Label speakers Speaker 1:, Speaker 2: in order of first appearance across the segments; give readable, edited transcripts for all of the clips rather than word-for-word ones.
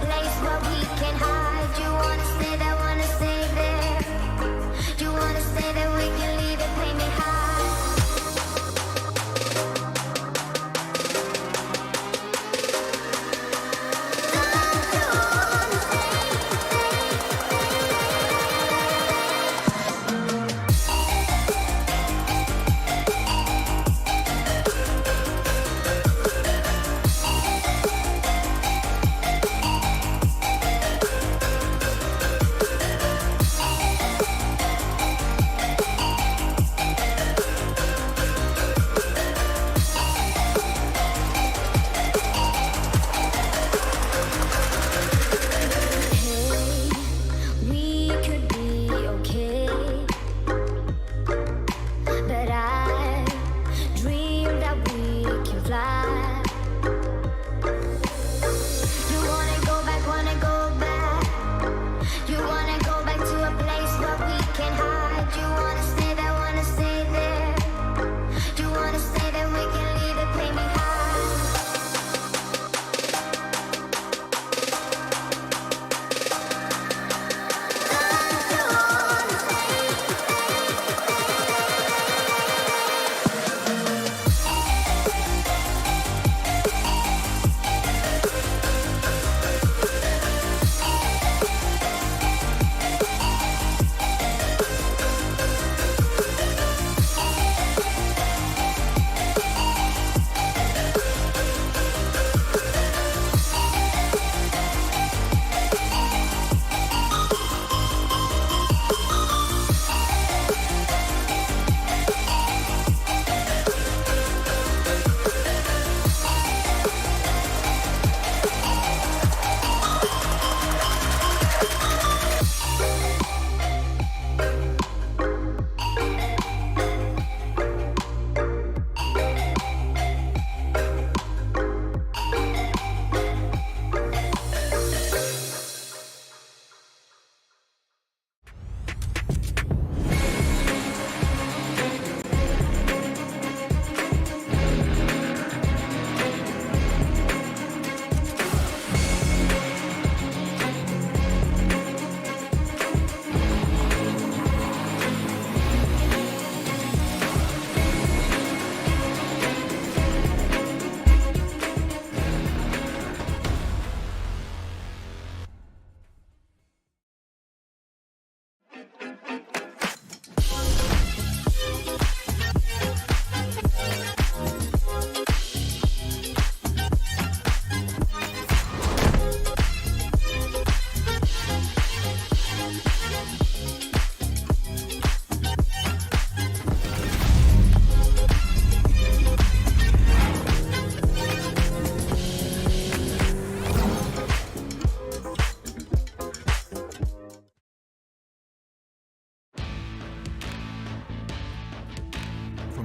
Speaker 1: place where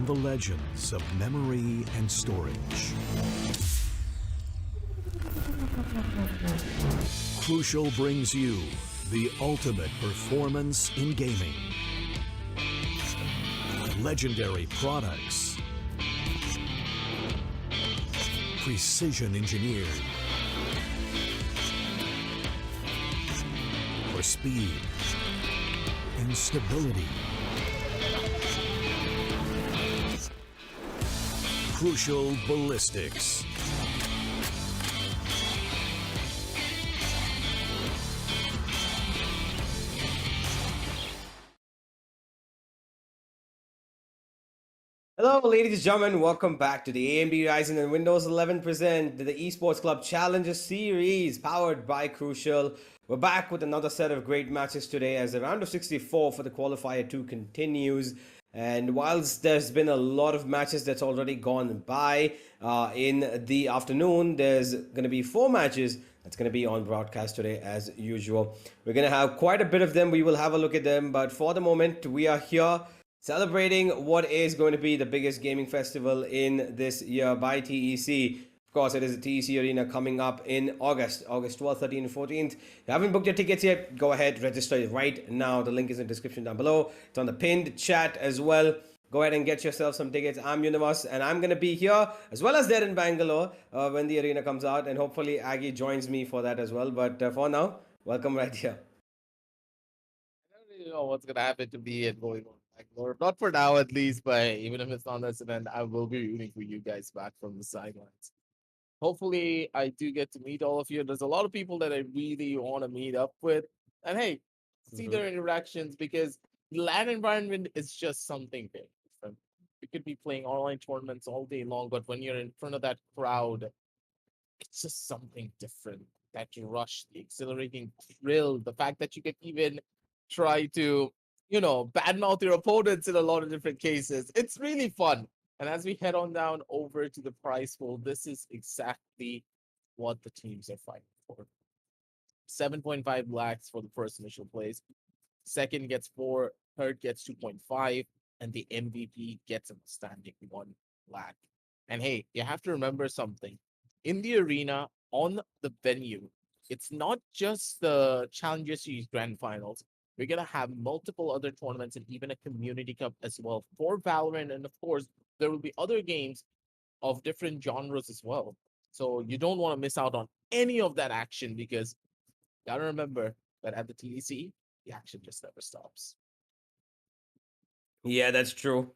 Speaker 1: from the legends of memory and storage. Crucial brings you the ultimate performance in gaming. Legendary products. Precision engineered. For speed and stability. Crucial ballistics.
Speaker 2: Hello, ladies and gentlemen. Welcome back to the AMD Ryzen and Windows 11 present the Esports Club Challenger Series powered by Crucial. We're back with another set of great matches today as the round of 64 for the Qualifier 2 continues. And whilst there's been a lot of matches that's already gone by in the afternoon, there's going to be 4 matches that's going to be on broadcast today as usual. We're going to have quite a bit of them. We will have a look at them. But for the moment, we are here celebrating what is going to be the biggest gaming festival in this year by TEC. Of course, it is the TEC Arena coming up in August 12th, 13th, and 14th. If you haven't booked your tickets yet, go ahead, register right now. The link is in the description down below. It's on the pinned chat as well. Go ahead and get yourself some tickets. I'm Universe, and I'm going to be here as well as there in Bangalore when the arena comes out. And hopefully Aggie joins me for that as well. But for now, welcome right here.
Speaker 3: I don't really know what's gonna happen to me and going on Bangalore. Not for now, at least. But even if it's not this event, I will be rooting for you guys back from the sidelines. Hopefully, I do get to meet all of you. There's a lot of people that I really want to meet up with, and hey, see their interactions because the LAN environment is just something very different. We could be playing online tournaments all day long, but when you're in front of that crowd, it's just something different. That rush, the exhilarating thrill, the fact that you can even try to, badmouth your opponents in a lot of different cases. It's really fun. And as we head on down over to the prize pool, this is exactly what the teams are fighting for. 7.5 lakhs for the first initial place. Second gets 4, third gets 2.5, and the MVP gets a standing 1 lakh. And hey, you have to remember something. In the arena, on the venue, it's not just the Challenger Series Grand Finals. We're going to have multiple other tournaments and even a Community Cup as well for Valorant. And of course, there will be other games of different genres as well. So you don't want to miss out on any of that action because you got to remember that at the TEC, the action just never stops.
Speaker 2: Yeah, that's true.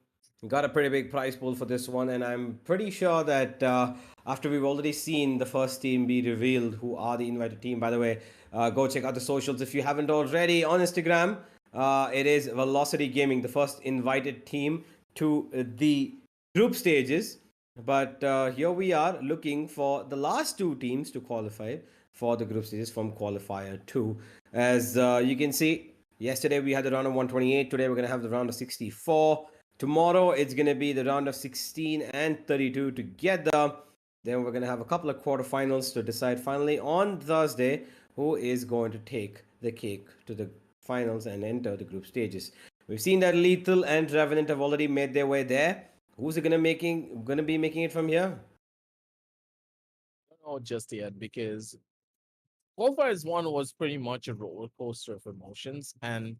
Speaker 2: Got a pretty big prize pool for this one, and I'm pretty sure that after we've already seen the first team be revealed, who are the invited team, by the way, go check out the socials if you haven't already on Instagram. It is Velocity Gaming, the first invited team to the group stages. But here we are looking for the last 2 teams to qualify for the group stages from Qualifier 2. As you can see, yesterday we had the round of 128. Today we're going to have the round of 64. Tomorrow it's going to be the round of 16 and 32 together. Then we're going to have a couple of quarterfinals to decide finally on Thursday who is going to take the cake to the finals and enter the group stages. We've seen that Lethal and Revenant have already made their way there. Who's going to be making it from here?
Speaker 3: I don't know just yet because Qualifiers 1 was pretty much a roller coaster of emotions, and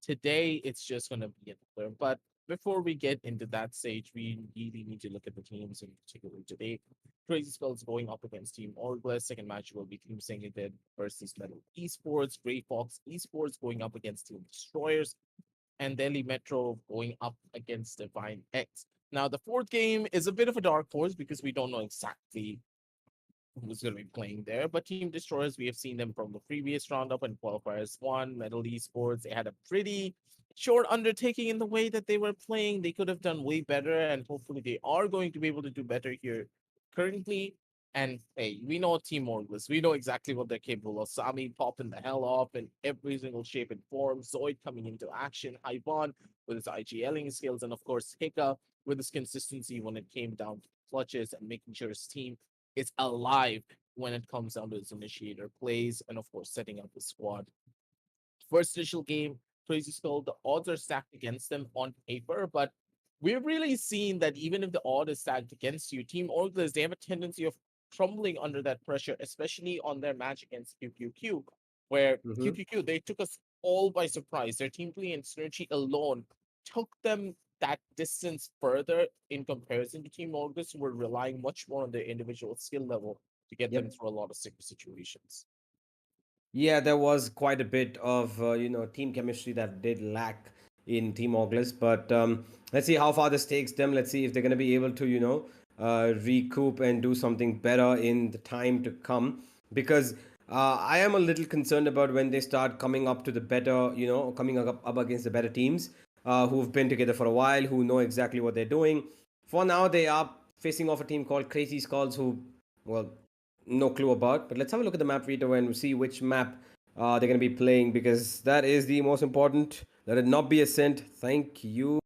Speaker 3: today it's just going to be another. But before we get into that stage, we really need to look at the teams in particular today. Crazy Skulls going up against Team Orgla. Second match will be Team Singleton versus Metal Esports. Grey Fox Esports going up against Team Destroyers. And Delhi Metro going up against Divine X. Now, the fourth game is a bit of a dark horse because we don't know exactly who's going to be playing there. But Team Destroyers, we have seen them from the previous roundup and Qualifiers 1, Metal Esports. They had a pretty short undertaking in the way that they were playing. They could have done way better, and hopefully they are going to be able to do better here currently. And hey, we know Team Orglis. We know exactly what they're capable of. Sami popping the hell off in every single shape and form. Zoid coming into action. Hyvon with his IGLing skills. And of course, Hika with his consistency when it came down to clutches and making sure his team is alive when it comes down to his initiator plays. And of course, setting up the squad. First initial game, Crazy Skull, the odds are stacked against them on paper, but we've really seen that even if the odd is stacked against you, Team Orgles, they have a tendency of crumbling under that pressure, especially on their match against QQQ, where
Speaker 2: Hmm.
Speaker 3: QQQ, they took us all by surprise. Their team play and synergy alone took them that distance further in comparison to Team Orgles, who were relying much more on their individual skill level to get them
Speaker 2: Yep.
Speaker 3: through a lot of situations.
Speaker 2: Yeah, there was quite a bit of team chemistry that did lack in Team Oglis, but let's see how far this takes them. Let's see if they're going to be able to recoup and do something better in the time to come. Because I am a little concerned about when they start coming up to the better, coming up against the better teams who've been together for a while, who know exactly what they're doing. For now, they are facing off a team called Crazy Skulls, who, well, no clue about. But let's have a look at the map reader and see which map they're going to be playing, because that is the most important. Let it not be Ascent. Thank you,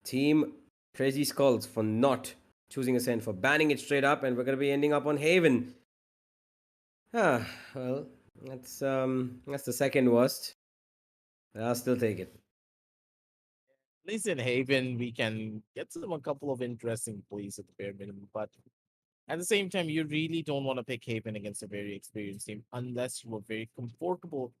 Speaker 2: Team Crazy Skulls, for not choosing Ascent, for banning it straight up, and we're going to be ending up on Haven. Well, that's the second worst. I'll still take it.
Speaker 3: At least in Haven, we can get some a couple of interesting plays at the bare minimum, but at the same time, you really don't want to pick Haven against a very experienced team unless you are very comfortable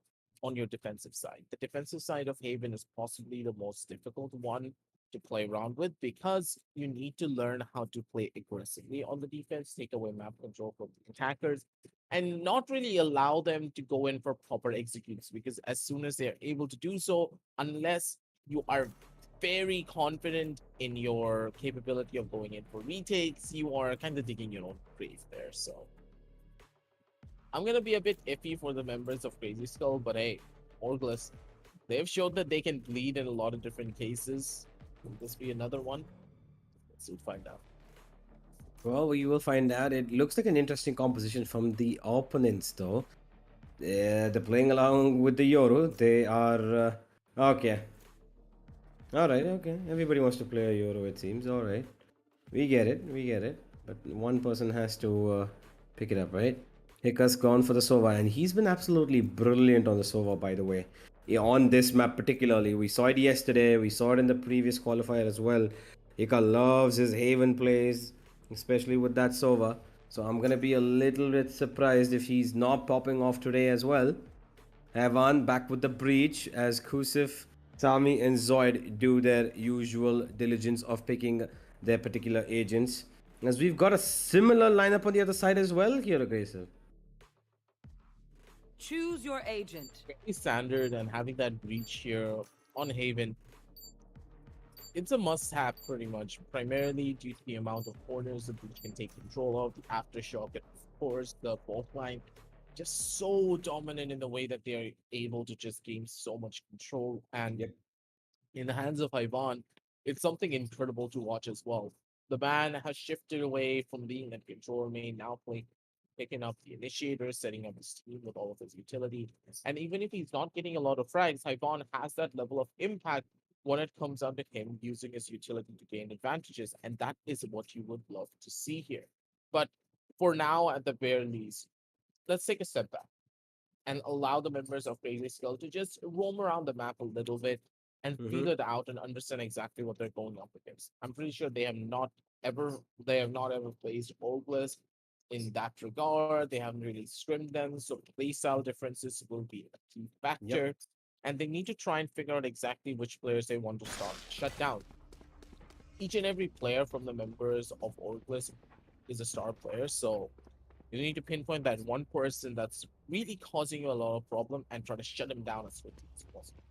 Speaker 3: on your defensive side. The defensive side of Haven is possibly the most difficult one to play around with because you need to learn how to play aggressively on the defense, take away map control from the attackers, and not really allow them to go in for proper executes, because as soon as they're able to do so, unless you are very confident in your capability of going in for retakes, you are kind of digging your own grave there. So I'm gonna be a bit iffy for the members of Crazy Skull, but hey, Orglis, they've showed that they can bleed in a lot of different cases. Will this be another one? Let's soon find out.
Speaker 2: Well, we will find out. It looks like an interesting composition from the opponents, though. They're playing along with the Yoru. They are okay. All right, okay. Everybody wants to play a Euro, it seems. All right. We get it, we get it. But one person has to pick it up, right? Hika's gone for the Sova, and he's been absolutely brilliant on the Sova, by the way. Yeah, on this map particularly. We saw it yesterday, we saw it in the previous qualifier as well. Hika loves his Haven plays, especially with that Sova. So I'm gonna be a little bit surprised if he's not popping off today as well. Havan back with the breach as Kusif, Sami, and Zoid do their usual diligence of picking their particular agents. As we've got a similar lineup on the other side as well here, Aggressive.
Speaker 4: Choose your agent.
Speaker 3: Very standard, and having that breach here on Haven, it's a must-have pretty much, primarily due to the amount of corners the breach can take control of, the aftershock, and of course the fault line. Just so dominant in the way that they are able to just gain so much control. And
Speaker 2: Yep.
Speaker 3: in the hands of Ivan, it's something incredible to watch as well. The man has shifted away from being a control main, now picking up the initiator, setting up his team with all of his utility. And even if he's not getting a lot of frags, Ivan has that level of impact when it comes down to him using his utility to gain advantages. And that is what you would love to see here. But for now, at the very least, let's take a step back and allow the members of Crazy Skull to just roam around the map a little bit and
Speaker 2: Mm-hmm.
Speaker 3: feel it out and understand exactly what they're going up against. I'm pretty sure they have not ever placed Orglis in that regard. They haven't really scrimmed them, so playstyle differences will be a key
Speaker 2: Yep.
Speaker 3: factor. And they need to try and figure out exactly which players they want to start shut down. Each and every player from the members of Orglis is a star player, so you need to pinpoint that one person that's really causing you a lot of problem and try to shut him down as quickly as possible.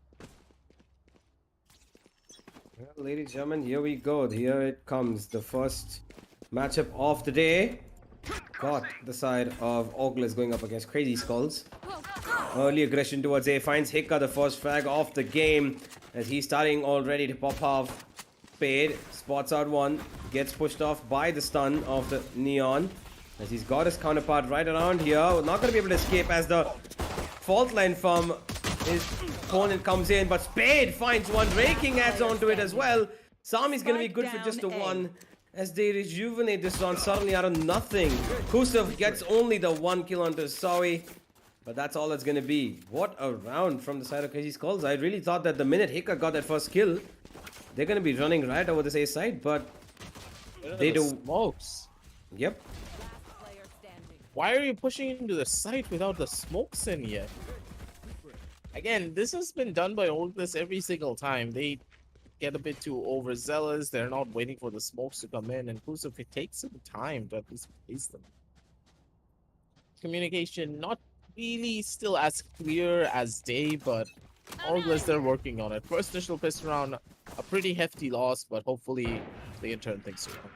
Speaker 2: Well, ladies and gentlemen, here we go. Here it comes. The first matchup of the day. Got the side of Ogles going up against Crazy Skulls. Early aggression towards A finds Hika the first frag of the game as he's starting already to pop off. Spade spots out one, gets pushed off by the stun of the Neon as he's got his counterpart right around here. Not going to be able to escape as the fault line from his opponent comes in, but Spade finds one. Raking adds onto it as well. Sami's going to be good for just a one as they rejuvenate this round suddenly out of nothing. Kusev gets only the 1 kill onto Sawi, but that's all it's going to be. What a round from the side of Crazy Skulls. I really thought that the minute Hika got that first kill, they're going to be running right over this A side, but they do.
Speaker 3: Smokes.
Speaker 2: Yep.
Speaker 3: Why are you pushing into the site without the smokes in yet? Again, this has been done by Oldness every single time. They get a bit too overzealous. They're not waiting for the smokes to come in, and Kusuf, it takes some time to at least place them. Communication not really still as clear as day, but Oldness, they're working on it. First initial piss round, a pretty hefty loss, but hopefully they can turn things around.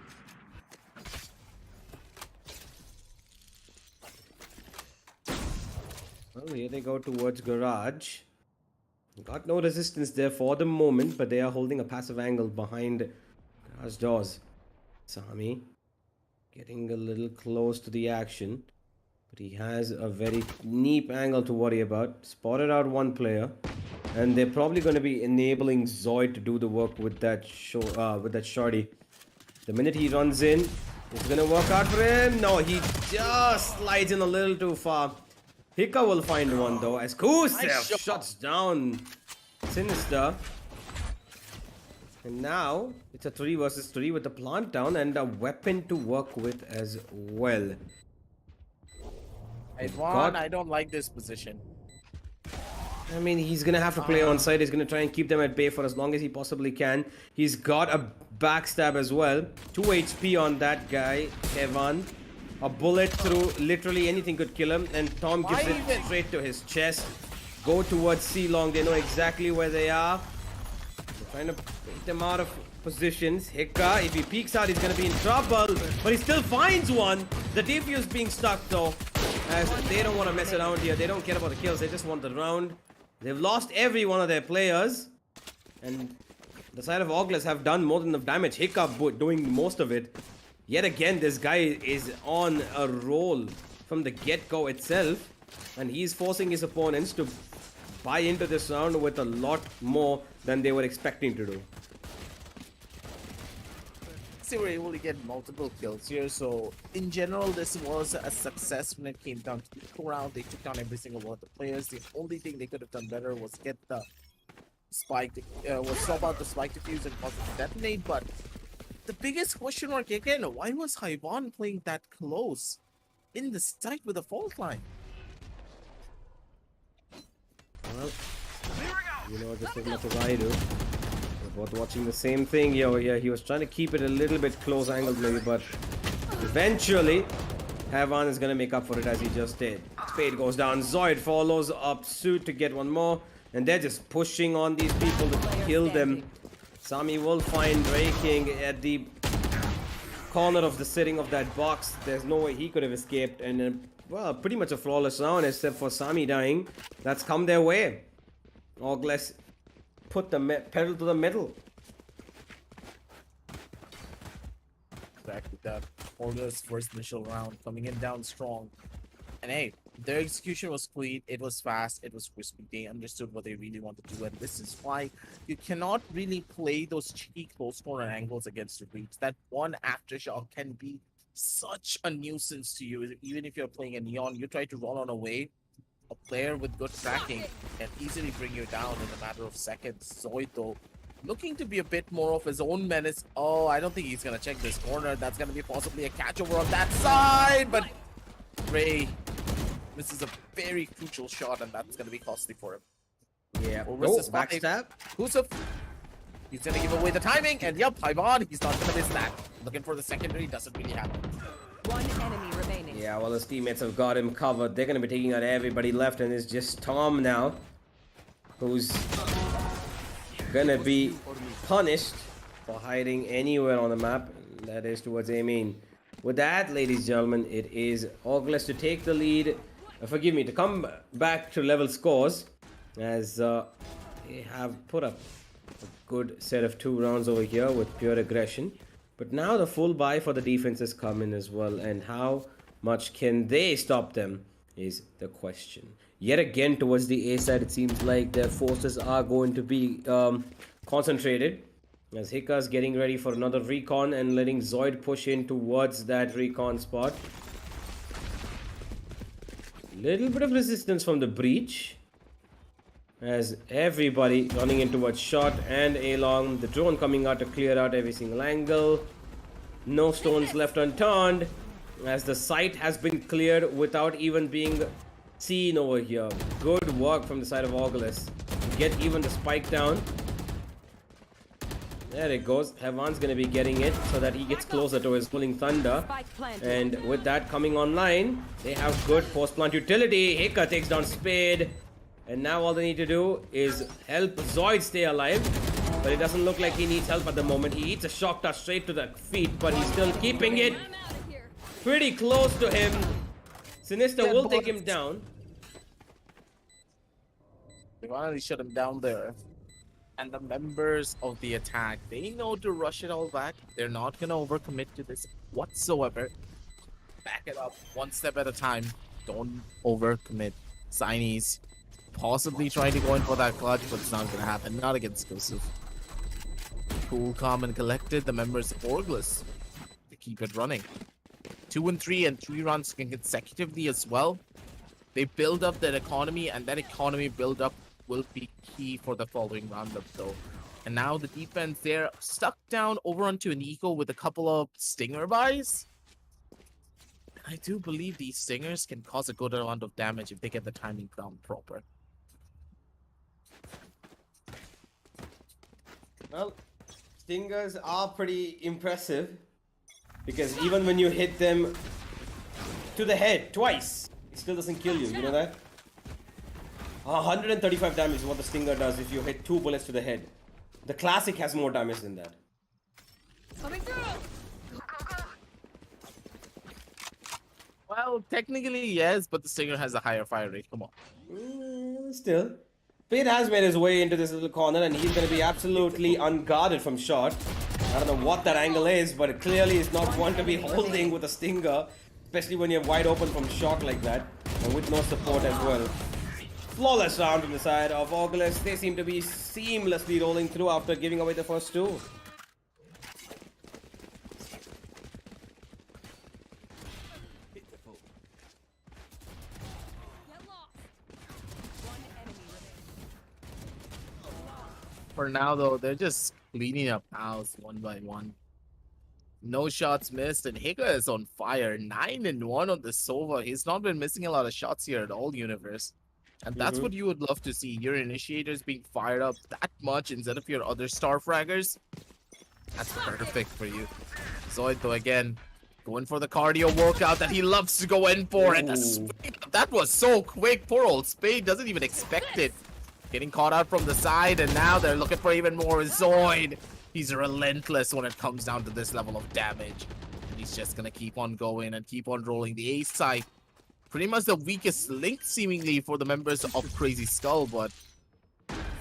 Speaker 2: Well, here they go towards garage. Got no resistance there for the moment, but they are holding a passive angle behind garage doors. Sami getting a little close to the action, but he has a very neat angle to worry about. Spotted out one player, and they're probably going to be enabling Zoid to do the work with that shorty. The minute he runs in, it's going to work out for him. No, he just slides in a little too far. Hika will find one though, as Kusev shuts down Sinister. And now it's a 3 versus 3 with the plant down and a weapon to work with as well.
Speaker 3: I don't like this position.
Speaker 2: I mean, he's gonna have to play on side. He's gonna try and keep them at bay for as long as he possibly can. He's got a backstab as well. 2 HP on that guy, Evan. A bullet through literally anything could kill him, and Tom gives it straight to his chest. Go towards C long. They know exactly where they are. They're trying to take them out of positions. Hika, if he peeks out, he's gonna be in trouble. But he still finds one. The defuse being stuck though, as they don't want to mess around here. They don't care about the kills. They just want the round. They've lost every one of their players, and the side of Ogless have done more than enough damage. Hika doing most of it. Yet again, this guy is on a roll from the get-go itself, and he's forcing his opponents to buy into this round with a lot more than they were expecting to do.
Speaker 3: They were able to get multiple kills here, so in general, this was a success when it came down to the round. They took down every single one of the players. The only thing they could have done better was get the spike, was swap out the spike defuse and cause it to detonate, but the biggest question mark again, why was Haiwan playing that close in the site with a fault line?
Speaker 2: Well, you know just as much as I do. We're both watching the same thing here over here. He was trying to keep it a little bit close angled maybe, but eventually Haiwan is going to make up for it as he just did. Spade goes down. Zoid follows up suit to get one more, and they're just pushing on these people to kill them. Sami will find Raking at the corner of the sitting of that box. There's no way he could have escaped, and well, pretty much a flawless round except for Sami dying. That's come their way. Ogless put the pedal to the metal.
Speaker 3: Back with that Order's first initial round coming in down strong. And hey, their execution was clean, it was fast, it was crispy. They understood what they really wanted to do, and this is why you cannot really play those cheeky close corner angles against the reach. That one aftershock can be such a nuisance to you. Even if you're playing a Neon, you try to run on away, a player with good tracking can easily bring you down in a matter of seconds. Zoid though, looking to be a bit more of his own menace. Oh, I don't think he's gonna check this corner. That's gonna be possibly a catch over on that side, but Ray, this is a very crucial shot, and that's going to be costly for him.
Speaker 2: Yeah.
Speaker 3: Backstab. Kusuf. He's going to give away the timing, and yep, Haiwan, he's not going to miss that. Looking for the secondary, doesn't really happen.
Speaker 4: One enemy remaining.
Speaker 2: Yeah, well, his teammates have got him covered. They're going to be taking out everybody left, and it's just Tom now, who's going to be punished for hiding anywhere on the map. That is towards A main. With that, ladies and gentlemen, it is Ogless to take the lead. Forgive me, to come back to level scores, as they have put up a good set of 2 rounds over here with pure aggression. But now the full buy for the defenses come in as well, and how much can they stop them is the question. Yet again, towards the A side, it seems like their forces are going to be concentrated, as Hika's getting ready for another recon and letting Zoid push in towards that recon spot. Little bit of resistance from the breach. As everybody running in towards short and A-long. The drone coming out to clear out every single angle. No stones left unturned, as the site has been cleared without even being seen over here. Good work from the side of Augulus. Get even the spike down. There it goes. Hevan's gonna be getting it so that he gets closer to his Pulling Thunder. And with that coming online, they have good post-plant utility. Hika takes down Spade. And now all they need to do is help Zoid stay alive. But it doesn't look like he needs help at the moment. He eats a shock touch straight to the feet, but he's still keeping it pretty close to him. Sinister will take him down.
Speaker 3: They finally shut him down there. And the members of the attack, they know to rush it all back. They're not going to overcommit to this whatsoever. Back it up one step at a time. Don't overcommit. Signees possibly trying to go in for that clutch, but it's not going to happen. Not against Joseph. Cool, calm, and collected. The members of Orgless to keep it running. 2 and 3 and 3 runs consecutively as well. They build up their economy, and that economy build up will be key for the following roundup though. And now the defense, they're stuck down over onto an eco with a couple of stinger buys. I do believe these stingers can cause a good amount of damage if they get the timing down proper.
Speaker 2: Well, stingers are pretty impressive, because even when you hit them to the head twice, it still doesn't kill you. You know that? 135 damage is what the stinger does if you hit 2 bullets to the head. The classic has more damage than that.
Speaker 4: Coming through.
Speaker 3: Well, technically yes, but the stinger has a higher fire rate. Come on.
Speaker 2: Still. Spade has made his way into this little corner, and he's going to be absolutely unguarded from shot. I don't know what that angle is, but it clearly is not one to be holding with a stinger, especially when you're wide open from shot like that, and with no support as well. Flawless round on the side of Augulus. They seem to be seamlessly rolling through after giving away the first 2.
Speaker 4: One enemy remaining.
Speaker 3: For now though, they're just cleaning up house one by one. No shots missed, and Hika is on fire. 9 and 1 on the Sova. He's not been missing a lot of shots here at all, Universe. And that's what you would love to see. Your initiators being fired up that much instead of your other star fraggers. That's perfect for you. Zoid, though, again, going for the cardio workout that he loves to go in for. And the Spade, that was so quick. Poor old Spade doesn't even expect it. Getting caught out from the side, and now they're looking for even more. Zoid, he's relentless when it comes down to this level of damage. And he's just going to keep on going and keep on rolling. The ace side, pretty much the weakest link seemingly for the members of Crazy Skull, but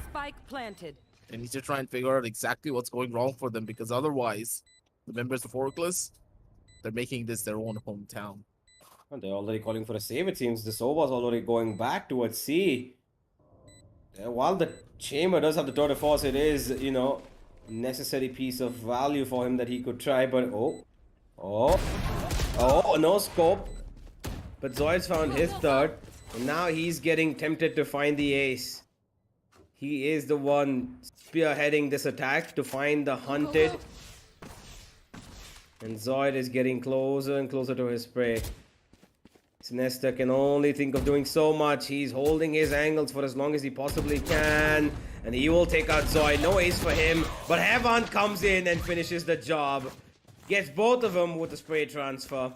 Speaker 4: Spike planted.
Speaker 3: they need to try and figure out exactly what's going wrong for them, because otherwise the members of Orkless, they're making this their own hometown.
Speaker 2: And they're already calling for a save, it seems. The Sova's already going back towards C. While the Chamber does have the tour de force, it is, you know, necessary piece of value for him that he could try, but oh, no scope. But Zoid's found his third, and now he's getting tempted to find the ace. He is the one spearheading this attack to find the hunted. And Zoid is getting closer and closer to his prey. Sinister can only think of doing so much. He's holding his angles for as long as he possibly can. And he will take out Zoid. No ace for him. But Hevan comes in and finishes the job. Gets both of them with the spray transfer.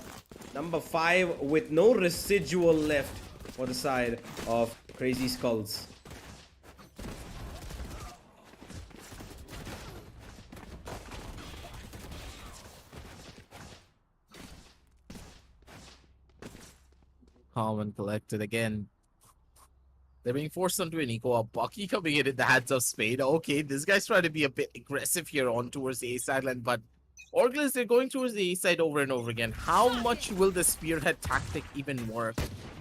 Speaker 2: Number 5 with no residual left for the side of Crazy Skulls.
Speaker 3: Calm and collected again. They're being forced onto an eco. Bucky coming in the hands of Spade. Okay, this guy's trying to be a bit aggressive here on towards the A side line, but Orgless, they're going towards the A side over and over again. How much will the spearhead tactic even work?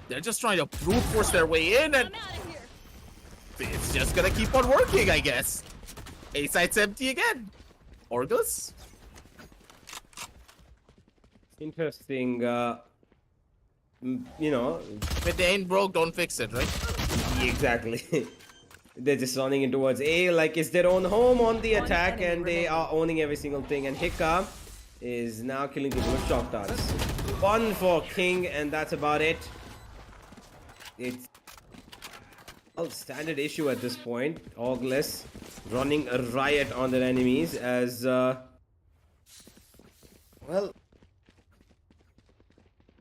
Speaker 3: They're just trying to brute force their way in, and it's just gonna keep on working, I guess. A side's empty again. Orgless?
Speaker 2: Interesting, you know.
Speaker 3: If it ain't broke, don't fix it, right?
Speaker 2: Exactly. They're just running in towards A like it's their own home on the attack, and they are owning every single thing. And Hika is now killing people with shock darts. One for King, and that's about it. It's a standard issue at this point. Augless running a riot on their enemies as well,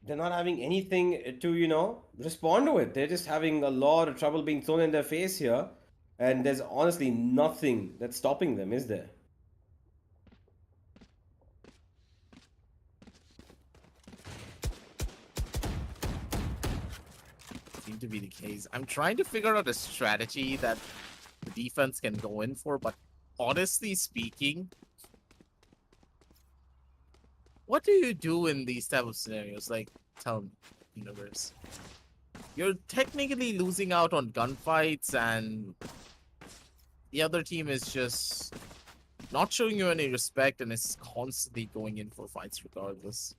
Speaker 2: they're not having anything to, you know, respond to it. They're just having a lot of trouble being thrown in their face here. And there's honestly nothing that's stopping them, is there?
Speaker 3: Seems to be the case. I'm trying to figure out a strategy that the defense can go in for, but honestly speaking, what do you do in these type of scenarios? Like, tell me, universe. You're technically losing out on gunfights, and the other team is just not showing you any respect and is constantly going in for fights regardless.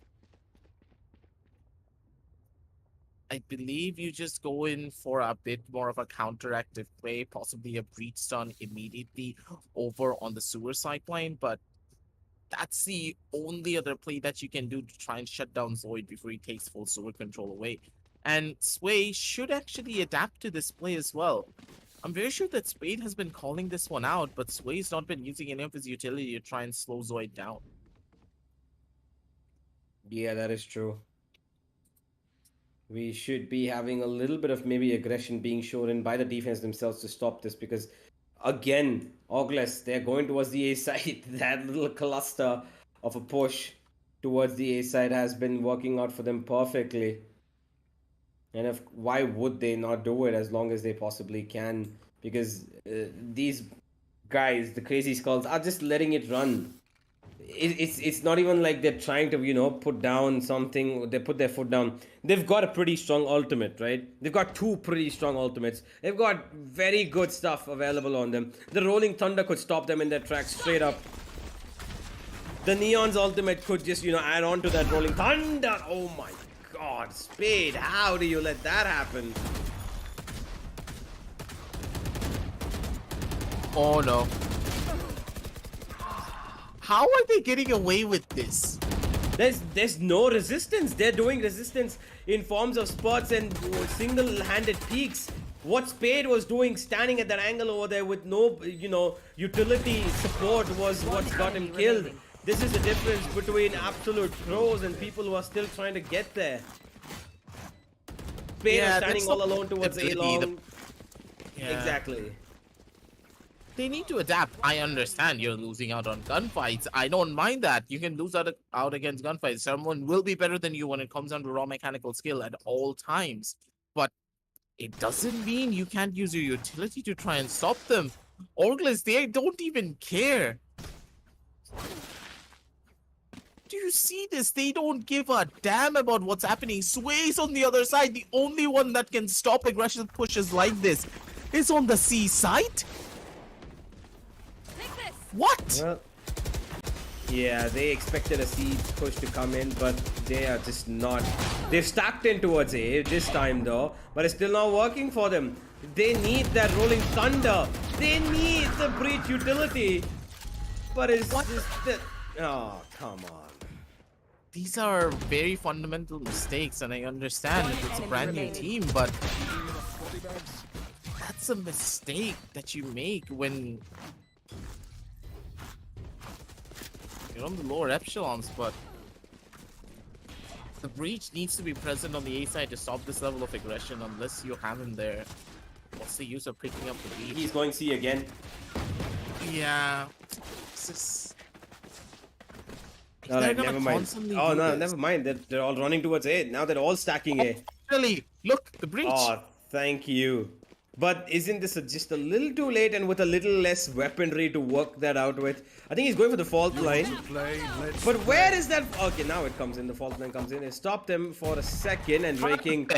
Speaker 3: I believe you just go in for a bit more of a counteractive play, possibly a breach stun immediately over on the sewer sideline, but that's the only other play that you can do to try and shut down Zoid before he takes full sewer control away. And Sway should actually adapt to this play as well. I'm very sure that Spade has been calling this one out, but Sway's not been using any of his utility to try and slow Zoid down.
Speaker 2: Yeah, that is true. We should be having a little bit of maybe aggression being shown in by the defense themselves to stop this, because again, Augless, they're going towards the A side. That little cluster of a push towards the A side has been working out for them perfectly. And why would they not do it as long as they possibly can? Because these guys, the Crazy Skulls, are just letting it run. It's not even like they're trying to, you know, put down something. They put their foot down. They've got a pretty strong ultimate, right? They've got two pretty strong ultimates. They've got very good stuff available on them. The Rolling Thunder could stop them in their tracks straight up. The Neon's ultimate could just, you know, add on to that Rolling Thunder. Oh my God, Spade, how do you let that happen?
Speaker 3: Oh no. How are they getting away with this?
Speaker 2: There's no resistance. They're doing resistance in forms of spots and single-handed peaks. What Spade was doing, standing at that angle over there with no, you know, utility support, was what's got him killed. This is the difference between absolute pros and people who are still trying to get there. Spade is standing all alone towards A long. Exactly.
Speaker 3: They need to adapt. I understand you're losing out on gunfights. I don't mind that. You can lose out against gunfights. Someone will be better than you when it comes down to raw mechanical skill at all times. But it doesn't mean you can't use your utility to try and stop them. Orglis, they don't even care. Do you see this? They don't give a damn about what's happening. Sway's on the other side. The only one that can stop aggressive pushes like this is on the C side. What?
Speaker 2: Well, yeah, they expected a siege push to come in, but they are just not. They've stacked in towards A this time though, but it's still not working for them. They need that Rolling Thunder. They need the breach utility. But it's just that. Oh, come on.
Speaker 3: These are very fundamental mistakes, and I understand if it's a brand new team, but that's a mistake that you make when you're on the lower echelons. But the breach needs to be present on the A side to stop this level of aggression. Unless you have him there, what's the use of picking up the breach?
Speaker 2: He's going C again.
Speaker 3: Yeah. This is...
Speaker 2: Alright, never mind. Oh no, never mind. They're all running towards A. Now they're all stacking A.
Speaker 3: Really? Look, the breach.
Speaker 2: Oh, thank you. But isn't this just a little too late and with a little less weaponry to work that out with? I think he's going for the fault line. But where is that? Okay, now it comes in. The fault line comes in. It stopped him for a second and raking.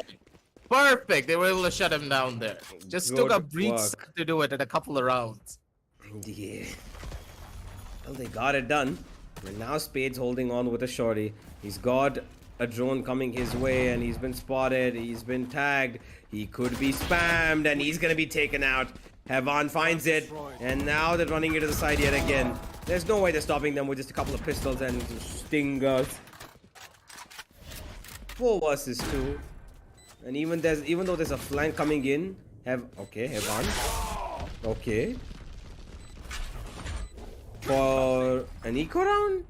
Speaker 3: Perfect. They were able to shut him down there. Just
Speaker 2: Good
Speaker 3: took a breach
Speaker 2: work.
Speaker 3: to do it in a couple of rounds.
Speaker 2: Yeah. Well, they got it done. And now Spade's holding on with a shorty. He's got a drone coming his way and he's been spotted. He's been tagged. He could be spammed and he's gonna be taken out. Havan finds it, and now they're running it to the side yet again. There's no way they're stopping them with just a couple of pistols and stingers. 4 versus 2. And even though there's a flank coming in, Havan. Okay. For an eco round?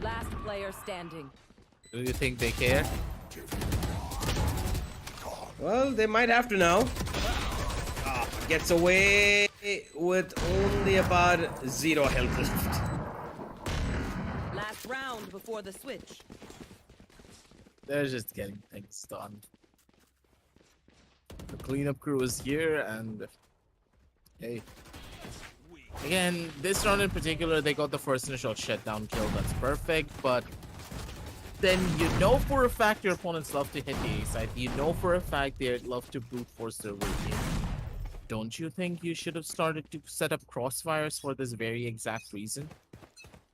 Speaker 4: Last player standing.
Speaker 3: Do you think they care?
Speaker 2: Well, they might have to now. Gets away with only about 0 health left.
Speaker 4: Last round before the switch.
Speaker 3: They're just getting things done. The cleanup crew is here, and hey. Again, this round in particular, they got the first initial shutdown kill. That's perfect, but then you know for a fact your opponents love to hit the A side. You know for a fact they love to brute force their way in. Don't you think you should have started to set up crossfires for this very exact reason?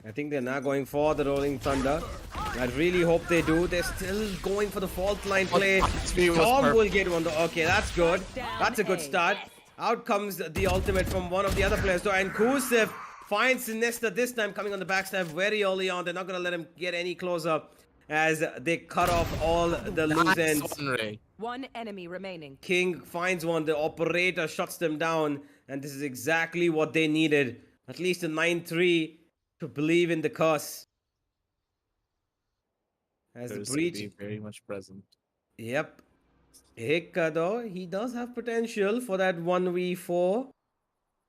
Speaker 2: I think they're now going for the Rolling Thunder. I really hope they do. They're still going for the fault line play. Tom will get one. Okay, that's good. That's a good start. Out comes the ultimate from one of the other players. And Kusif finds Sinesta this time, coming on the backstab very early on. They're not going to let him get any closer as they cut off all the loose ends.
Speaker 4: One enemy remaining.
Speaker 2: King finds one. The operator shuts them down. And this is exactly what they needed. At least a 9-3 to believe in the curse. As the breach
Speaker 3: very much present.
Speaker 2: Yep. Hicka though, he does have potential for that 1v4.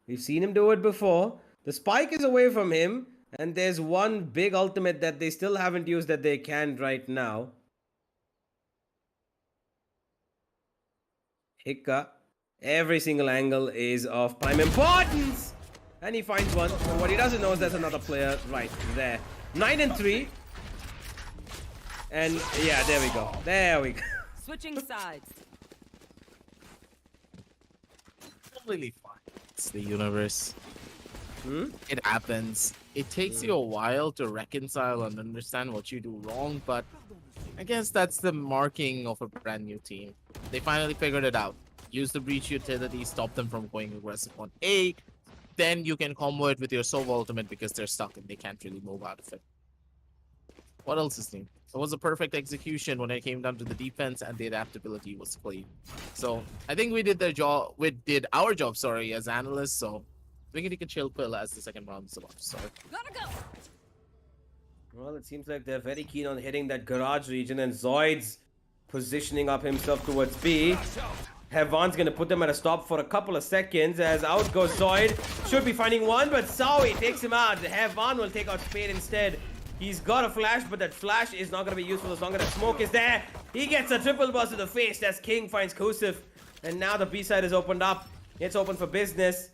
Speaker 2: We've seen him do it before. The spike is away from him, and there's one big ultimate that they still haven't used that they can right now. Hicka, every single angle is of prime importance, and he finds one. And what he doesn't know is there's another player right there. 9-3. And yeah, there we go. There we go.
Speaker 4: Switching sides.
Speaker 3: Completely fine. It's the universe. It happens. It takes you a while to reconcile and understand what you do wrong, but I guess that's the marking of a brand new team. They finally figured it out. Use the breach utility, stop them from going aggressive on A. Then you can combo it with your Sova ultimate because they're stuck and they can't really move out of it. What else is new? It was a perfect execution when it came down to the defense, and the adaptability was clean. So I think we did their job. We did our job, sorry, as analysts. So we can take a chill pill as the second round is about to start.
Speaker 4: Gotta go.
Speaker 2: Well, it seems like they're very keen on hitting that garage region, and Zoid's positioning up himself towards B. Havan's gonna put them at a stop for a couple of seconds as out goes Zoid. Should be finding one, but Sawi takes him out. Havan will take out Spade instead. He's got a flash, but that flash is not going to be useful as long as that smoke is there. He gets a triple burst to the face as King finds Kusif. And now the B side is opened up. It's open for business.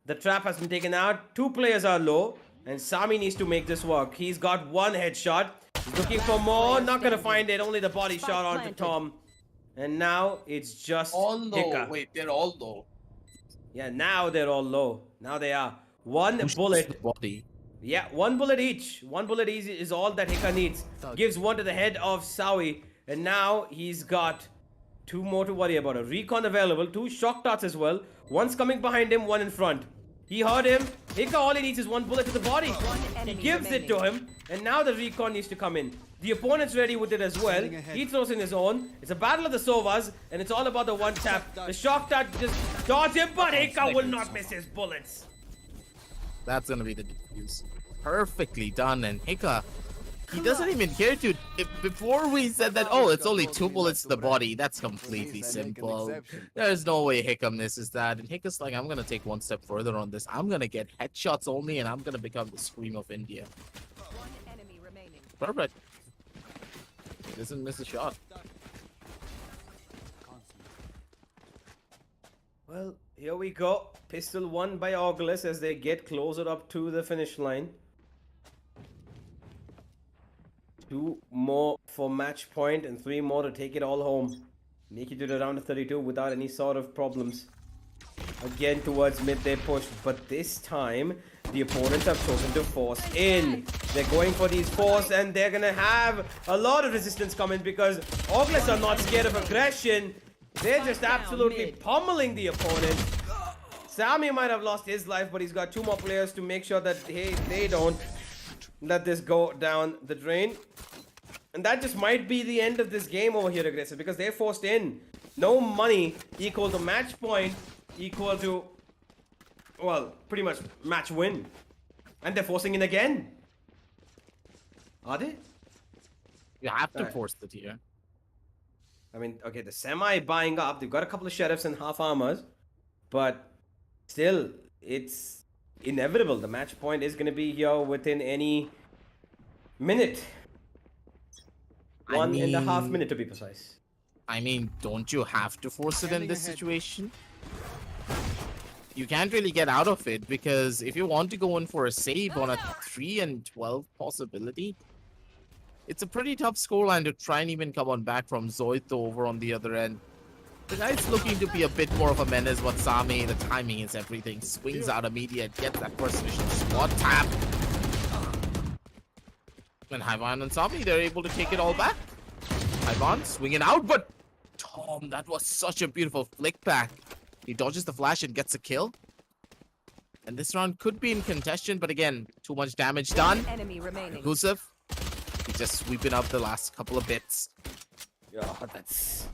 Speaker 2: The trap has been taken out. 2 players are low. And Sami needs to make this work. He's got 1 headshot. He's looking for more. Not going to find it. Only the body shot onto Tom. And now it's just
Speaker 3: All low.
Speaker 2: Hicka.
Speaker 3: Wait, they're all low.
Speaker 2: Yeah, now they're all low. Now they are. 1 bullet.
Speaker 3: Body.
Speaker 2: Yeah, 1 bullet each. 1 bullet easy is all that Hicka needs. Gives 1 to the head of Sawi. And now he's got 2 more to worry about. A recon available. 2 shock darts as well. 1's coming behind him, 1 in front. He heard him. Hicka, all he needs is 1 bullet to the body. He gives it to him. And now the recon needs to come in. The opponent's ready with it as well. He throws in his own. It's a battle of the Sovas. And it's all about the 1 tap. The shock dart just dodges him. But Hicka will not miss his bullets.
Speaker 3: That's gonna be the defuse. Perfectly done, and Hicka, he doesn't even care to. Before we said that, oh, it's only 2 bullets to the body. That's completely simple. There's no way Hicka misses that. And Hicka's like, I'm gonna take 1 step further on this. I'm gonna get headshots only, and I'm gonna become the Scream of India.
Speaker 4: 1 enemy remaining.
Speaker 3: Perfect. He doesn't miss a shot.
Speaker 2: Well, here we go. Pistol won by August as they get closer up to the finish line. 2 more for match point and 3 more to take it all home. Make it to the round of 32 without any sort of problems. Again towards mid they push, but this time the opponents have chosen to force in. They're going for these force and they're gonna have a lot of resistance coming because August are not scared of aggression. They're just absolutely pummeling the opponent. Sammy might have lost his life, but he's got 2 more players to make sure that they don't let this go down the drain. And that just might be the end of this game over here, Aggressive, because they're forced in. No money equal to match point equal to, well, pretty much match win. And they're forcing in again. Are they?
Speaker 3: You have to
Speaker 2: Alright.
Speaker 3: force the tier.
Speaker 2: I mean, okay, the semi buying up. They've got a couple of sheriffs and half armors, but still, it's inevitable. The match point is going to be here within any minute. 1.5 minutes to be precise.
Speaker 3: I mean, don't you have to force it in this situation? You can't really get out of it, because if you want to go in for a save on a 3 and 12 possibility, it's a pretty tough scoreline to try and even come on back from Zoito over on the other end. The guy's looking to be a bit more of a menace, but Sami, the timing is everything. Swings out immediate, gets that first vision squad tap. And Hyvan and Sami, they're able to take it all back. Hyvan swinging out, but Tom, that was such a beautiful flick back. He dodges the flash and gets a kill. And this round could be in contention, but again, too much damage done.
Speaker 4: Enemy remaining.
Speaker 3: Gusev, he's just sweeping up the last couple of bits.
Speaker 2: Yeah, that's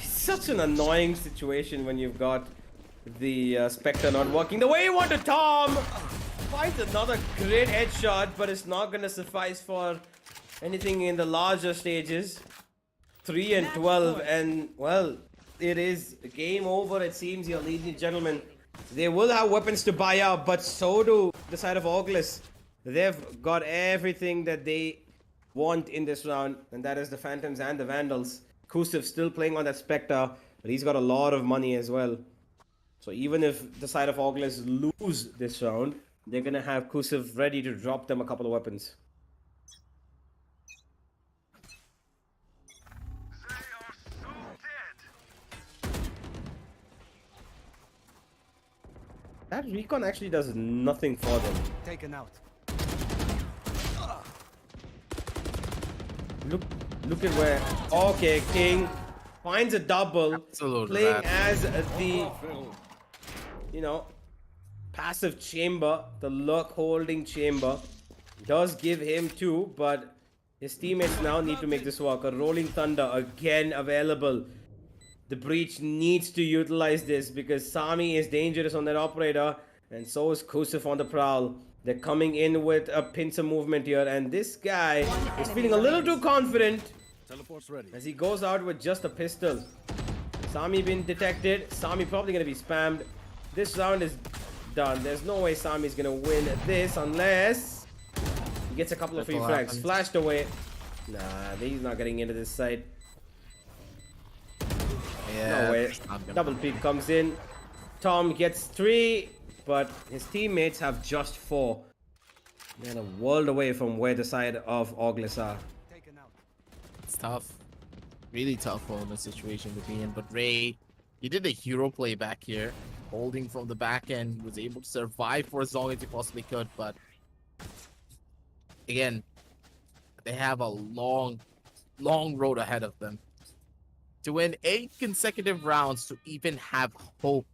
Speaker 2: such an annoying situation when you've got the Spectre not working the way you want to. Tom finds another great headshot, but it's not going to suffice for anything in the larger stages. 3 and 12, and well, it is game over, it seems here, ladies and gentlemen. They will have weapons to buy out, but so do the side of Auglis. They've got everything that they want in this round, and that is the Phantoms and the Vandals. Kusev still playing on that Spectre, but he's got a lot of money as well. So even if the side of Auglis lose this round, they're gonna have Kusev ready to drop them a couple of weapons. That recon actually does nothing for them.
Speaker 5: Taken out.
Speaker 2: Look at where. Okay, King finds a double.
Speaker 3: Absolute
Speaker 2: playing
Speaker 3: rat.
Speaker 2: as the, you know, passive chamber, the luck holding chamber. Does give him 2, but his teammates now need to make this work. A Rolling Thunder again available. The Breach needs to utilize this because Sami is dangerous on that operator, and so is Kusev on the prowl. They're coming in with a pincer movement here, and this guy is feeling a little too confident
Speaker 5: Teleport's ready.
Speaker 2: as he goes out with just a pistol. Sami being detected. Sami probably going to be spammed. This round is done. There's no way Sami's going to win this unless he gets a couple of free
Speaker 3: That'll
Speaker 2: frags.
Speaker 3: happen.
Speaker 2: Flashed away. Nah, he's not getting into this side.
Speaker 3: Yeah,
Speaker 2: No way.
Speaker 3: it's not gonna
Speaker 2: Double peek comes in. Tom gets 3, but his teammates have just 4. They're a world away from where the side of Auglis are.
Speaker 5: Taken out.
Speaker 3: It's tough. Really tough on the situation to be in. But Ray, he did a hero play back here. Holding from the back end. Was able to survive for as long as he possibly could. But again, they have a long road ahead of them. To win 8 consecutive rounds to even have hope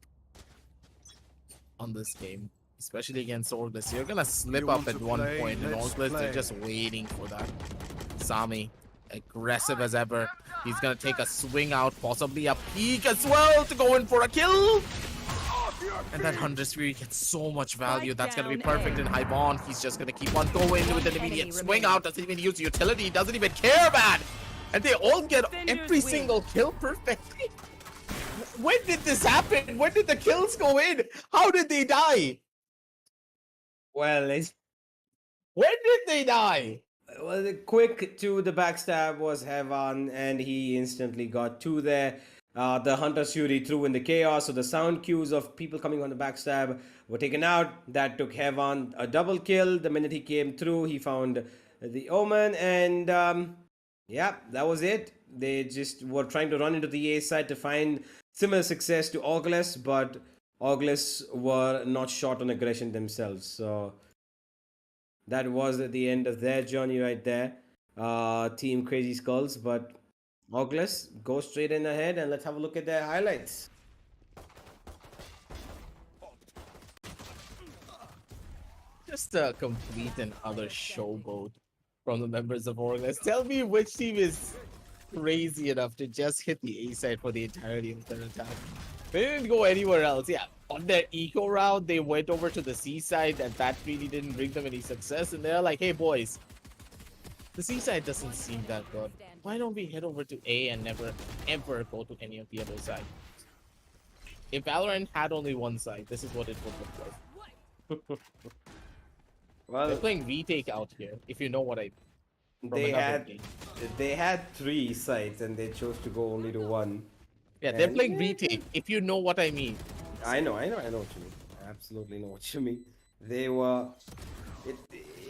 Speaker 3: on this game. Especially against Orglis. You're gonna slip
Speaker 5: You
Speaker 3: up
Speaker 5: want
Speaker 3: at
Speaker 5: to
Speaker 3: one
Speaker 5: play?
Speaker 3: point, and
Speaker 5: Let's
Speaker 3: Orglis, they're
Speaker 5: play.
Speaker 3: just waiting for that. Sami, aggressive as ever. He's gonna take a swing out, possibly a peek as well to go in for a kill. And that Hunter Spirit gets so much value.
Speaker 4: Strike
Speaker 3: That's gonna be
Speaker 4: down
Speaker 3: perfect
Speaker 4: A.
Speaker 3: in Hyvon. He's just gonna keep on going with an
Speaker 4: One
Speaker 3: immediate
Speaker 4: enemy
Speaker 3: swing
Speaker 4: remaining.
Speaker 3: out. Doesn't even use utility. Doesn't even care, man. And they all get
Speaker 4: Defenders
Speaker 3: every
Speaker 4: win.
Speaker 3: single kill perfectly. When did this happen? When did the kills go in? How did they die?
Speaker 2: Well, it's
Speaker 3: When did they die?
Speaker 2: well, the quick to the backstab was Hevan, and he instantly got 2 there. The Hunter Fury threw in the chaos, so the sound cues of people coming on the backstab were taken out. That took Hevan a double kill. The minute he came through, he found the Omen, and yeah, that was it. They just were trying to run into the A side to find similar success to Auglis, but Auglis were not short on aggression themselves. So that was at the end of their journey right there. Team Crazy Skulls, but Auglis go straight in ahead, and let's have a look at their highlights.
Speaker 3: just a complete and utter showboat from the members of Orgles. Tell me which team is crazy enough to just hit the A side for the entirety of their attack. They didn't go anywhere else. Yeah, on their eco route, they went over to the C side, and that really didn't bring them any success. And they're like, hey, boys, the C side doesn't seem that good. Why don't we head over to A and never, ever go to any of the other side? If Valorant had only one side, this is what it would look like.
Speaker 2: Well,
Speaker 3: They're playing retake out here, if you know what I mean. from
Speaker 2: they
Speaker 3: another
Speaker 2: had
Speaker 3: game.
Speaker 2: they had 3 sites and they chose to go only to 1.
Speaker 3: Yeah, they're
Speaker 2: And-
Speaker 3: playing retake, if you know what I mean.
Speaker 2: I know what you mean. I absolutely know what you mean. They were.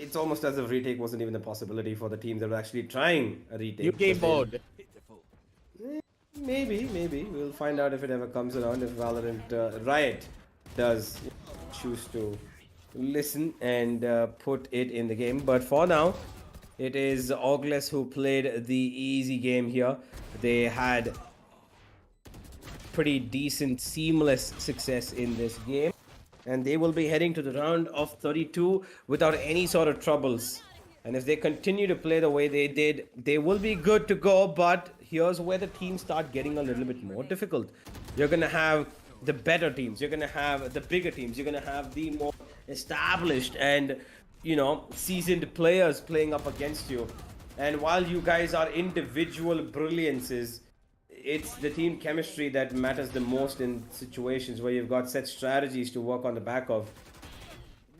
Speaker 2: It's almost as if retake wasn't even a possibility for the teams that were actually trying a retake.
Speaker 3: New game
Speaker 2: but they-
Speaker 3: mode.
Speaker 2: Maybe we'll find out if it ever comes around. If Valorant Riot does choose to listen and put it in the game, but for now, it is Orgles who played the easy game here. They had pretty decent, seamless success in this game, and they will be heading to the round of 32 without any sort of troubles. And if they continue to play the way they did, they will be good to go. But here's where the teams start getting a little bit more difficult. You're gonna have the better teams, you're gonna have the bigger teams, you're gonna have the more established and seasoned players playing up against you. And while you guys are individual brilliances, it's the team chemistry that matters the most in situations where you've got set strategies to work on the back of.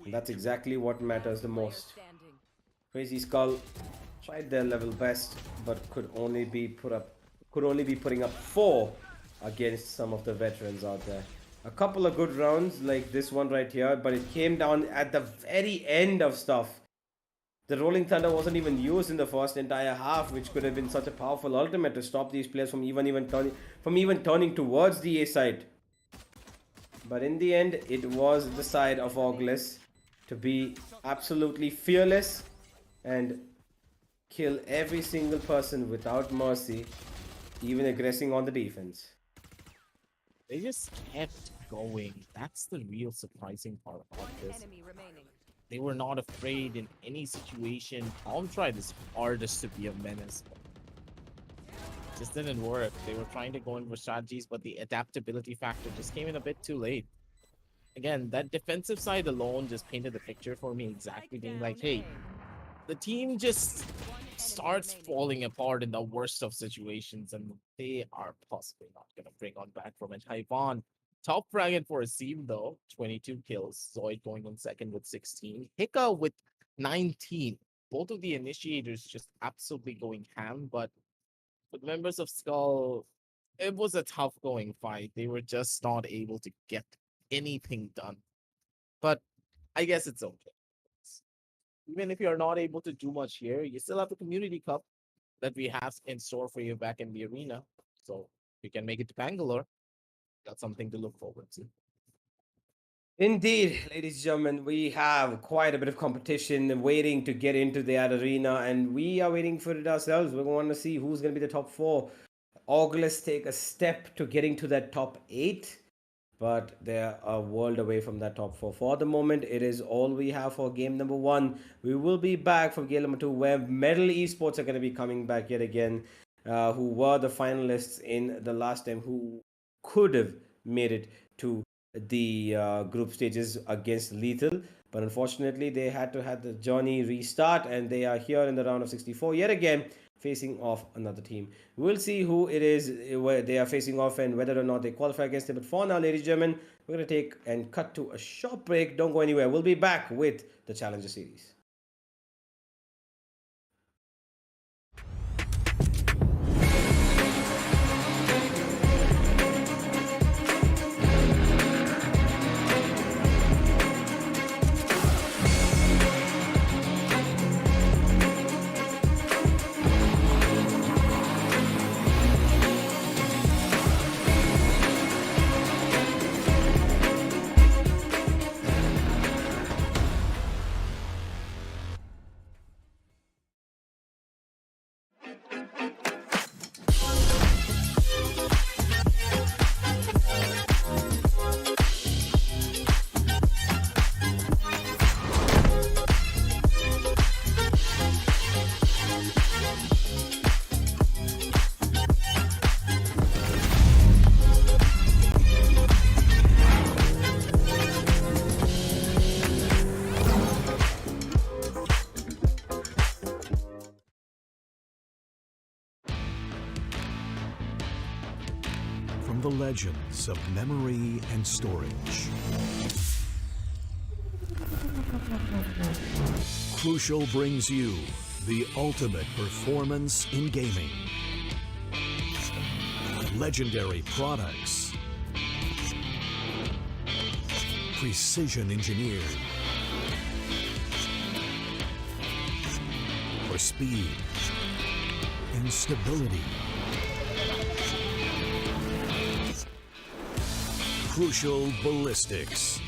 Speaker 2: And that's exactly what matters the most.
Speaker 4: Standing.
Speaker 2: Crazy Skull tried their level best, but could only be putting up 4 against some of the veterans out there. A couple of good rounds like this one right here, but it came down at the very end of stuff. The Rolling Thunder wasn't even used in the first entire half, which could have been such a powerful ultimate to stop these players from even turning towards the A side. But in the end, it was the side of Orgles to be absolutely fearless and kill every single person without mercy, even aggressing on the defense.
Speaker 3: They just kept going. That's the real surprising part about this.
Speaker 4: Enemy remaining.
Speaker 3: They were not afraid in any situation. Tom tried his hardest to be a menace, but it just didn't work. They were trying to go in for strategies, but the adaptability factor just came in a bit too late. Again, that defensive side alone just painted the picture for me exactly, being like, hey, the team just starts falling apart in the worst of situations, and they are possibly not going to bring on back from it. Hyvan, top fragment for a team though, 22 kills. Zoid going on second with 16. Hika with 19. Both of the initiators just absolutely going ham, but with members of Skull, it was a tough going fight. They were just not able to get anything done. But I guess it's okay. Even if you're not able to do much here, you still have the Community Cup that we have in store for you back in the arena. So you can make it to Bangalore. That's something to look forward to.
Speaker 2: Indeed, ladies and gentlemen, we have quite a bit of competition waiting to get into that arena, and we are waiting for it ourselves. We're going to see who's going to be the top 4. Orgles take a step to getting to that top 8, but they're a world away from that top 4. For the moment, it is all we have for game number 1. We will be back for game number 2, where Medal Esports are going to be coming back yet again, who were the finalists in the last time, who could have made it to the group stages against Lethal, but unfortunately they had to have the journey restart, and they are here in the round of 64 yet again, facing off another team. We'll see who it is where they are facing off and whether or not they qualify against it. But for now, ladies and gentlemen, we're going to take and cut to a short break. Don't go anywhere. We'll be back with the Challenger Series.
Speaker 1: the legends of memory and storage. Crucial brings you the ultimate performance in gaming. Legendary products. Precision engineered. For speed and stability. Crucial ballistics.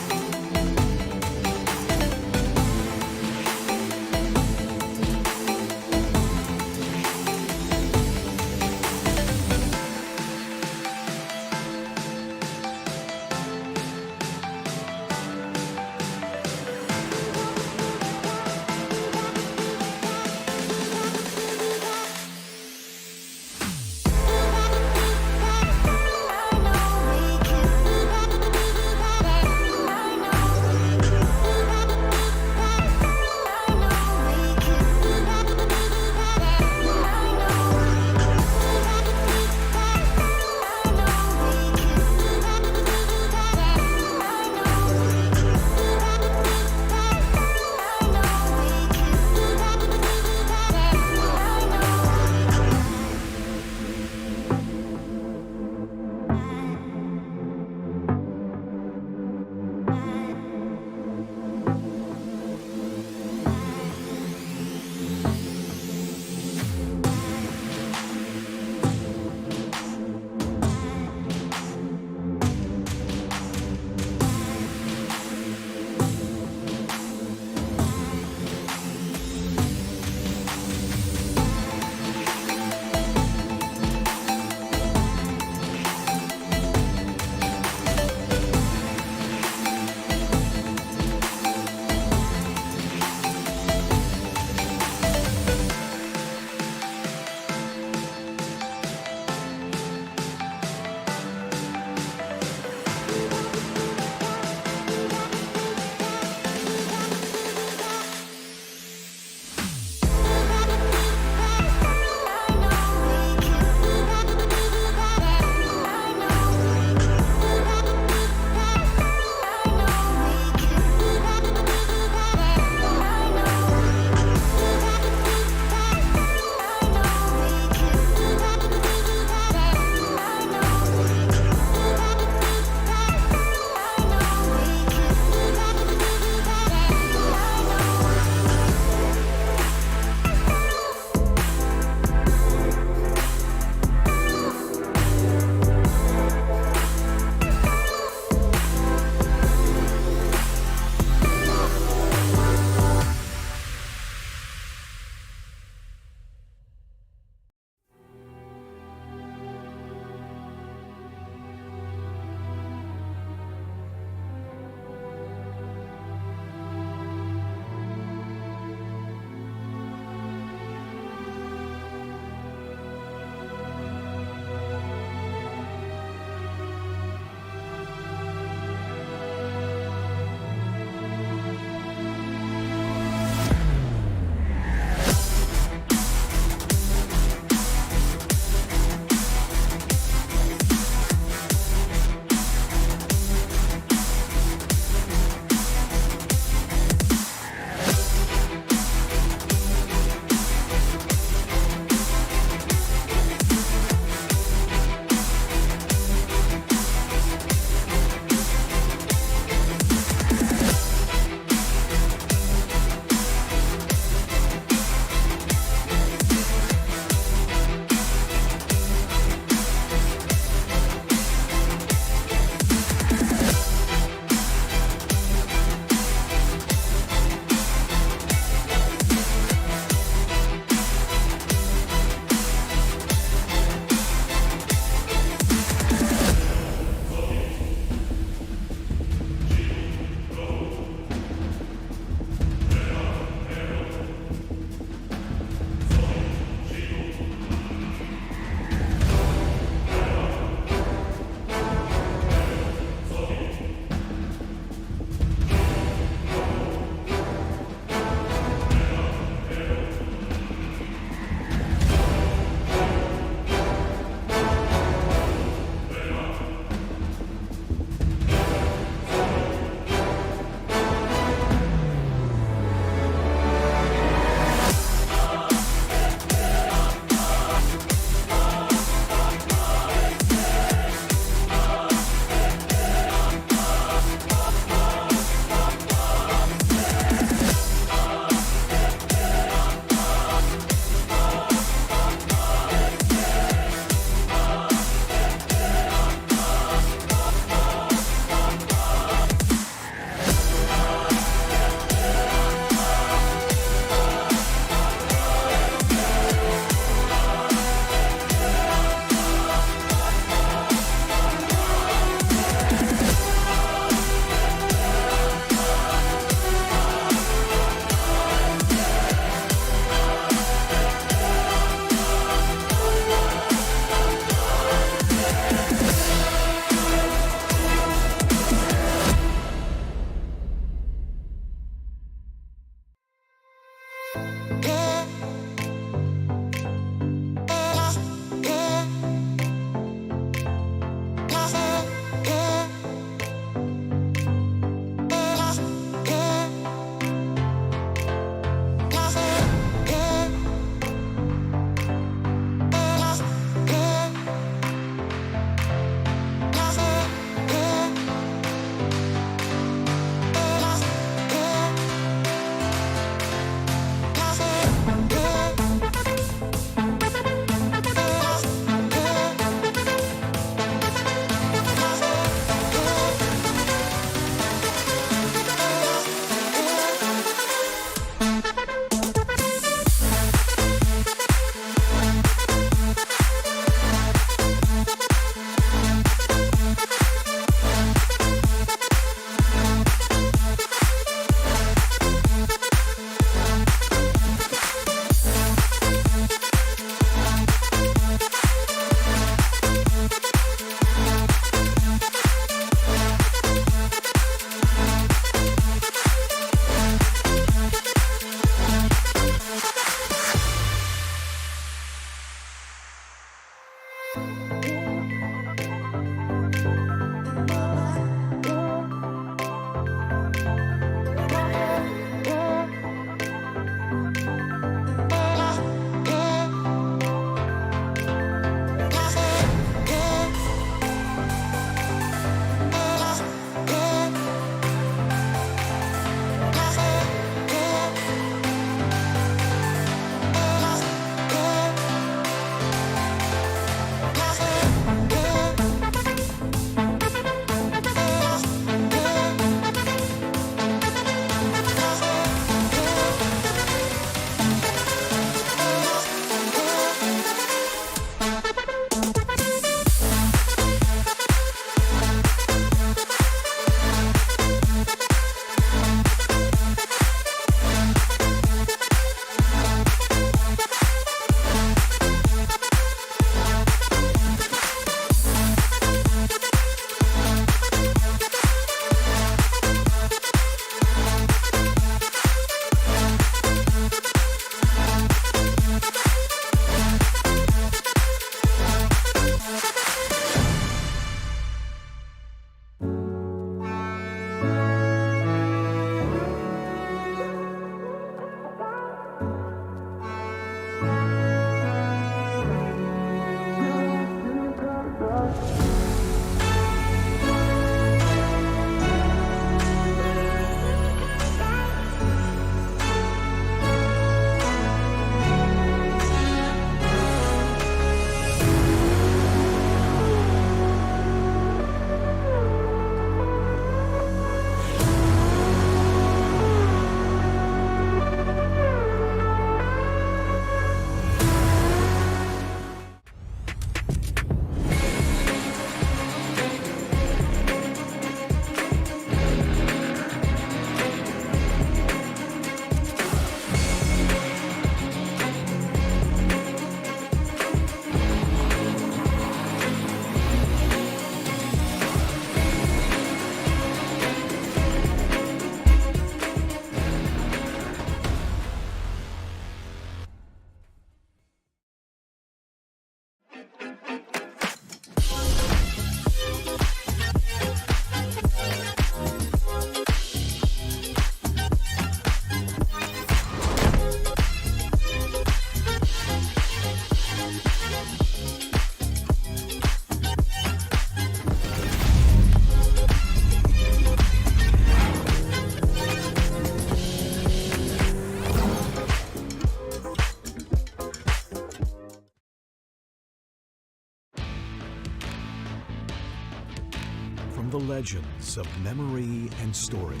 Speaker 1: From the legends of memory and storage,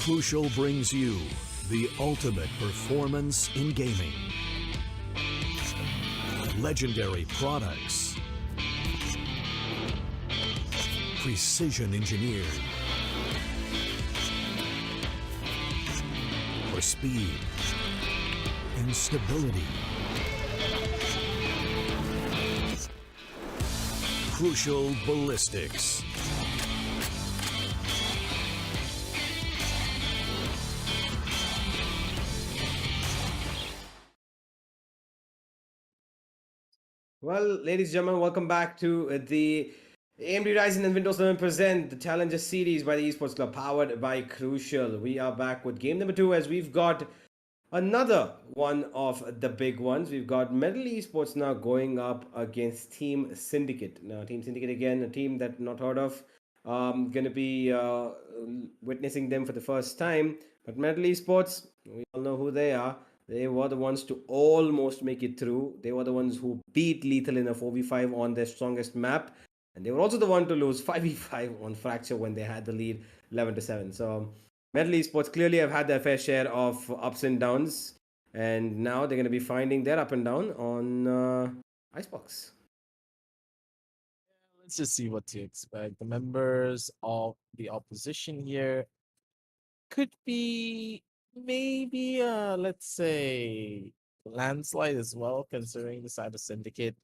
Speaker 1: Crucial brings you the ultimate performance in gaming. Legendary products, precision engineered for speed and stability. Crucial Ballistics.
Speaker 2: Well, ladies and gentlemen, welcome back to the AMD Ryzen and Windows 11 present the Challenger Series by the Esports Club, powered by Crucial. We are back with game number 2 as we've got another one of the big ones. We've got Medal Esports now going up against Team Syndicate. Now, Team Syndicate again, a team that not heard of. Going to be witnessing them for the first time. But Medal Esports, we all know who they are. They were the ones to almost make it through. They were the ones who beat Lethal in a 4v5 on their strongest map. And they were also the one to lose 5v5 on Fracture when they had the lead 11-7. So Medal Esports clearly have had their fair share of ups and downs. And now they're going to be finding their up and down on Icebox.
Speaker 3: Let's just see what to expect. The members of the opposition here could be maybe let's say landslide as well, considering the side of Syndicate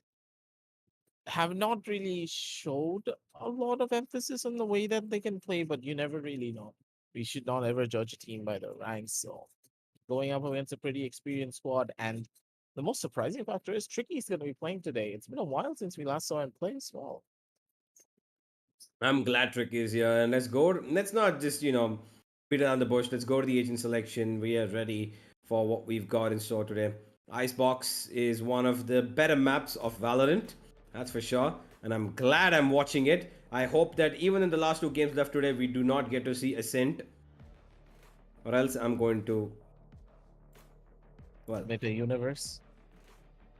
Speaker 3: have not really showed a lot of emphasis on the way that they can play, but you never really know. We should not ever judge a team by their ranks. So going up against a pretty experienced squad. And the most surprising factor is Tricky is going to be playing today. It's been a while since we last saw him play as well.
Speaker 2: I'm glad Trick is here, and let's go. Let's not just beat around the bush. Let's go to the agent selection. We are ready for what we've got in store today. Icebox is one of the better maps of Valorant, that's for sure. And I'm glad I'm watching it. I hope that even in the last 2 games left today, we do not get to see Ascent, or else I'm going to. Well,
Speaker 3: Maybe a universe.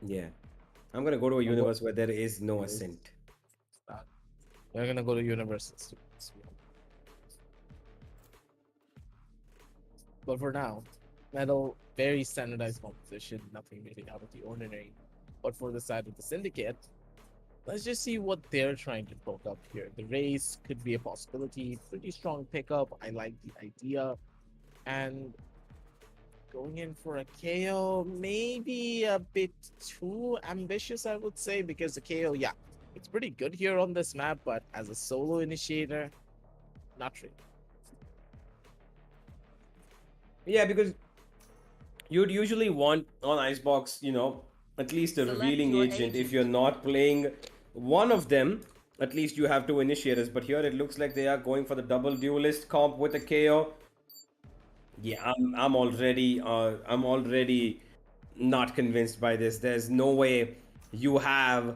Speaker 2: yeah, I'm gonna go to a universe where there is no
Speaker 3: Yes.
Speaker 2: Ascent.
Speaker 3: We're going to go to universes. But for now, Metal, very standardized composition, nothing really out of the ordinary. But for the side of the Syndicate, let's just see what they're trying to poke up here. The race could be a possibility, pretty strong pickup. I like the idea. And going in for a KO, maybe a bit too ambitious, I would say, because the KO, yeah, it's pretty good here on this map, but as a solo initiator, not really.
Speaker 2: Yeah, because you'd usually want on Icebox, at least a
Speaker 4: Select
Speaker 2: revealing
Speaker 4: your
Speaker 2: agent. If
Speaker 4: agent.
Speaker 2: you're not playing one of them, at least you have 2 initiators. But here it looks like they are going for the double duelist comp with a KO. Yeah, I'm already not convinced by this. There's no way you have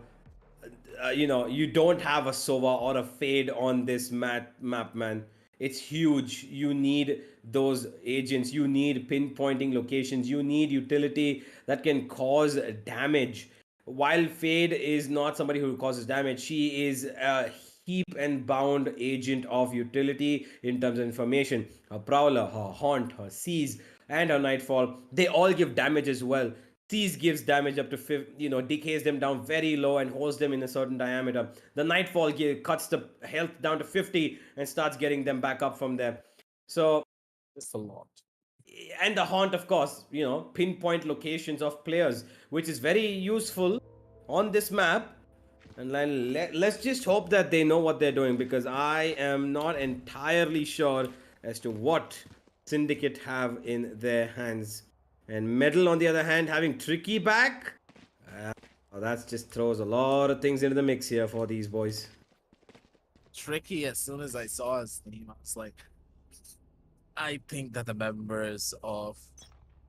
Speaker 2: you don't have a Sova or a Fade on this map, man. It's huge. You need those agents. You need pinpointing locations. You need utility that can cause damage. While Fade is not somebody who causes damage, she is a heap and bound agent of utility in terms of information. Her Prowler, her Haunt, her Seize, and her Nightfall, they all give damage as well. Seize gives damage up to decays them down very low and holds them in a certain diameter. The Nightfall cuts the health down to 50 and starts getting them back up from there. So,
Speaker 3: It's a lot.
Speaker 2: and the Haunt, of course, pinpoint locations of players, which is very useful on this map. And let's just hope that they know what they're doing, because I am not entirely sure as to what Syndicate have in their hands. And Medal, on the other hand, having Tricky back, that just throws a lot of things into the mix here for these boys.
Speaker 3: Tricky, as soon as I saw his name, I was like, I think that the members of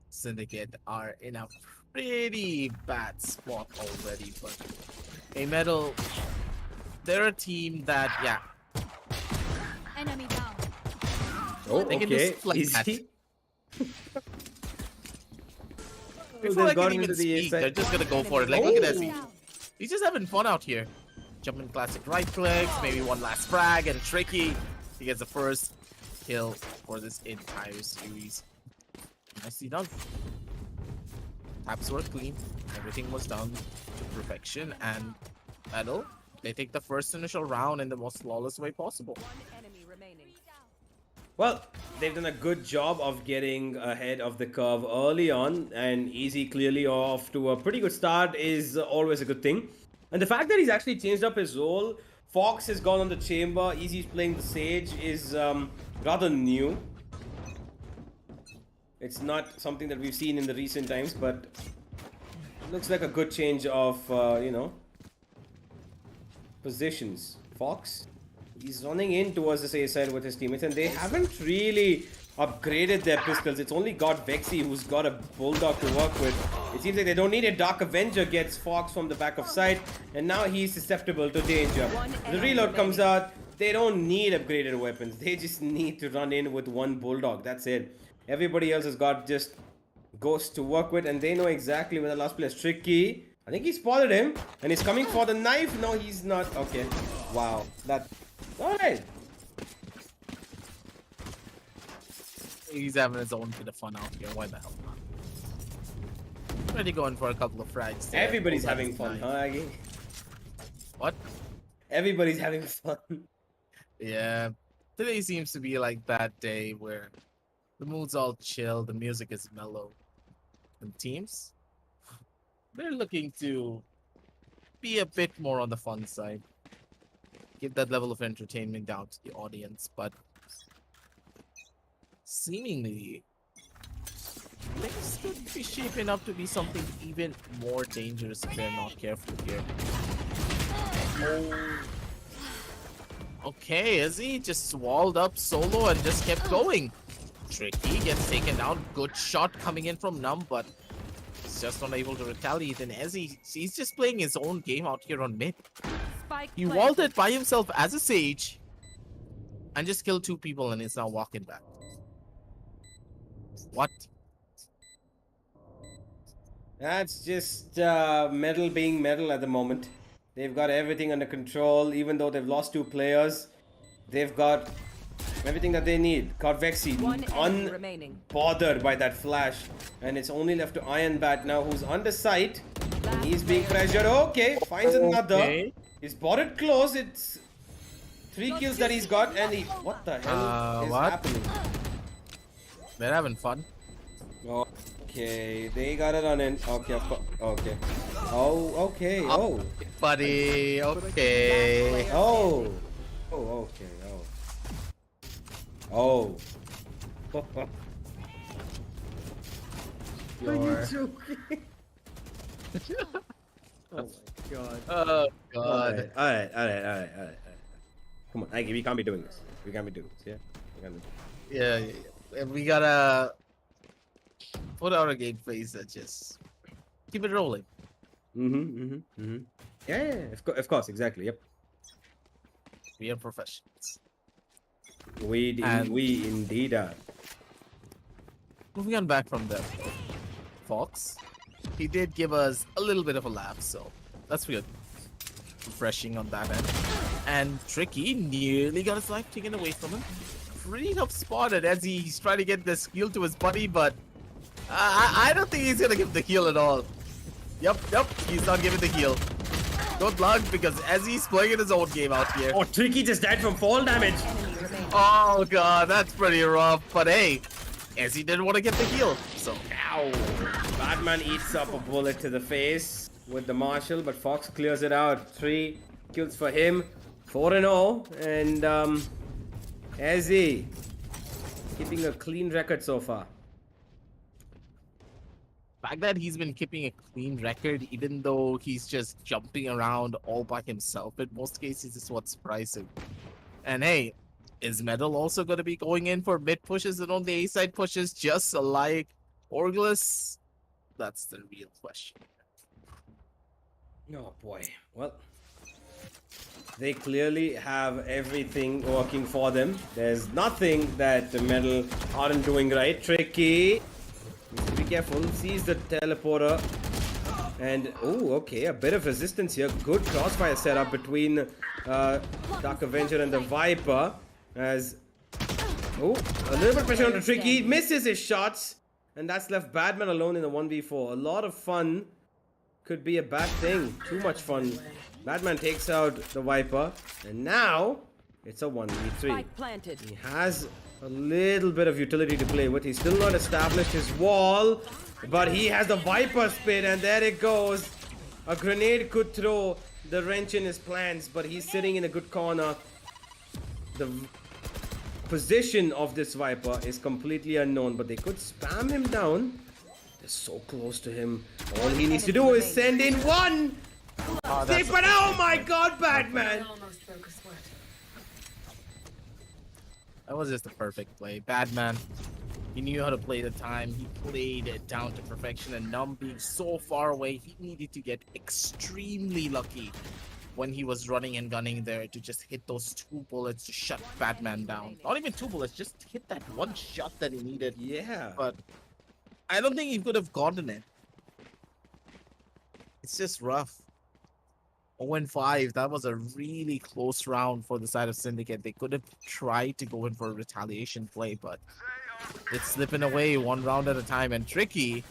Speaker 3: Syndicate are in a pretty bad spot already. But a Metal, they're a team that, yeah,
Speaker 5: Enemy down.
Speaker 2: Oh,
Speaker 3: they can do
Speaker 2: okay.
Speaker 3: stuff like that.
Speaker 2: Easy.
Speaker 3: Before I
Speaker 2: got
Speaker 3: can even
Speaker 2: into the
Speaker 3: speak,
Speaker 2: side.
Speaker 3: they're just gonna go for it. Like, look at this.
Speaker 5: Down.
Speaker 3: He's just having fun out here. Jumping classic right clicks, maybe one last frag, and Tricky, he gets the first kill for this entire series. Nicely done. Taps were clean. Everything was done to perfection, and Metal, they take the first initial round in the most flawless way possible.
Speaker 4: One enemy remaining.
Speaker 2: Well, they've done a good job of getting ahead of the curve early on, and Easy clearly off to a pretty good start is always a good thing. And the fact that he's actually changed up his role, Fox has gone on the Chamber, Easy's playing the Sage, is rather new. It's not something that we've seen in the recent times, but looks like a good change of, positions. Fox, he's running in towards the safe side with his teammates, and they haven't really upgraded their pistols. It's only got Vexy, who's got a Bulldog to work with. It seems like they don't need it. Dark Avenger gets Fox from the back of sight, and now he's susceptible to danger. The reload comes out. They don't need upgraded weapons. They just need to run in with one Bulldog. That's it. Everybody else has got just Ghosts to work with, and they know exactly where the last player is. Tricky. I think he spotted him, and he's coming for the knife. No, he's not. Okay. Wow. That. Alright.
Speaker 3: He's having his own bit of fun out here. Why the hell not? Already going for a couple of frags there.
Speaker 2: Everybody's
Speaker 3: Pulls out
Speaker 2: having
Speaker 3: his
Speaker 2: fun,
Speaker 3: knife.
Speaker 2: huh, Aggie?
Speaker 3: What?
Speaker 2: Everybody's having fun.
Speaker 3: Yeah. Today seems to be like that day where the mood's all chill, the music is mellow. And teams, they're looking to be a bit more on the fun side. Give that level of entertainment down to the audience, but seemingly Things could be shaping up to be something even more dangerous if they're not careful here. Oh. Okay, Izzy just walled up solo and just kept going. Tricky gets taken down. Good shot coming in from Numb, but he's just not able to retaliate. And Izzy, he's just playing his own game out here on mid.
Speaker 4: Spike
Speaker 3: He
Speaker 4: planted.
Speaker 3: walled it by himself as a Sage and just killed 2 people and is now walking back. What?
Speaker 2: That's just metal being metal at the moment. They've got everything under control, even though they've lost 2 players. They've got everything that they need. Vexy,
Speaker 4: One enemy remaining.
Speaker 2: unbothered by that flash. And it's only left to Iron Bat now, who's under sight. And he's being pressured. Okay, finds another.
Speaker 3: Okay.
Speaker 2: He's bought it close. It's 3 kills that he's got. And he... What the hell is
Speaker 3: what?
Speaker 2: happening?
Speaker 3: They're having fun.
Speaker 2: Okay, they got it on in. Okay, of course. Okay. Oh, okay. Oh.
Speaker 3: Buddy, okay.
Speaker 2: Oh. Oh, okay. Oh. Oh.
Speaker 3: You're...
Speaker 2: joking? Oh my god.
Speaker 3: Oh, God.
Speaker 2: Alright. Come on, we can't be doing this. We can't be doing this, yeah? We can't be...
Speaker 3: Yeah. We gotta put out a game phase that just keep it rolling.
Speaker 2: Yeah, of course, exactly, yep.
Speaker 3: We are professionals.
Speaker 2: We indeed are.
Speaker 3: Moving on back from the Fox, he did give us a little bit of a laugh, so that's good. Refreshing on that end. And Tricky nearly got his life taken away from him. Pretty tough spotted as he's trying to get this heal to his buddy, but I don't think he's gonna give the heal at all. Yep, he's not giving the heal. Good luck, because as he's playing in his own game out here.
Speaker 2: Oh, Tricky just died from fall damage.
Speaker 4: Enemy remaining.
Speaker 3: Oh god, that's pretty rough. But hey, as he didn't want to get the heal, so
Speaker 2: Ow. Batman eats up a bullet to the face with the Marshall, but Fox clears it out. 3 kills for him. 4-0. And Ezzy keeping a clean record so far.
Speaker 3: fact that he's been keeping a clean record, even though he's just jumping around all by himself in most cases, is what's surprising. And hey, is Metal also going to be going in for mid pushes and on the A side pushes just like Orglis? That's the real question.
Speaker 2: Oh boy. Well, they clearly have everything working for them. There's nothing that the Metal aren't doing right. Tricky. Needs to be careful. Sees the teleporter. And, oh, okay. A bit of resistance here. Good crossfire setup between Dark Avenger and the Viper. As, oh, a little bit of pressure on the Tricky. Misses his shots. And that's left Badman alone in the 1v4. A lot of fun. Could be a bad thing. Too much fun. Batman takes out the Viper. And now, it's a 1v3.
Speaker 4: Spike planted.
Speaker 2: He has a little bit of utility to play with. He's still not established his wall. But he has the Viper spit. And there it goes. A grenade could throw the wrench in his plans. But he's sitting in a good corner. The position of this Viper is completely unknown. But they could spam him down. They're so close to him. All he needs to do is send in one. Save, but oh my god, Batman!
Speaker 3: That was just a perfect play. Badman, he knew how to play the time. He played it down to perfection. And Numb being so far away, he needed to get extremely lucky when he was running and gunning there to just hit those 2 bullets to shut Batman down. Not even 2 bullets, just hit that one shot that he needed.
Speaker 2: Yeah.
Speaker 3: But I don't think he could have gotten it. It's just rough. 0-5, that was a really close round for the side of Syndicate. They could have tried to go in for a retaliation play, but it's slipping away 1 round at a time. And Tricky,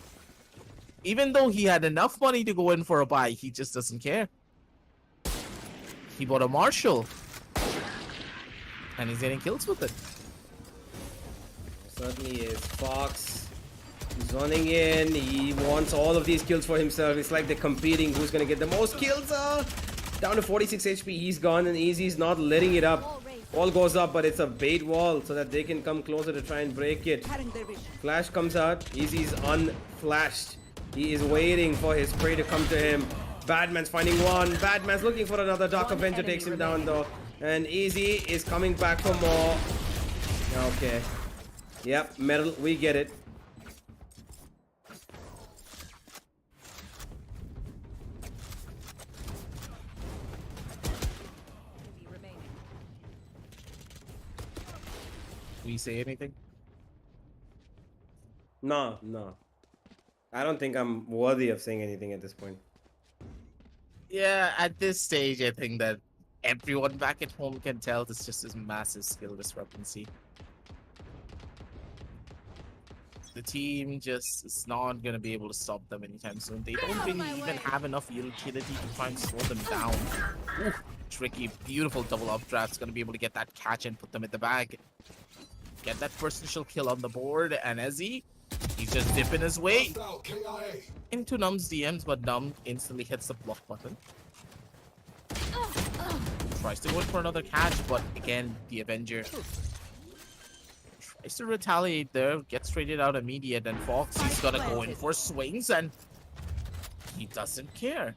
Speaker 3: even though he had enough money to go in for a buy, he just doesn't care. He bought a Marshall. And he's getting kills with it.
Speaker 2: Certainly is. Fox. He's running in. He wants all of these kills for himself. It's like they're competing. Who's going to get the most kills? Down to 46 HP. He's gone, and Easy's not letting it up. Wall goes up, but it's a bait wall so that they can come closer to try and break it. Flash comes out. Easy's unflashed. He is waiting for his prey to come to him. Badman's finding one. Badman's looking for another. Dark
Speaker 4: One
Speaker 2: Avenger
Speaker 4: enemy
Speaker 2: takes him down
Speaker 4: remaining.
Speaker 2: though. And Easy is coming back for more. Okay. Yep, metal, we get it.
Speaker 4: Enemy remaining.
Speaker 3: Do we say anything?
Speaker 2: No, no. I don't think I'm worthy of saying anything at this point.
Speaker 3: Yeah, at this stage, I think that everyone back at home can tell this just is massive skill discrepancy. The team just is not going to be able to stop them anytime soon. They don't really even have enough utility to try and slow them down. Ooh, tricky, beautiful double up draft's going to be able to get that catch and put them in the bag. Get that first initial kill on the board, and Ezzy, he's just dipping his way into Num's DMs, but Num instantly hits the block button. Tries to go in for another catch, but again, the Avenger tries to retaliate there, gets traded out immediate, and Fox, he's gonna go in for swings, and he doesn't care.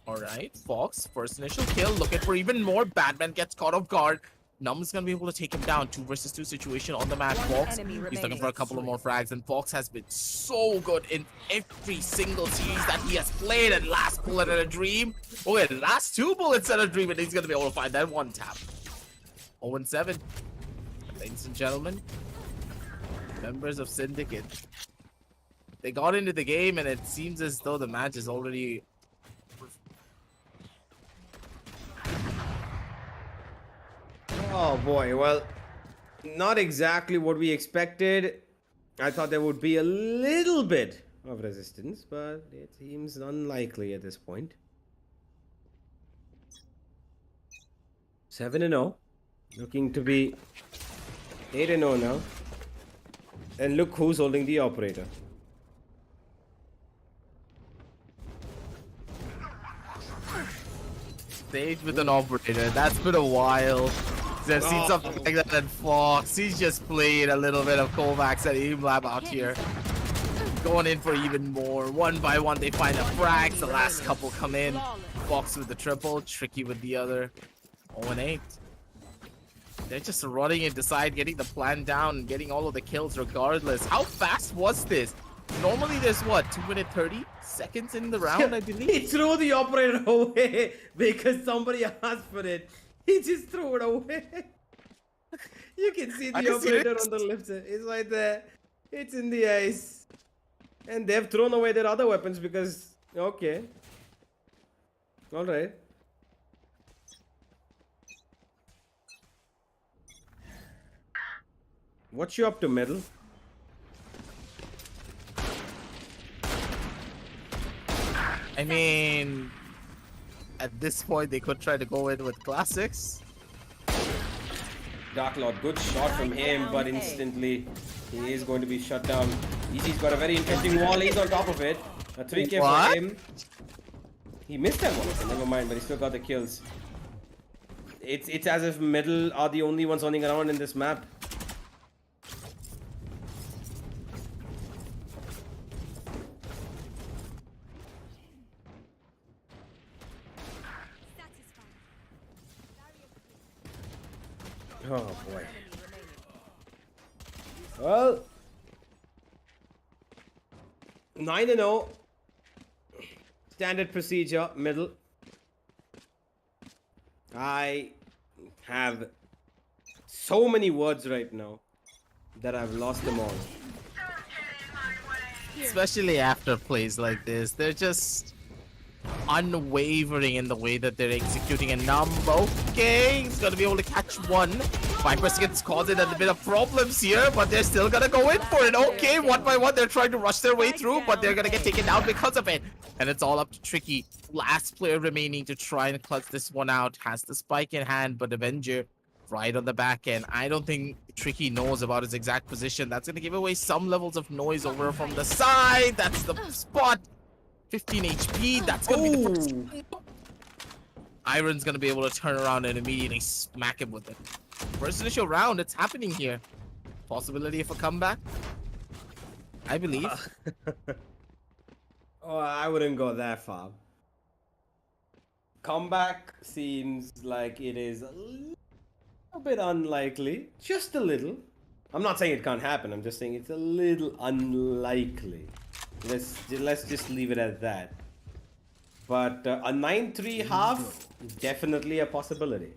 Speaker 3: Alright, Fox, first initial kill, looking for even more. Batman gets caught off guard. Num's gonna be able to take him down. 2 versus 2 situation on the map.
Speaker 4: One
Speaker 3: Fox,
Speaker 4: enemy
Speaker 3: he's looking
Speaker 4: remaining.
Speaker 3: for a couple of more frags, and Fox has been so good in every single series that he has played. And last bullet at a dream. Okay, last 2 bullets at a dream, and he's gonna be able to find that one tap. 0-7. Ladies and gentlemen, members of Syndicate. They got into the game, and it seems as though the match is already.
Speaker 2: Oh boy, well, not exactly what we expected. I thought there would be a little bit of resistance, but it seems unlikely at this point. 7-0, looking to be 8-0 now. And look who's holding the operator.
Speaker 3: Stage with an operator. That's been a while. I've seen something like that at Fox. He's just played a little bit of Kovacs at Aim Lab out here. Going in for even more. One by one, they find the frags. The last couple come in. Fox with the triple. Tricky with the other. 0-8. They're just running it aside, getting the plan down, and getting all of the kills regardless. How fast was this? Normally there's what, 2 minutes 30 seconds in the round, I believe?
Speaker 2: He threw the operator away because somebody asked for it. He just threw it away. You can see the operator on the left side. It's right there. It's in the ice. And they've thrown away their other weapons because... Okay. Alright. What you up to, Metal?
Speaker 3: I mean, at this point, they could try to go in with classics.
Speaker 2: Dark Lord, good shot from him, but instantly he is going to be shut down. Easy's got a very interesting wall. He's on top of it. A 3K
Speaker 3: What?
Speaker 2: for him. He missed that one. Okay, never mind, but he still got the kills. It's as if Middle are the only ones running around in this map. Oh boy. Well, 9-0. Standard procedure, middle. I have so many words right now that I've lost them all.
Speaker 3: Especially after plays like this, they're just unwavering in the way that they're executing a number. Okay, he's gonna be able to catch one. Vipers gets caught in a bit of problems here, but they're still gonna go in for it. Okay, one by one, they're trying to rush their way through, but they're gonna get taken down because of it. And it's all up to Tricky. Last player remaining to try and clutch this one out. Has the spike in hand, but Avenger right on the back end. I don't think Tricky knows about his exact position. That's gonna give away some levels of noise over from the side. That's the spot. 15 HP. That's gonna be the first. Iron's gonna be able to turn around and immediately smack him with it. First initial round, it's happening here. Possibility of a comeback, I believe.
Speaker 2: Oh, I wouldn't go that far. Comeback seems like it is a little bit unlikely. Just a little. I'm not saying it can't happen. I'm just saying it's a little unlikely. Let's just leave it at that. But a 9-3 half, definitely a possibility.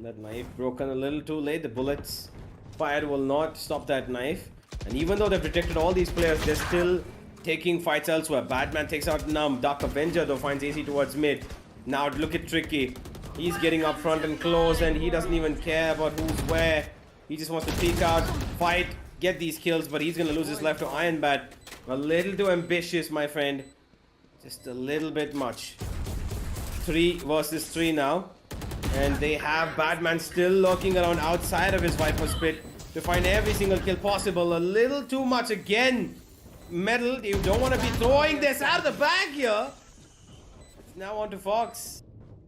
Speaker 2: That knife broken a little too late. The bullets fired will not stop that knife. And even though they've detected all these players, they're still taking fights elsewhere. Batman takes out Numb. Dark Avenger though finds AC towards mid. Now look at Tricky. He's getting up front and close, and he doesn't even care about who's where. He just wants to peek out, fight, get these kills, but he's gonna lose his life to Iron Bat. A little too ambitious, my friend. Just a little bit much. 3 versus 3 now. And they have Batman still lurking around outside of his Viper's pit to find every single kill possible. A little too much again. Metal, you don't want to be throwing this out of the bag here. It's now on to Fox.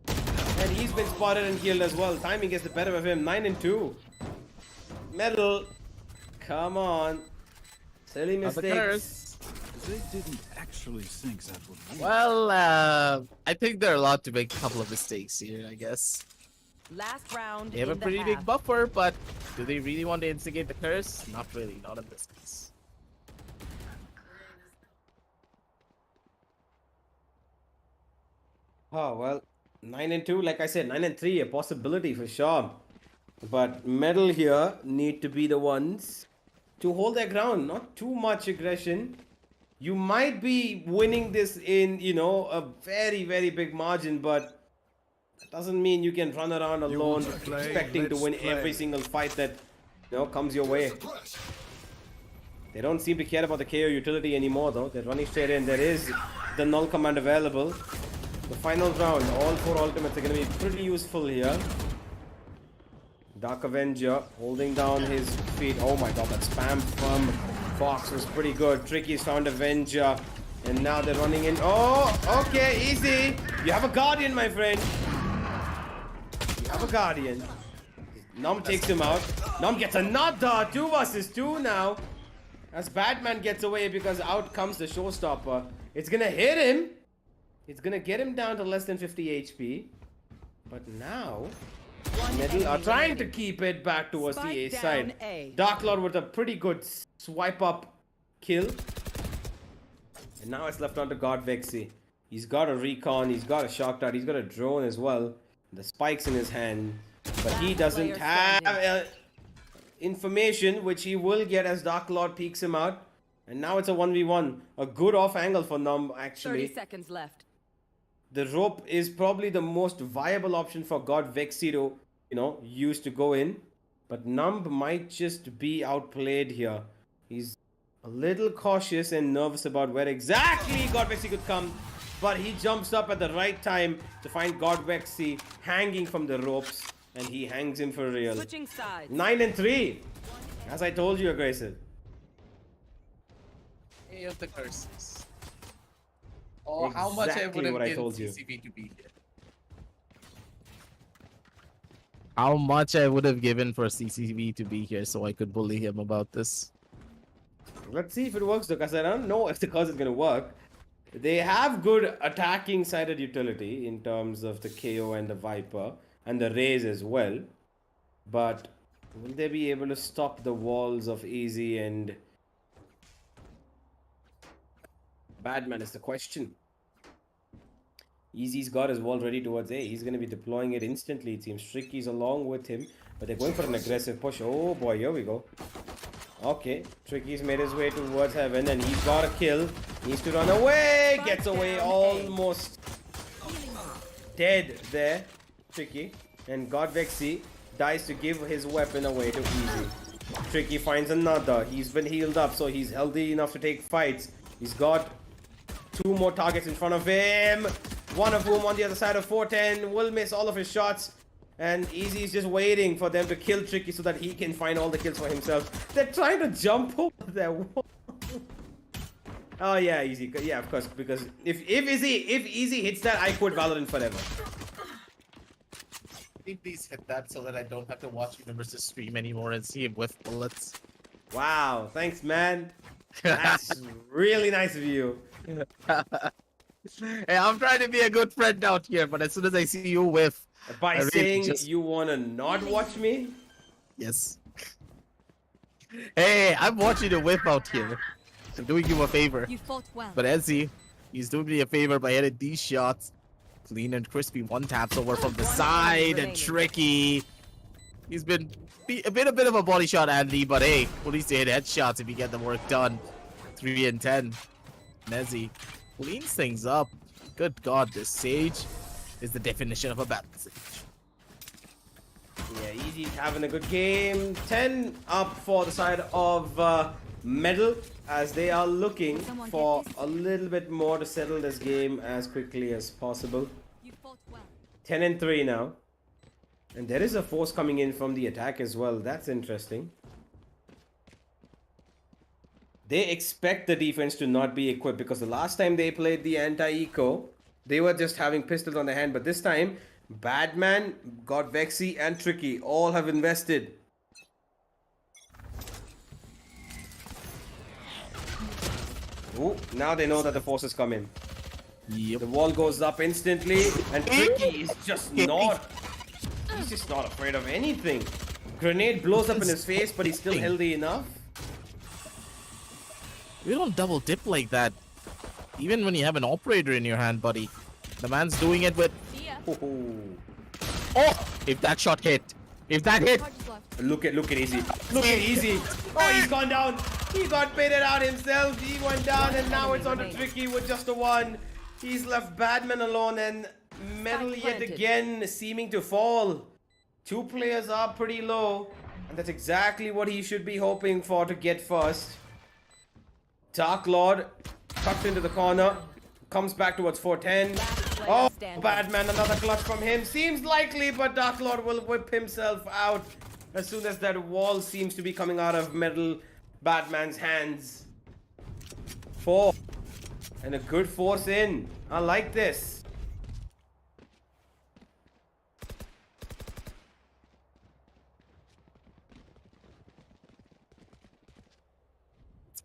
Speaker 2: And he's been spotted and killed as well. Timing gets the better of him. 9 and 2. Metal, come on. Silly mistakes.
Speaker 6: They didn't actually think that would work.
Speaker 3: Well, I think they're allowed to make a couple of mistakes here, I guess.
Speaker 4: Last round.
Speaker 3: They have a pretty big buffer, but do they really want to instigate the curse? Not really, not in this case.
Speaker 2: Oh, well, 9 and 2, like I said, 9 and 3, a possibility for sure. But Metal here need to be the ones to hold their ground. Not too much aggression. You might be winning this in, you know, a very, very big margin, but that doesn't mean you can run around alone expecting to win every single fight that, you know, comes your way. They don't seem to care about the KO utility anymore, though. They're running straight in. There is the null command available. The final round, all 4 ultimates are going to be pretty useful here. Dark Avenger holding down his feet. Oh my god, that spam from Fox was pretty good. Tricky's found Avenger. And now they're running in. Oh, okay, easy. You have a Guardian, my friend. You have a Guardian. Numb takes him out. Numb gets another 2 versus 2 now. As Batman gets away because out comes the showstopper. It's gonna hit him. It's gonna get him down to less than 50 HP. But now, Metal are trying to keep it back towards the A side. Dark Lord with a pretty good swipe up kill. And now it's left on to God Vexy. He's got a recon, he's got a shock dart, he's got a drone as well. The spikes in his hand. But he doesn't have information, which he will get as Dark Lord peeks him out. And now it's a 1v1. A good off angle for Numb, actually.
Speaker 4: 30 seconds left.
Speaker 2: The rope is probably the most viable option for God Vexy to, you know, use to go in. But Numb might just be outplayed here. He's a little cautious and nervous about where exactly God Vexy could come. But he jumps up at the right time to find God Vexy hanging from the ropes. And he hangs him for real.
Speaker 4: Switching sides.
Speaker 2: 9 and 3. As I told you, Aggressive.
Speaker 3: Any of the curses. Oh, how much I
Speaker 2: Exactly
Speaker 3: would
Speaker 2: what
Speaker 3: have
Speaker 2: I
Speaker 3: given
Speaker 2: told you.
Speaker 3: CCV to be here. How much I would have given for CCV to be here so I could bully him about this.
Speaker 2: Let's see if it works though, because I don't know if the curse is going to work. They have good attacking sided utility in terms of the KO and the Viper and the Raze as well. But will they be able to stop the walls of Easy and Badman is the question. Easy's got his wall ready towards A. He's going to be deploying it instantly, it seems. Tricky's along with him, but they're going for an aggressive push. Oh boy, here we go. Okay, Tricky's made his way towards heaven and he's got a kill. Needs to run away. Gets away almost dead there. Tricky. And God Vexy dies to give his weapon away to Easy. Tricky finds another. He's been healed up, so he's healthy enough to take fights. He's got 2 more targets in front of him. One of whom on the other side of 410 will miss all of his shots. And Easy is just waiting for them to kill Tricky so that he can find all the kills for himself. They're trying to jump over their wall. Oh yeah, easy. Yeah, of course. Because if easy hits that, I quit Valorant forever.
Speaker 3: Please hit that so that I don't have to watch Universe's stream anymore and see him with bullets.
Speaker 2: Wow, thanks, man. That's really nice of you.
Speaker 3: Hey, I'm trying to be a good friend out here, but as soon as I see you whiff,
Speaker 2: By
Speaker 3: I really
Speaker 2: saying
Speaker 3: just-
Speaker 2: you wanna not watch me?
Speaker 3: yes. Hey, I'm watching you whiff out here. I'm doing you a favor.
Speaker 5: You fought well.
Speaker 3: But Ezzy, he's doing me a favor by hitting these shots. Clean and crispy one taps over from the side and tricky. He's been a bit of a body shot, Andy, but hey, at least they hit headshots if you get the work done. 3 and 10. Nezzy cleans things up. Good God, this Sage is the definition of a battle Sage.
Speaker 2: Yeah, Easy's having a good game. 10 up for the side of Medal as they are looking for a little bit more to settle this game as quickly as possible.
Speaker 5: You fought well.
Speaker 2: 10 and 3 now. And there is a force coming in from the attack as well. That's interesting. They expect the defense to not be equipped because the last time they played the anti-eco, they were just having pistols on their hand. But this time, Badman, got Vexy, and Tricky all have invested. Ooh, now they know that the forces come in.
Speaker 3: Yep.
Speaker 2: The wall goes up instantly, and Tricky is just not... He's just not afraid of anything. Grenade blows up in his face, but he's still healthy enough.
Speaker 3: You don't double dip like that. Even when you have an operator in your hand, buddy. The man's doing it with...
Speaker 5: See ya.
Speaker 3: Oh! If that shot hit. If that hit.
Speaker 5: Charges left.
Speaker 2: Look at Easy. Look at Easy. Oh, he's gone down. He got baited out himself. He went down, and now it's on to Tricky with just a 1. He's left Badman alone, and Medal yet again seeming to fall. 2 players are pretty low, and that's exactly what he should be hoping for to get first. Dark Lord tucked into the corner, comes back towards 410. Oh, Badman, another clutch from him. Seems likely, but Dark Lord will whip himself out as soon as that wall seems to be coming out of Metal Badman's hands. 4. And a good force in. I like this.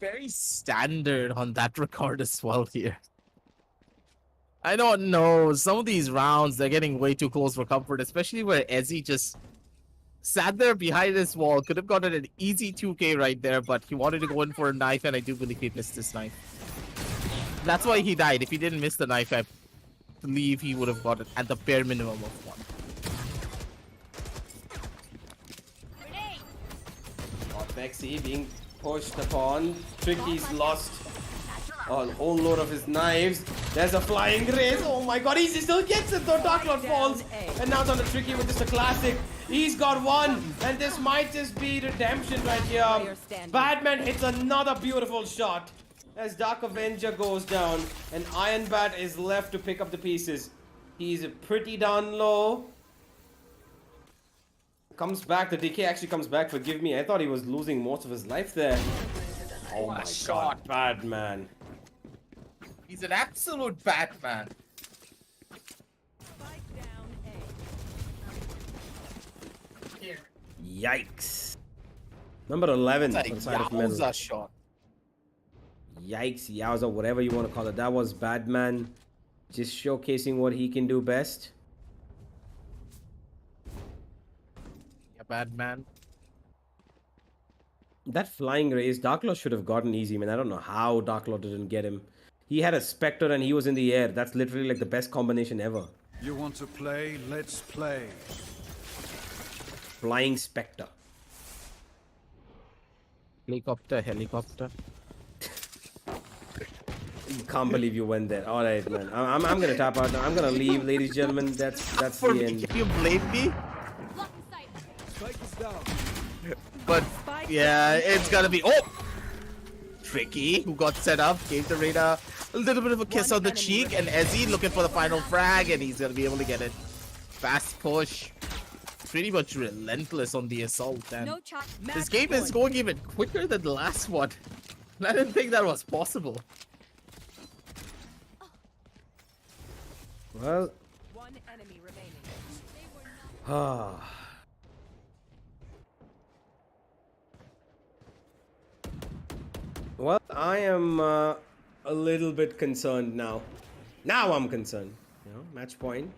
Speaker 3: Very standard on that record as well here. I don't know. Some of these rounds, they're getting way too close for comfort, especially where Ezzy just sat there behind this wall. Could have gotten an easy 2K right there, but he wanted to go in for a knife, and I do believe he missed this knife. That's why he died. If he didn't miss the knife, I believe he would have gotten at the bare minimum of 1.
Speaker 5: Grenade.
Speaker 2: Got Vexy being pushed upon. Tricky's lost a whole load of his knives. There's a flying race. Oh my god, Easy still gets it though. Dark Lord falls. And now it's on the Tricky with just a classic. He's got 1. And this might just be redemption right here. Badman hits another beautiful shot as Dark Avenger goes down. And Iron Bat is left to pick up the pieces. He's pretty down low. Comes back. The DK actually comes back. Forgive me. I thought he was losing most of his life there. Oh my god, Badman.
Speaker 3: He's an absolute Batman.
Speaker 2: Yikes. Number 11
Speaker 3: That's
Speaker 2: on
Speaker 3: a
Speaker 2: the side of Metal.
Speaker 3: Yowza shot.
Speaker 2: Yikes, Yowza, whatever you want to call it. That was Badman just showcasing what he can do best.
Speaker 3: Yeah, Batman.
Speaker 2: That flying race, Darklord should have gotten easy, man. I don't know how Darklord didn't get him. He had a Spectre and he was in the air. That's literally like the best combination ever.
Speaker 6: You want to play? Let's play.
Speaker 2: Flying Spectre.
Speaker 3: Helicopter.
Speaker 2: Can't believe you went there. All right, man. I'm gonna tap out now. I'm gonna leave, ladies and gentlemen. That's
Speaker 3: For
Speaker 2: the
Speaker 3: me,
Speaker 2: end.
Speaker 3: can you blame me?
Speaker 5: Block in sight.
Speaker 6: Spike is down.
Speaker 3: But yeah, it's gonna be Tricky, who got set up, gave the radar a little bit of a kiss on the cheek, and Ezzy looking for the final frag, and he's gonna be able to get it. Fast push, pretty much relentless on the assault, and
Speaker 5: No charge.
Speaker 3: this game is going even quicker than the last one. I didn't think that was possible.
Speaker 2: Well,
Speaker 4: One enemy remaining.
Speaker 2: ah. Well, I am a little bit concerned now. Now I'm concerned. You know, match point.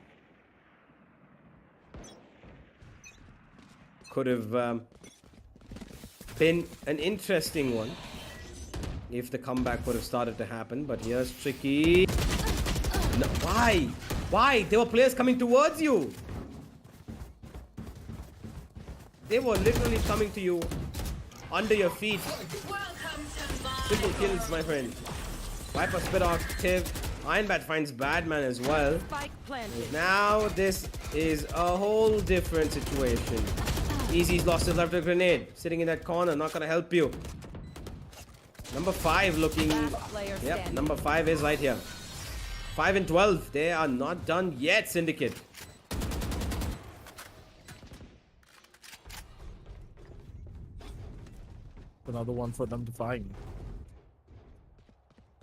Speaker 2: Could have been an interesting one if the comeback would have started to happen. But here's tricky. No, why? Why? There were players coming towards you. They were literally coming to you under your feet. Simple kills, my friend. Viper spit active. Ironbat finds Badman as well.
Speaker 4: Spike planted.
Speaker 2: Now this is a whole different situation. Easy's lost his left grenade. Sitting in that corner, not gonna help you. Number 5 looking.
Speaker 4: Last player
Speaker 2: Yep,
Speaker 4: standing.
Speaker 2: number 5 is right here. 5 and 12. They are not done yet, Syndicate.
Speaker 3: Another one for them to find.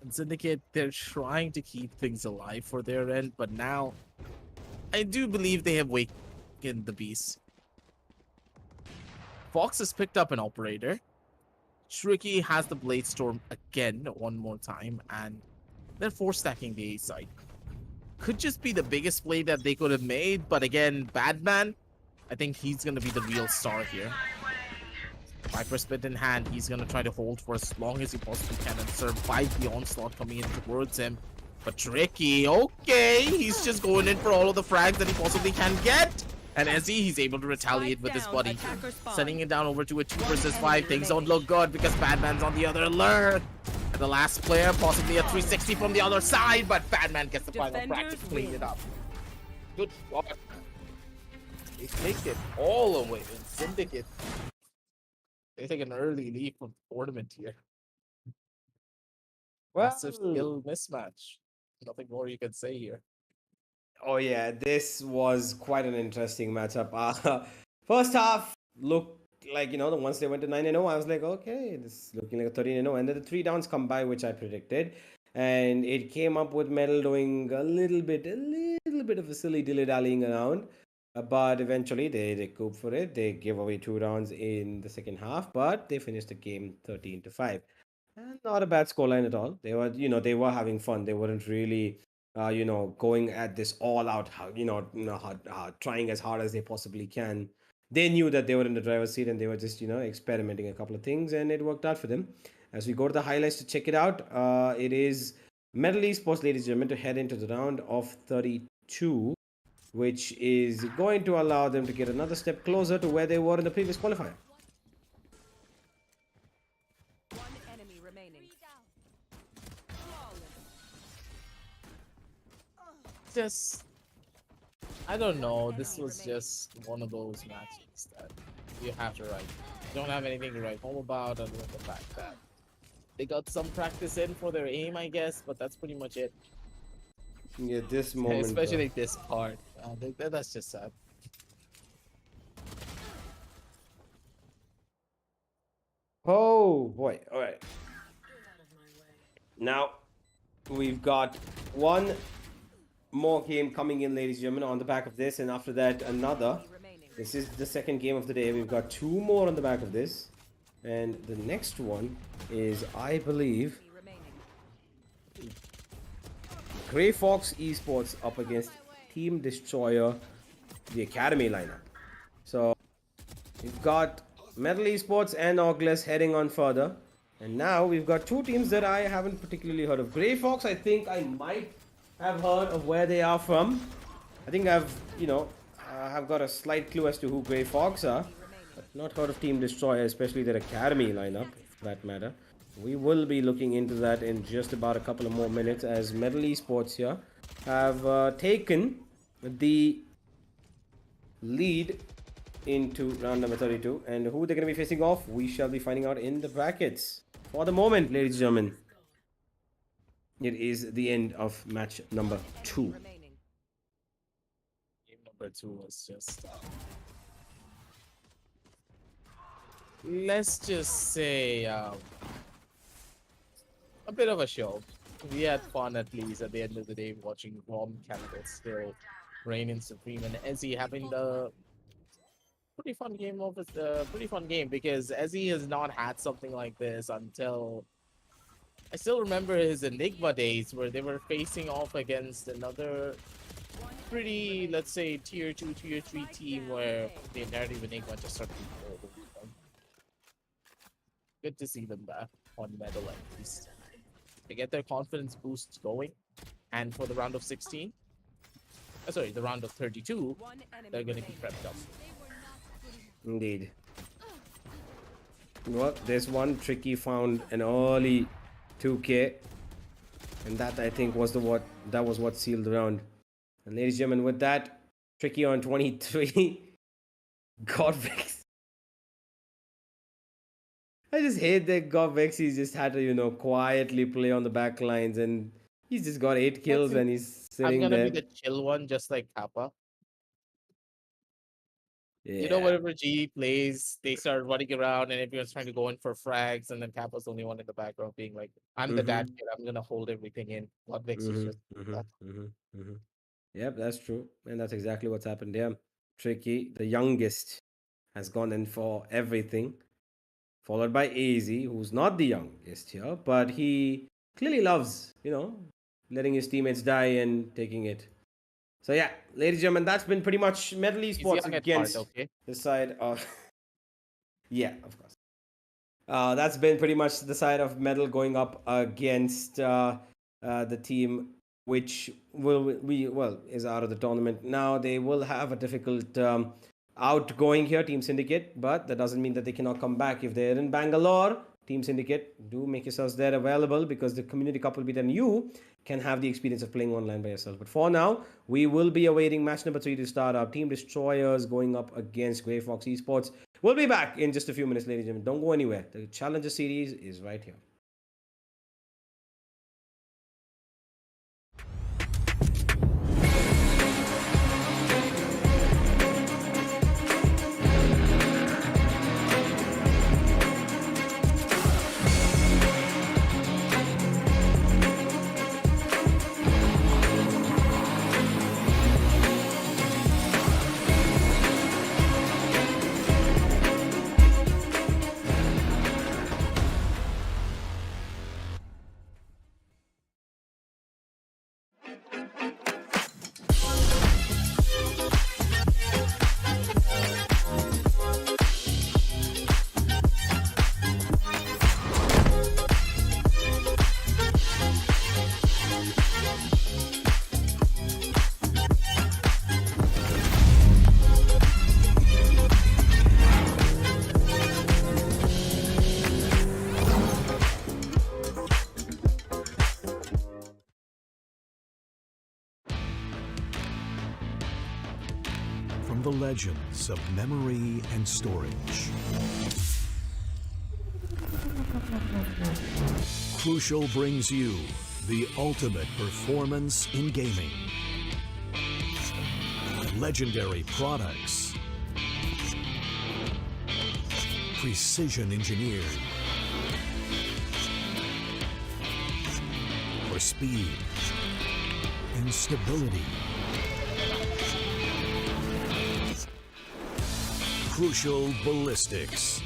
Speaker 3: And Syndicate, they're trying to keep things alive for their end, but now I do believe they have wakened the beast. Fox has picked up an operator. Tricky has the Blade Storm again one more time, and they're 4-stacking the A side. Could just be the biggest play that they could have made, but again, Badman, I think he's going to be the real star here. Viper spit in hand, he's going to try to hold for as long as he possibly can and survive the onslaught coming in towards him. But Tricky, okay, he's just going in for all of the frags that he possibly can get. And Ezzy, he's able to retaliate with his buddy,
Speaker 4: Attacker spawn.
Speaker 3: sending it down over to a 2 versus 5. Things don't look good because Badman's on the other alert. And the last player, possibly a 360 from the other side, but Badman gets the final frag to
Speaker 4: Defenders
Speaker 3: clean
Speaker 4: win.
Speaker 3: it up. Good spot. They take it all away in Syndicate. They take an early lead from the tournament here.
Speaker 2: Well,
Speaker 3: Massive skill mismatch. Nothing more you can say here.
Speaker 2: oh yeah, this was quite an interesting matchup. First half looked like, you know, once they went to 9-0, I was like, okay, this is looking like a 13-0. And then the 3 downs come by, which I predicted. And it came up with Metal doing a little bit of a silly dilly-dallying around. But eventually they recoup for it. They gave away 2 rounds in the second half, but they finished the game 13-5. And not a bad scoreline at all. They were, you know, they were having fun. They weren't really you know, going at this all out, trying as hard as they possibly can. They knew that they were in the driver's seat and they were just, you know, experimenting a couple of things, and it worked out for them. As we go to the highlights to check it out, it is Metal Esports, ladies and gentlemen, to head into the round of 32, which is going to allow them to get another step closer to where they were in the previous qualifier.
Speaker 4: One enemy remaining.
Speaker 3: Just, I don't know. This was just one of those matches that you have to write. You don't have anything to write home about, other than the fact that they got some practice in for their aim, I guess, but that's pretty much it.
Speaker 2: Yeah, this moment,
Speaker 3: Especially this part. That's just sad.
Speaker 2: oh boy! All right. Now we've got one more game coming in, ladies and gentlemen, on the back of this, and after that another.
Speaker 4: Remaining.
Speaker 2: This is the second game of the day. We've got 2 more on the back of this, and the next one is, I believe,
Speaker 4: Remaining.
Speaker 2: Grey Fox Esports up against Team Destroyer, the Academy lineup. So we've got Metal Esports and Ogless heading on further, and now we've got 2 teams that I haven't particularly heard of. Grey Fox, I think I might have heard of where they are from. I think I've, you know, have got a slight clue as to who Grey Fox are, but not heard of Team Destroyer, especially their Academy lineup, for that matter. We will be looking into that in just about a couple of more minutes, as Metal Esports here have taken the lead into round number 32, and who they're going to be facing off, we shall be finding out in the brackets. For the moment, ladies and gentlemen, it is the end of match number 2.
Speaker 4: Remaining.
Speaker 3: Game number 2 was just, let's just say, a bit of a show. we had fun at least at the end of the day watching Rom Capital still reigning supreme and Ezzy having the pretty fun game because Ezzy has not had something like this until I still remember his Enigma days where they were facing off against another pretty, let's say, tier 2, tier 3 team where the narrative Enigma just started to roll over them. Good to see them back on medal at least. They get their confidence boosts going. And for the round of 16, sorry, the round of 32,
Speaker 4: One enemy
Speaker 3: they're going to be
Speaker 4: remaining.
Speaker 3: prepped up.
Speaker 2: Indeed. Well, there's one Tricky found an early 2K, and that I think was what sealed the round. And ladies and gentlemen, with that, Tricky on 23. Godvex. I just hate that Godvex. He's just had to, quietly play on the back lines, and he's just got 8 kills and he's
Speaker 3: I'm
Speaker 2: sitting
Speaker 3: going to
Speaker 2: there.
Speaker 3: be the chill one, just like Kappa.
Speaker 2: Yeah.
Speaker 3: You know, whenever G plays, they start running around and everyone's trying to go in for frags, and then Kappa's the only one in the background being like, I'm the dad kid, I'm gonna hold everything in. Godvex is just
Speaker 2: Yep, that's true. And that's exactly what's happened here. Tricky, the youngest, has gone in for everything. Followed by AZ, who's not the youngest here, but he clearly loves, letting his teammates die and taking it. So yeah, ladies and gentlemen, that's been pretty much Metal Esports
Speaker 3: young at
Speaker 2: against
Speaker 3: heart, okay?
Speaker 2: the side of... yeah, of course. That's been pretty much the side of Metal going up against the team which is out of the tournament. Now they will have a difficult outgoing here, Team Syndicate, but that doesn't mean that they cannot come back. If they're in Bangalore, Team Syndicate, do make yourselves there available because the community cup will be there and you can have the experience of playing online by yourself. But for now, we will be awaiting match number 3 to start up. Team Destroyers going up against Grey Fox Esports. We'll be back in just a few minutes, ladies and gentlemen. Don't go anywhere. The Challenger Series is right here.
Speaker 1: From the legends of memory and storage, Crucial brings you the ultimate performance in gaming. Legendary products, precision engineered for speed and stability. Crucial Ballistics.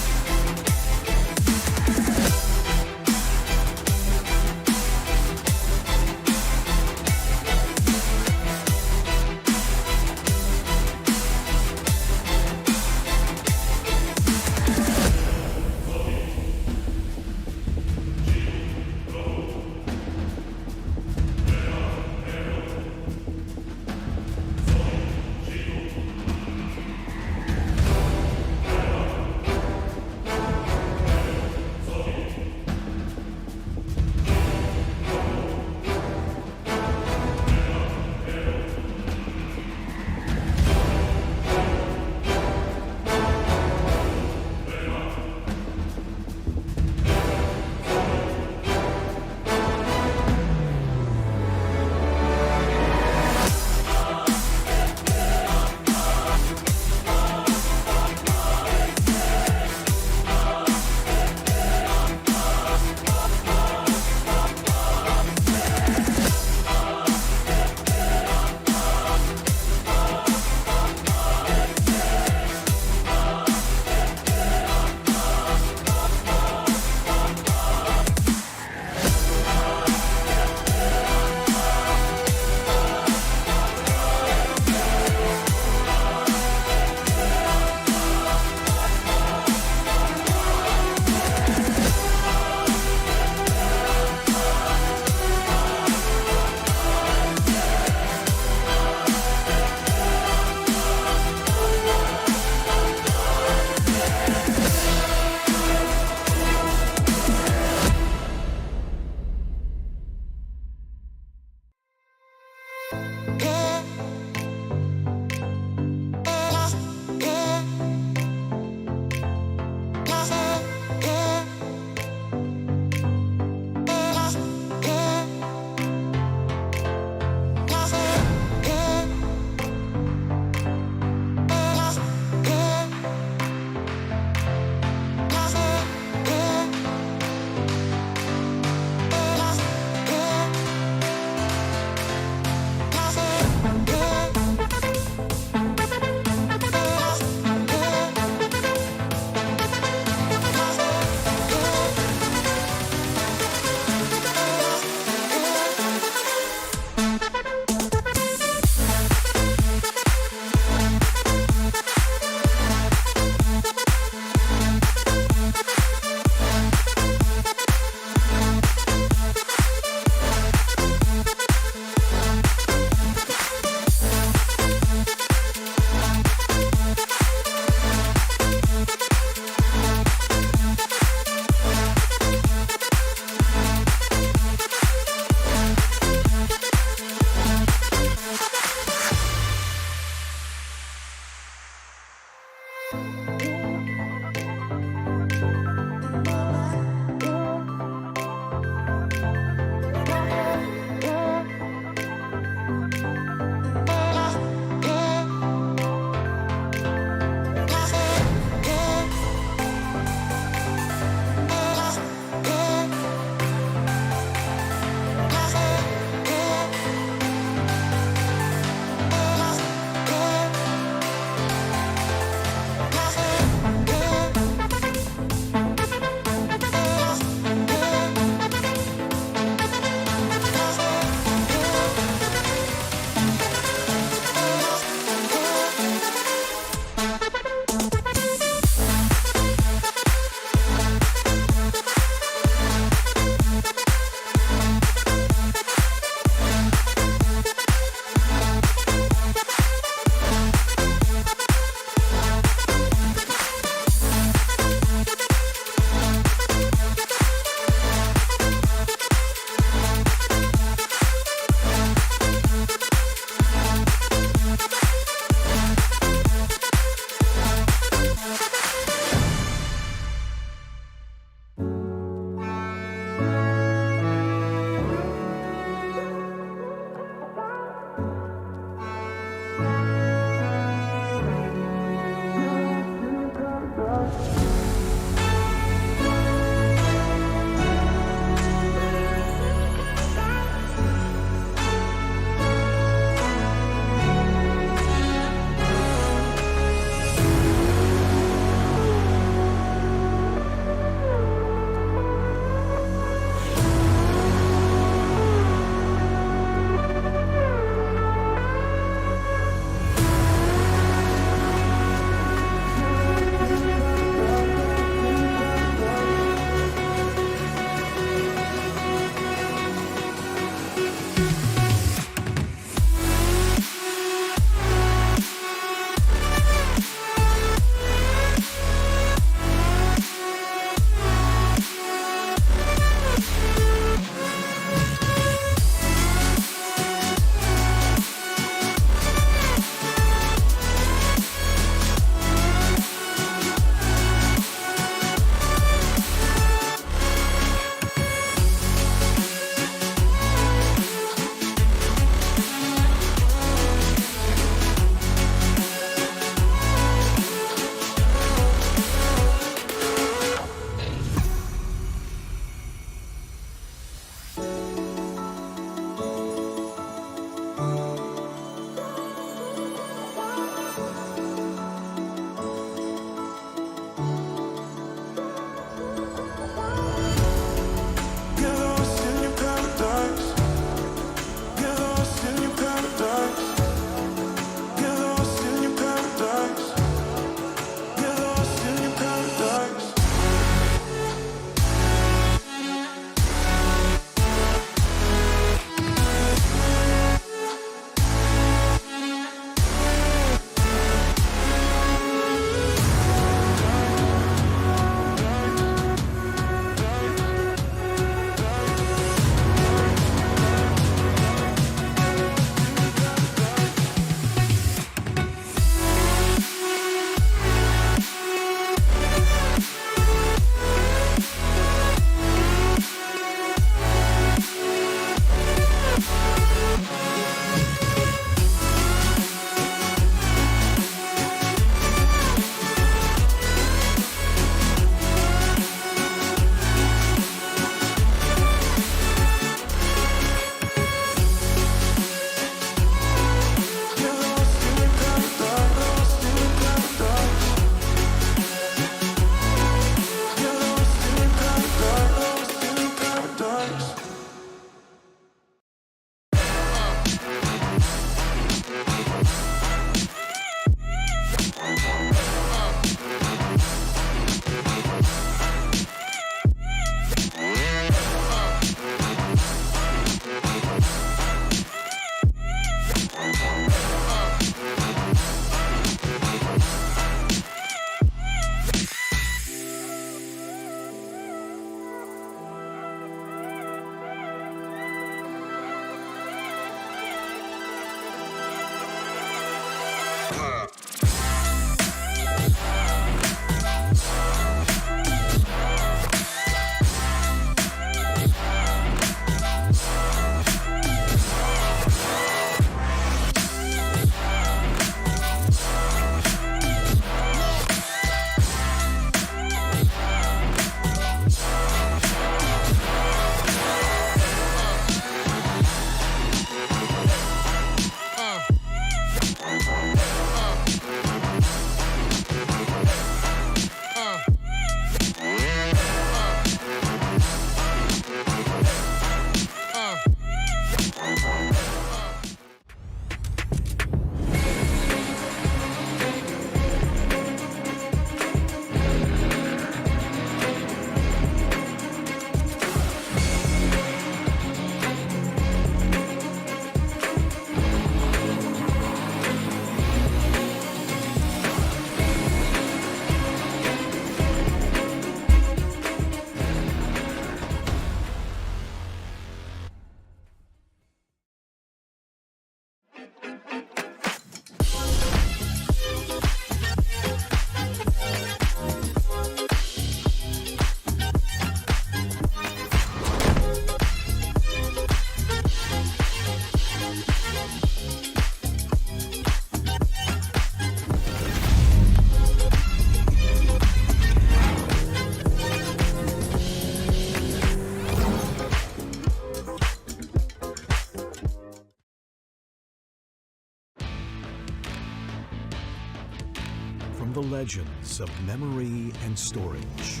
Speaker 1: From the legends of memory and storage,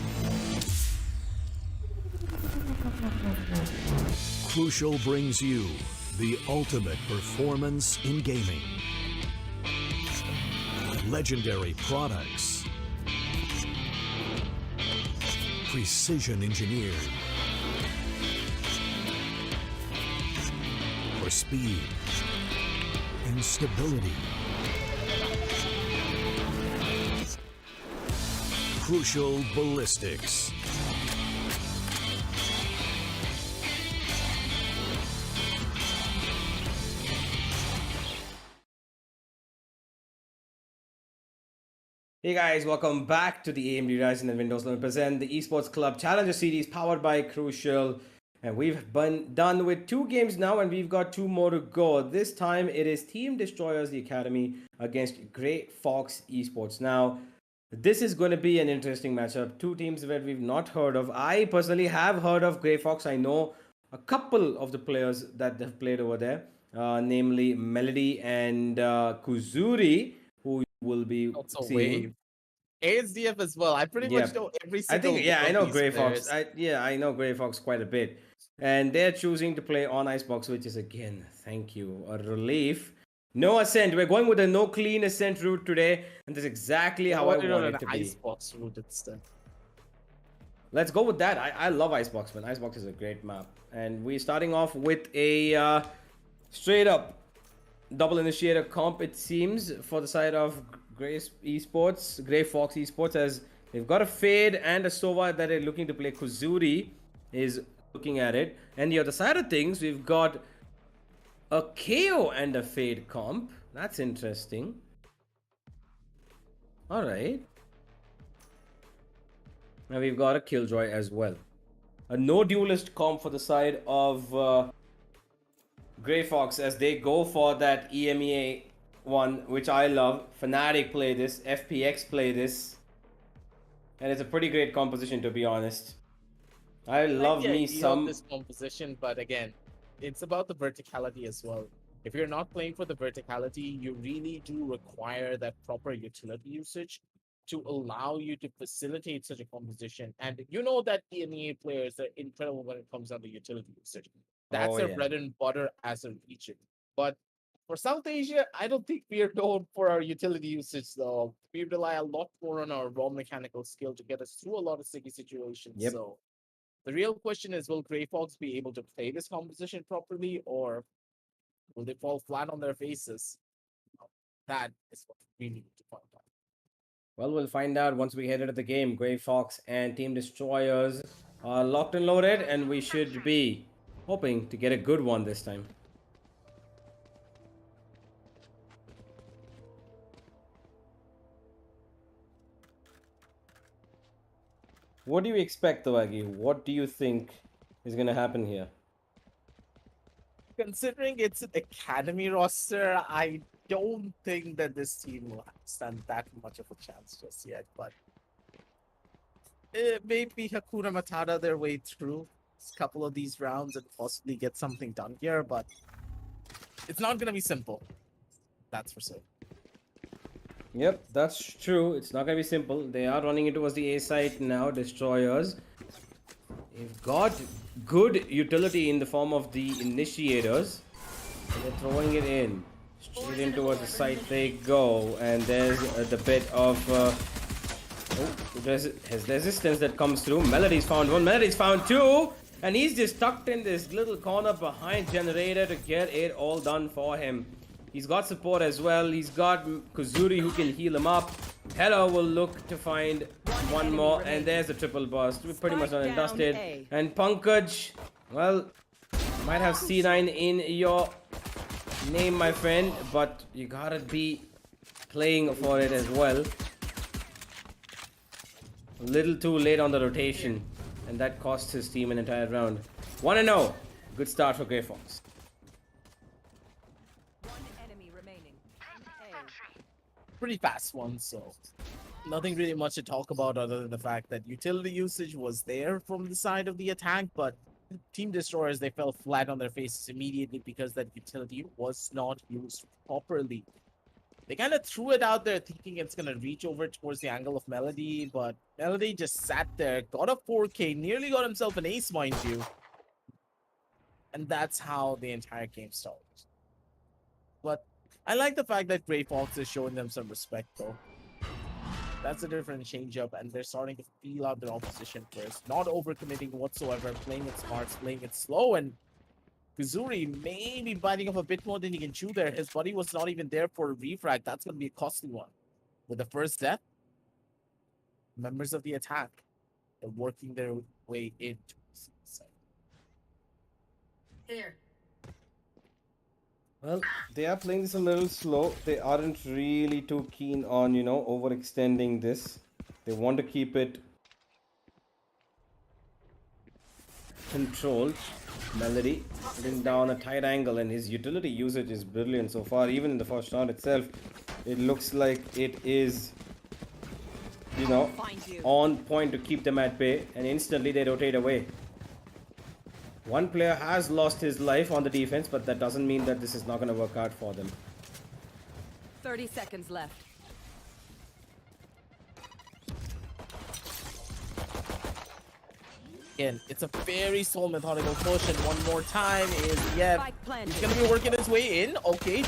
Speaker 1: Crucial brings you the ultimate performance in gaming. Legendary products, precision engineered for speed and stability. Crucial Ballistics.
Speaker 2: Hey guys, welcome back to the AMD Ryzen and Windows 11 present the Esports Club Challenger Series powered by Crucial. And we've been done with 2 games now and we've got 2 more to go. This time it is Team Destroyers, the Academy, against Grey Fox Esports. Now, this is going to be an interesting matchup. 2 teams that we've not heard of. I personally have heard of Grey Fox. I know a couple of the players that have played over there, namely Melody and Kuzuri, who will be
Speaker 3: Also,
Speaker 2: seeing.
Speaker 3: Wave. ASDF as well. I pretty much know every single one
Speaker 2: I
Speaker 3: of
Speaker 2: know
Speaker 3: these
Speaker 2: Grey Fox.
Speaker 3: players.
Speaker 2: I know Grey Fox quite a bit. And they're choosing to play on Icebox, which is again, thank you, a relief. No ascent. We're going with a no clean ascent route today, and that's exactly how I want it to be.
Speaker 3: Icebox route instead.
Speaker 2: Let's go with that. I love Icebox, man. Icebox is a great map. And we're starting off with a straight up double initiator comp, it seems, for the side of Grey Fox Esports, as they've got a Fade and a Sova that are looking to play. Kuzuri is looking at it. And the other side of things, we've got a KO and a Fade comp. That's interesting. Alright. Now we've got a Killjoy as well. A no duelist comp for the side of Grey Fox as they go for that EMEA one, which I love. Fnatic play this, FPX play this. And it's a pretty great composition, to be honest. I love me some
Speaker 3: this composition, but again, it's about the verticality as well. If you're not playing for the verticality, you really do require that proper utility usage to allow you to facilitate such a composition. And you know that EMEA players are incredible when it comes down to utility usage. That's their bread and butter as a region. But for South Asia, I don't think we are known for our utility usage, though. We rely a lot more on our raw mechanical skill to get us through a lot of sticky situations.
Speaker 2: Yep.
Speaker 3: So the real question is, will Grey Fox be able to play this composition properly, or will they fall flat on their faces? That is what we need to find out.
Speaker 2: Well, we'll find out once we head into the game. Grey Fox and Team Destroyers are locked and loaded, and we should be hoping to get a good one this time. What do you expect, though, Aggie? What do you think is going to happen here?
Speaker 3: Considering it's an academy roster, I don't think that this team will stand that much of a chance just yet. But maybe Hakuna Matata their way through a couple of these rounds and possibly get something done here. But it's not going to be simple. That's for sure.
Speaker 2: Yep, that's true. It's not going to be simple. They are running it towards the A site now, Destroyers. They've got good utility in the form of the initiators. And they're throwing it in. Straight in towards the site they go. And there's the bit of his resistance that comes through. Melody's found one. Melody's found two. And he's just tucked in this little corner behind Generator to get it all done for him. He's got support as well. He's got Kuzuri who can heal him up. Hello will look to find one more. And there's the triple burst. We're pretty much done and dusted. And Pankaj, well, might have C9 in your name, my friend. But you gotta be playing for it as well. A little too late on the rotation. And that cost his team an entire round. 1-0. Good start for Grey Fox.
Speaker 3: Pretty fast one, so nothing really much to talk about other than the fact that utility usage was there from the side of the attack, but Team Destroyers, they fell flat on their faces immediately because that utility was not used properly. They kind of threw it out there thinking it's going to reach over towards the angle of Melody, but Melody just sat there, got a 4K, nearly got himself an ace, mind you. And that's how the entire game started. But I like the fact that Grey Fox is showing them some respect, though. That's a different change-up, and they're starting to feel out their opposition first. Not overcommitting whatsoever, playing it smart, playing it slow, and Kuzuri may be biting off a bit more than he can chew there. His buddy was not even there for a refrag. That's going to be a costly one. With the first death, members of the attack are working their way into the side.
Speaker 5: There.
Speaker 2: Well, they are playing this a little slow. They aren't really too keen on, overextending this. They want to keep it controlled. Melody putting down a tight angle, and his utility usage is brilliant so far. Even in the first round itself, it looks like it is, on point to keep them at bay, and instantly they rotate away. One player has lost his life on the defense, but that doesn't mean that this is not going to work out for them.
Speaker 4: 30 seconds left.
Speaker 3: Again, it's a very slow methodical push, and one more time is,
Speaker 4: Spike planted.
Speaker 3: he's going to be working his way in. Okay,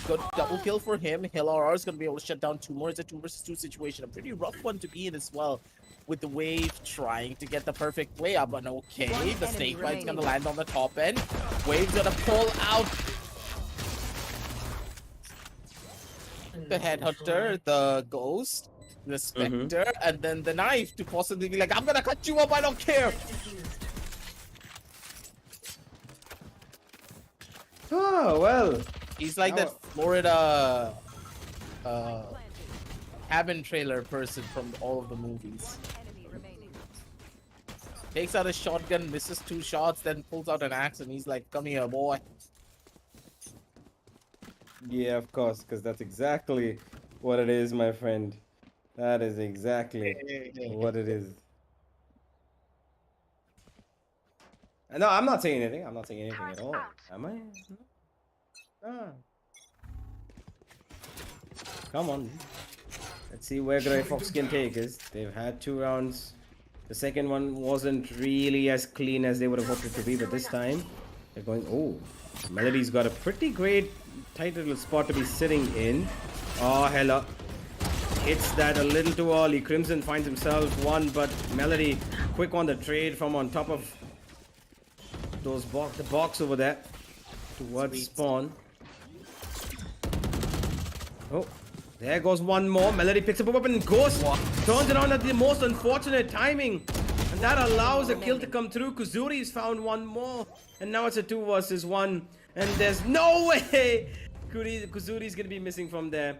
Speaker 3: good double kill for him. Hill RR is going to be able to shut down two more. It's a 2 versus 2 situation. A pretty rough one to be in as well, with the Wave trying to get the perfect play up. But okay, the snake bite's going to land on the top end. Wave's going to pull out the headhunter, the ghost, the specter, and then the knife to possibly be like, I'm going to cut you up, I don't care.
Speaker 2: Oh, well.
Speaker 3: He's like that Florida cabin trailer person from all of the movies.
Speaker 4: Enemy remaining.
Speaker 3: Takes out a shotgun, misses 2 shots, then pulls out an axe, and he's like, come here, boy.
Speaker 2: Yeah, of course, because that's exactly what it is, my friend. That is exactly what it is. No, I'm not saying anything. I'm not saying anything at all. Am I? Ah. Come on. Let's see where Grey Fox can take us. They've had 2 rounds. The second one wasn't really as clean as they would have hoped it to be, but this time they're going. Oh, Melody's got a pretty great tight little spot to be sitting in. Oh, hella. Hits that a little too early. Crimson finds himself one, but Melody quick on the trade from on top of those the box over there towards spawn. Oh, there goes one more. Melody picks up a weapon and goes. Turns it on at the most unfortunate timing. And that allows a kill to come through. Kuzuri's found one more. And now it's a 2 versus 1. And there's no way Kuzuri's going to be missing from there.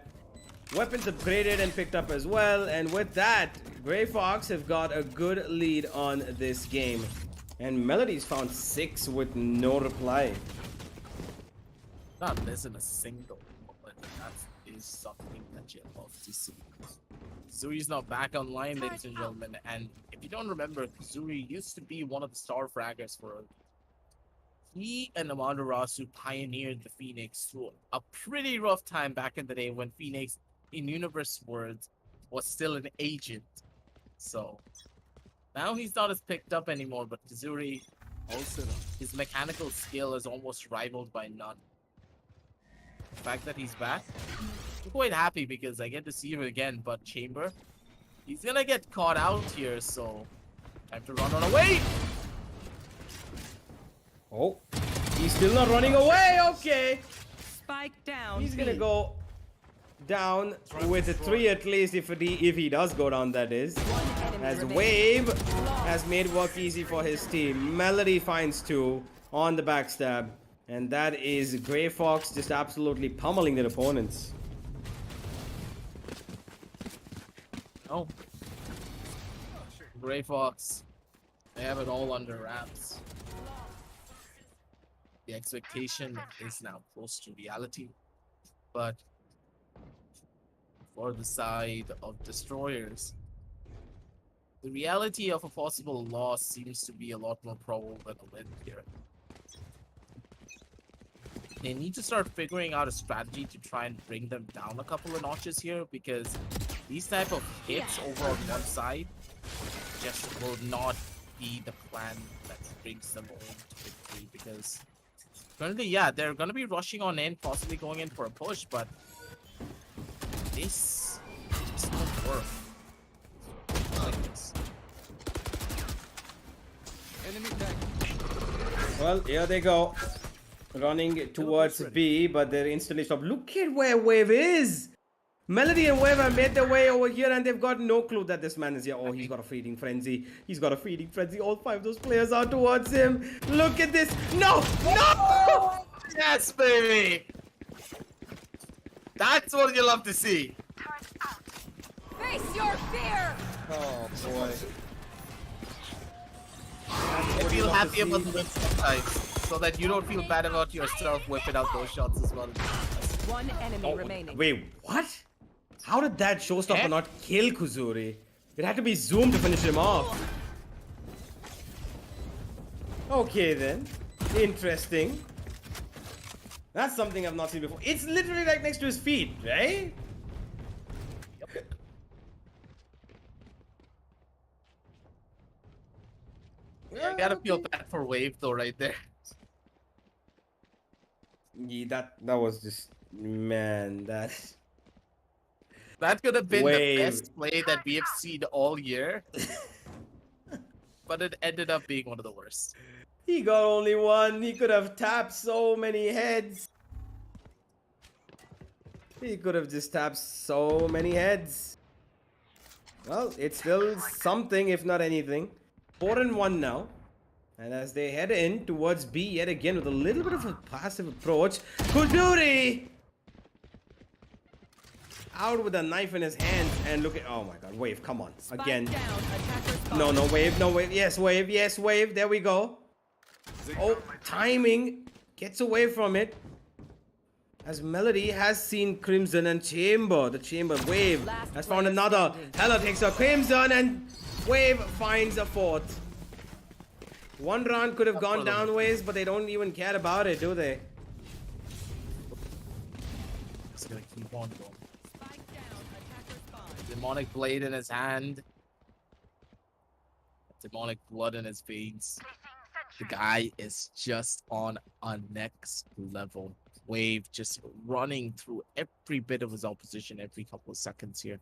Speaker 2: Weapons upgraded and picked up as well. And with that, Grey Fox have got a good lead on this game. And Melody's found 6 with no reply.
Speaker 3: Not missing a single bullet. That is something that you love to see. Kazuri's now back online, ladies and gentlemen. And if you don't remember, Kazuri used to be one of the star fraggers for he and Amadurasu pioneered the Phoenix through a pretty rough time back in the day when Phoenix, in Universe Worlds, was still an agent. So now he's not as picked up anymore, but Kazuri also, his mechanical skill is almost rivaled by none. The fact that he's back, I'm quite happy because I get to see him again, but Chamber, he's gonna get caught out here, so time to run on away!
Speaker 2: Oh, he's still not running away. Okay.
Speaker 4: Spike down.
Speaker 2: He's gonna go down with a 3 at least if he does go down, that is. As Wave has made work easy for his team. Melody finds 2 on the backstab. And that is Grey Fox just absolutely pummeling their opponents.
Speaker 3: Oh. Grey Fox, they have it all under wraps. The expectation is now close to reality, but for the side of Destroyers, the reality of a possible loss seems to be a lot more probable than a win here. They need to start figuring out a strategy to try and bring them down a couple of notches here, because these type of hits over on one side just will not be the plan that brings them home to victory, because currently, yeah, they're going to be rushing on in, possibly going in for a push, but this just won't work. Like this.
Speaker 6: Enemy tag.
Speaker 2: Well, here they go. Running towards B, but they're instantly stopped. Look at where Wave is. Melody and Wave have made their way over here and they've got no clue that this man is here. Oh, he's got a feeding frenzy. He's got a feeding frenzy. All 5 of those players are towards him. Look at this. No! No!
Speaker 3: Yes, baby! That's what you love to see.
Speaker 5: Face your fear!
Speaker 2: Oh, boy.
Speaker 3: I feel happy about the win sometimes, so that you don't feel bad about yourself whipping out those shots as well.
Speaker 4: One enemy remaining.
Speaker 2: Wait, what? How did that showstopper not kill Kuzuri? It had to be zoomed to finish him off. Okay then. Interesting. That's something I've not seen before. It's literally right next to his feet, right?
Speaker 3: Yeah, I gotta feel bad for Wave though, right there.
Speaker 2: Yeah, that was just, man, that
Speaker 3: That could have been
Speaker 2: Wave.
Speaker 3: the best play that we have seen all year. But it ended up being one of the worst.
Speaker 2: he got only one. He could have tapped so many heads. He could have just tapped so many heads. Well, it's still something, if not anything. 4-1 now. And as they head in towards B yet again with a little bit of a passive approach. Kuzuri! Out with a knife in his hand. And look at... Oh my god, Wave, come on.
Speaker 4: Spike
Speaker 2: Again.
Speaker 4: down. Attacker spawn.
Speaker 2: No, no, Wave, no, Wave. Yes, Wave, yes, Wave. There we go. Oh, timing. Gets away from it. As Melody has seen Crimson and Chamber. The Chamber Wave
Speaker 4: Last
Speaker 2: has found
Speaker 4: player
Speaker 2: another.
Speaker 4: standing.
Speaker 2: Hella takes a Crimson and Wave finds a 4th. One round could have gone down ways, but they don't even care about it, do they?
Speaker 3: Just gonna keep on going.
Speaker 4: Spike down. Attacker spawn.
Speaker 3: Demonic blade in his hand. Demonic blood in his veins. The guy is just on a next level. Wave just running through every bit of his opposition every couple of seconds here.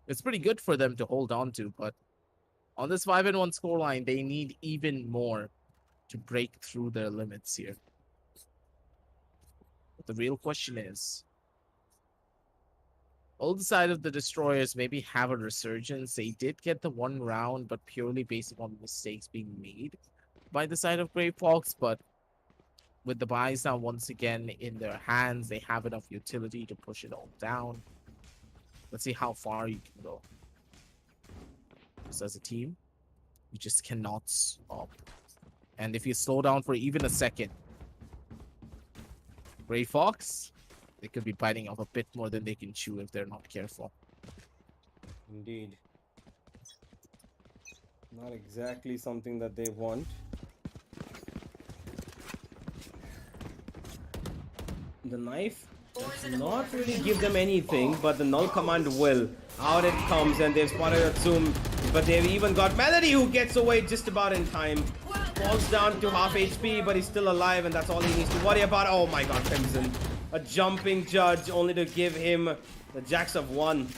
Speaker 3: It's pretty good for them to hold on to, but on this 5-1 scoreline, they need even more to break through their limits here. But the real question is, all the side of the destroyers maybe have a resurgence. They did get the one round, but purely based on mistakes being made by the side of Grey Fox. But with the buys now once again in their hands, they have enough utility to push it all down. Let's see how far you can go. Just as a team, you just cannot stop. And if you slow down for even a second, Grey Fox, they could be biting off a bit more than they can chew if they're not careful.
Speaker 2: Indeed. Not exactly something that they want. The knife does not really give them anything, but the null command will. Out it comes, and they've spotted a Zoom, but they've even got Melody, who gets away just about in time. Falls down to half HP, but he's still alive, and that's all he needs to worry about. Oh my god, Crimson. A jumping judge, only to give him the jacks of 1.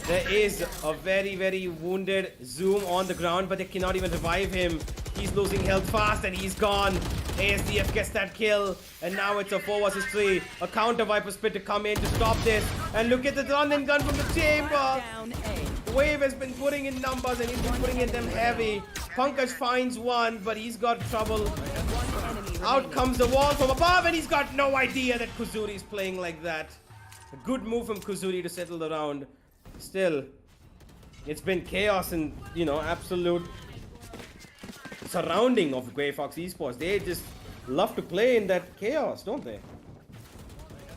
Speaker 2: There is a very wounded Zoom on the ground, but they cannot even revive him. He's losing health fast, and he's gone. ASDF gets that kill, and now it's a 4 vs 3. A counter Viper Spit to come in to stop this. And look at the run and gun from the chamber.
Speaker 4: Down A.
Speaker 2: Wave has been putting in numbers, and he's been putting in them heavy. Pankaj finds one, but he's got trouble.
Speaker 4: One enemy
Speaker 2: Out
Speaker 4: remaining.
Speaker 2: comes the wall from above, and he's got no idea that Kuzuri is playing like that. A good move from Kuzuri to settle the round. Still, it's been chaos and, you know, absolute surrounding of Grey Fox Esports. They just love to play in that chaos, don't they?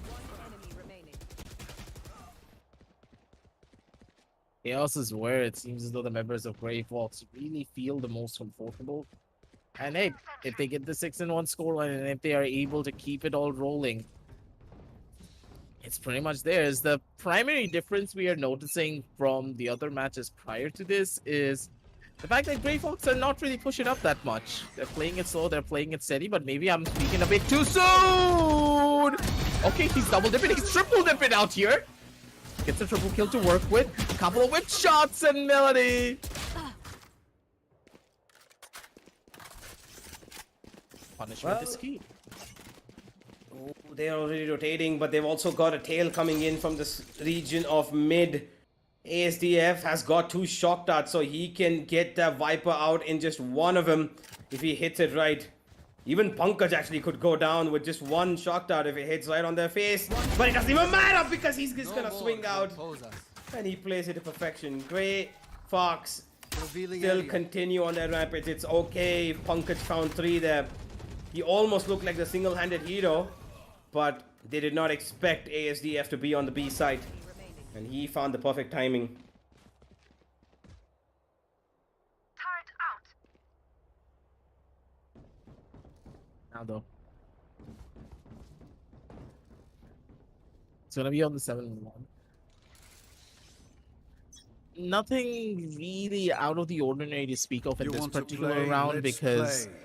Speaker 4: One enemy remaining.
Speaker 3: Chaos is where it seems as though the members of Grey Fox really feel the most comfortable. And hey, if they get the 6-1 scoreline, and if they are able to keep it all rolling, it's pretty much theirs. The primary difference we are noticing from the other matches prior to this is the fact that Grey Fox are not really pushing up that much. They're playing it slow, they're playing it steady, but maybe I'm speaking a bit too soon! Okay, he's double dipping, he's triple dipping out here. Gets a triple kill to work with. A couple of whip shots and Melody. Punishment is key.
Speaker 2: Oh, they're already rotating, but they've also got a tail coming in from this region of mid. ASDF has got 2 shock darts, so he can get that Viper out in just one of them if he hits it right. Even Pankaj actually could go down with just 1 shock dart if it hits right on their face. But it doesn't even matter because he's just gonna swing out. And he plays it to perfection. Grey Fox still continue on their rampage. It's okay. Pankaj found 3 there. He almost looked like the single-handed hero, but they did not expect ASDF to be on the B side. And he found the perfect timing.
Speaker 3: Now though, it's gonna be on the 7-1. Nothing really out of the ordinary to speak of in
Speaker 6: You
Speaker 3: this
Speaker 6: want to
Speaker 3: particular
Speaker 6: play?
Speaker 3: round,
Speaker 6: Let's
Speaker 3: because
Speaker 6: play.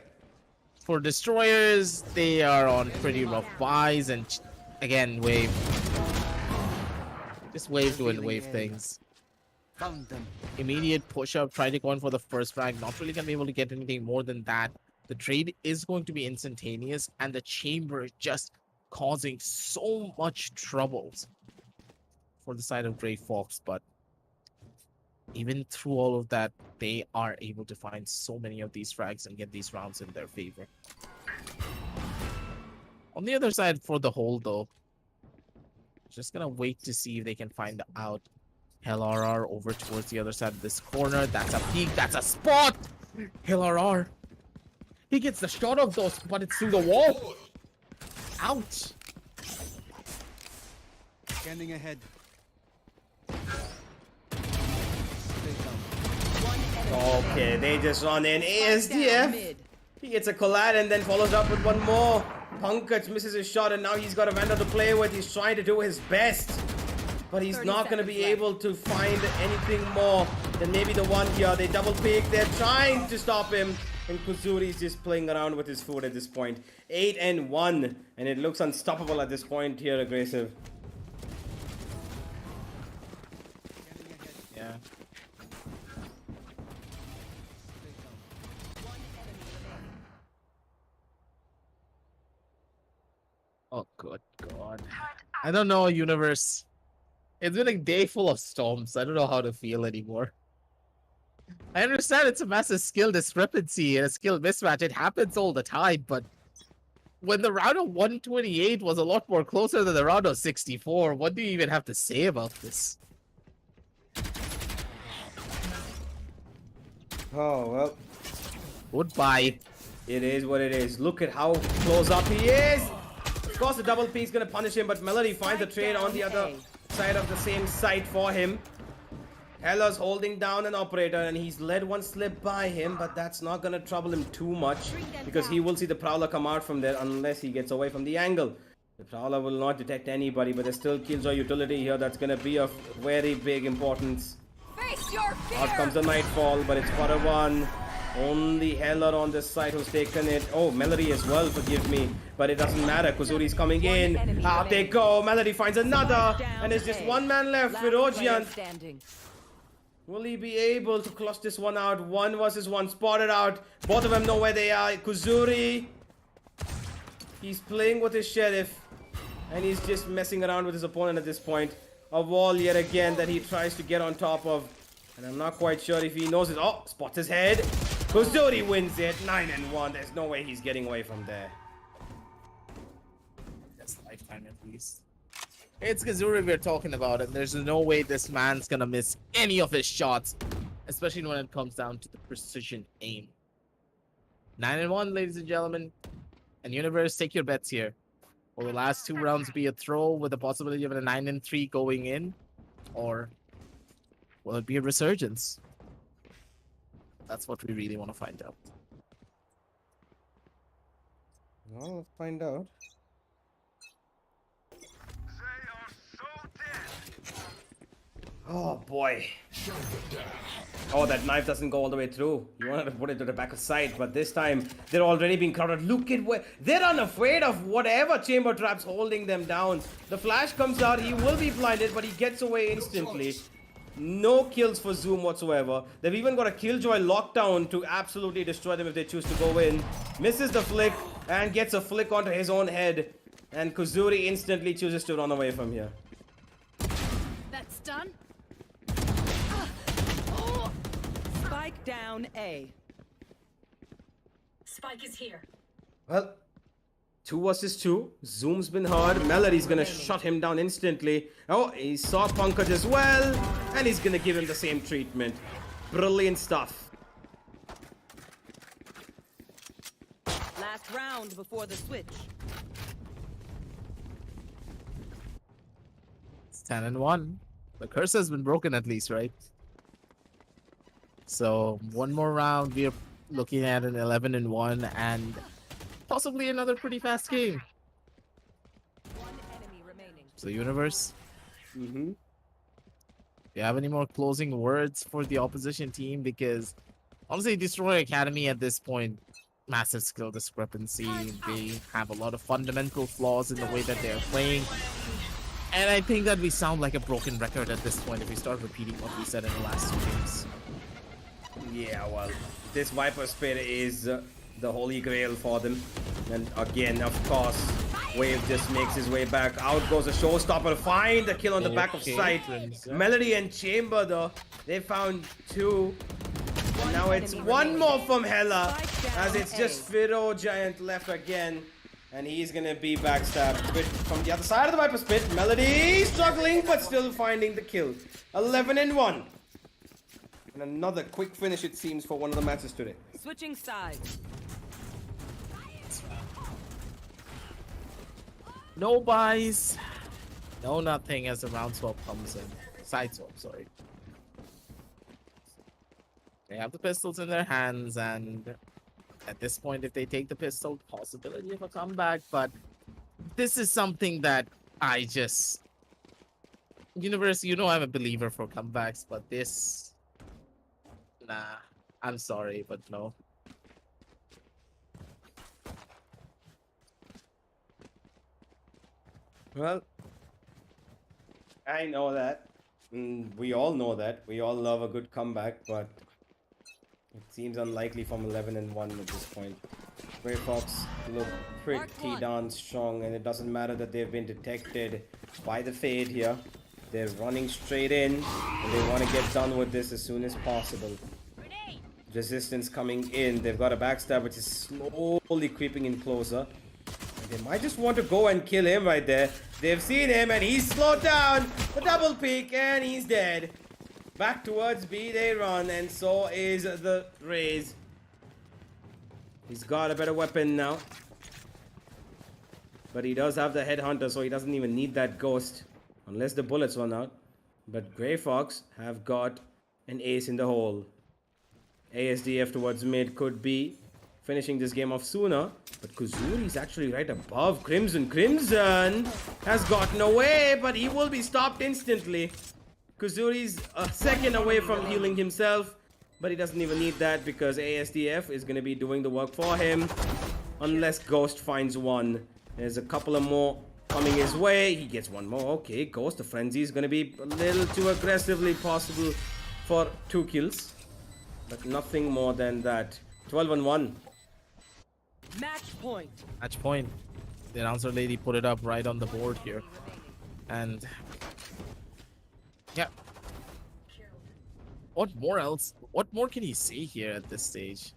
Speaker 3: for destroyers they are on pretty rough buys, and again, Wave. Just Wave doing Wave things.
Speaker 7: Found them.
Speaker 3: Immediate push up, try to go in for the first frag. Not really gonna be able to get anything more than that. The trade is going to be instantaneous, and the chamber is just causing so much troubles for the side of Grey Fox. But even through all of that, they are able to find so many of these frags and get these rounds in their favor. On the other side, for the whole though, just gonna wait to see if they can find out HellRR over towards the other side of this corner. That's a peek, that's a spot! HellRR. He gets the shot of those, but it's through the wall. Ouch.
Speaker 7: Scanning ahead.
Speaker 2: Okay, they just run in. ASDF. He gets a collide and then follows up with 1 more. Pankaj misses his shot, and now he's got a vendor to play with. He's trying to do his best, but he's not going to be able to find anything more than maybe the 1 here. They double pick. They're trying to stop him. and Kuzuri is just playing around with his food at this point. 8-1, and it looks unstoppable at this point here, Aggressive.
Speaker 3: Yeah. Oh, good God. I don't know, Universe. It's been a day full of storms. I don't know how to feel anymore. I understand it's a massive skill discrepancy and a skill mismatch. It happens all the time, but when the round of 128 was a lot more closer than the round of 64, what do you even have to say about this?
Speaker 2: Oh, well.
Speaker 3: Goodbye.
Speaker 2: It is what it is. Look at how close up he is. Of course, the double P is going to punish him, but Melody finds a trade on the other side of the same site for him. Hella's holding down an operator, and he's let one slip by him, but that's not going to trouble him too much because he will see the Prowler come out from there unless he gets away from the angle. The Prowler will not detect anybody, but there's still Killjoy utility here that's going to be of very big importance.
Speaker 5: Face your fear!
Speaker 2: Out comes the Nightfall, but it's quarter one. Only Heller on this side who's taken it. Oh, Melody as well, forgive me. But it doesn't matter. Kuzuri's coming in. Out they go. Melody finds another. And there's just one man left. Firojian. Will he be able to clutch this one out? 1 versus 1. Spotted out. Both of them know where they are. Kuzuri. He's playing with his Sheriff. And he's just messing around with his opponent at this point. A wall yet again that he tries to get on top of. And I'm not quite sure if he knows it. Oh, spots his head. Kuzuri wins it. 9-1. There's no way he's getting away from there.
Speaker 3: That's lifetime at least. It's Kazuri we're talking about, and there's no way this man's gonna miss any of his shots, especially when it comes down to the precision aim. 9-1, ladies and gentlemen. And Universe, take your bets here. Will the last 2 rounds be a throw with the possibility of a 9-3 going in? Or will it be a resurgence? That's what we really want to find out.
Speaker 2: Well, let's find out. Oh boy. Oh, that knife doesn't go all the way through. You wanted to put it to the back of sight, but this time they're already being crowded. Look at where they're unafraid of whatever chamber trap's holding them down. The flash comes out, he will be blinded, but he gets away instantly. No kills for Zoom whatsoever. They've even got a Killjoy lockdown to absolutely destroy them if they choose to go in. Misses the flick and gets a flick onto his own head. And Kuzuri instantly chooses to run away from here.
Speaker 5: That's done.
Speaker 4: Spike down A.
Speaker 5: Spike is here.
Speaker 2: Well, 2 versus 2. Zoom's been hard. Melody's gonna shut him down instantly. Oh, he saw Pankaj as well. And he's gonna give him the same treatment. Brilliant stuff.
Speaker 4: Last round before the switch.
Speaker 3: It's 10-1. The curse has been broken at least, right? So 1 more round, we're looking at an 11-1 and possibly another pretty fast game.
Speaker 4: One enemy remaining.
Speaker 3: So Universe,
Speaker 2: Mm-hmm.
Speaker 3: do you have any more closing words for the opposition team? Because honestly, Destroyer Academy at this point, massive skill discrepancy. They have a lot of fundamental flaws in the way that they're playing. And I think that we sound like a broken record at this point if we start repeating what we said in the last 2 games.
Speaker 2: Yeah, well, this Viper Spear is the holy grail for them. And again, of course, Wave just makes his way back. Out goes a showstopper. Find the kill on the back of sight. Melody and Chamber, though, they found 2. And now it's 1 more from Hella, as it's just Firo Giant left again. And he's gonna be backstabbed. But from the other side of the Viper Spit, Melody struggling, but still finding the kill. 11-1. And another quick finish, it seems, for one of the matches today.
Speaker 4: Switching sides.
Speaker 3: No buys, no nothing as the round swap comes in. Side swap, sorry. They have the pistols in their hands, and at this point, if they take the pistol, possibility of a comeback. But this is something that I just... Universe, you know I'm a believer for comebacks, but this... Nah, I'm sorry, but no.
Speaker 2: Well, I know that. We all know that. We all love a good comeback, but it seems unlikely from 11 and 1 at this point. Grey Fox look pretty darn strong, and it doesn't matter that they've been detected by the Fade here. They're running straight in, and they want to get done with this as soon as possible. Resistance coming in. They've got a backstab which is slowly creeping in closer. And they might just want to go and kill him right there. They've seen him, and he's slowed down. The double peek, and he's dead. Back towards B they run, and so is the Raze. He's got a better weapon now. But he does have the Headhunter, so he doesn't even need that Ghost. Unless the bullets run out. But Grey Fox have got an ace in the hole. ASDF towards mid could be finishing this game off sooner. But Kuzuri's actually right above Crimson. Crimson has gotten away, but he will be stopped instantly. Kuzuri's a second away from healing himself. But he doesn't even need that because ASDF is going to be doing the work for him. Unless Ghost finds one. There's a couple of more coming his way. He gets one more. Okay, Ghost, the frenzy is going to be a little too aggressively possible for 2 kills. But nothing more than that. 12 and 1.
Speaker 4: Match point.
Speaker 3: Match point. The announcer lady put it up right on the board here. And yeah. What more else? What more can you say here at this stage?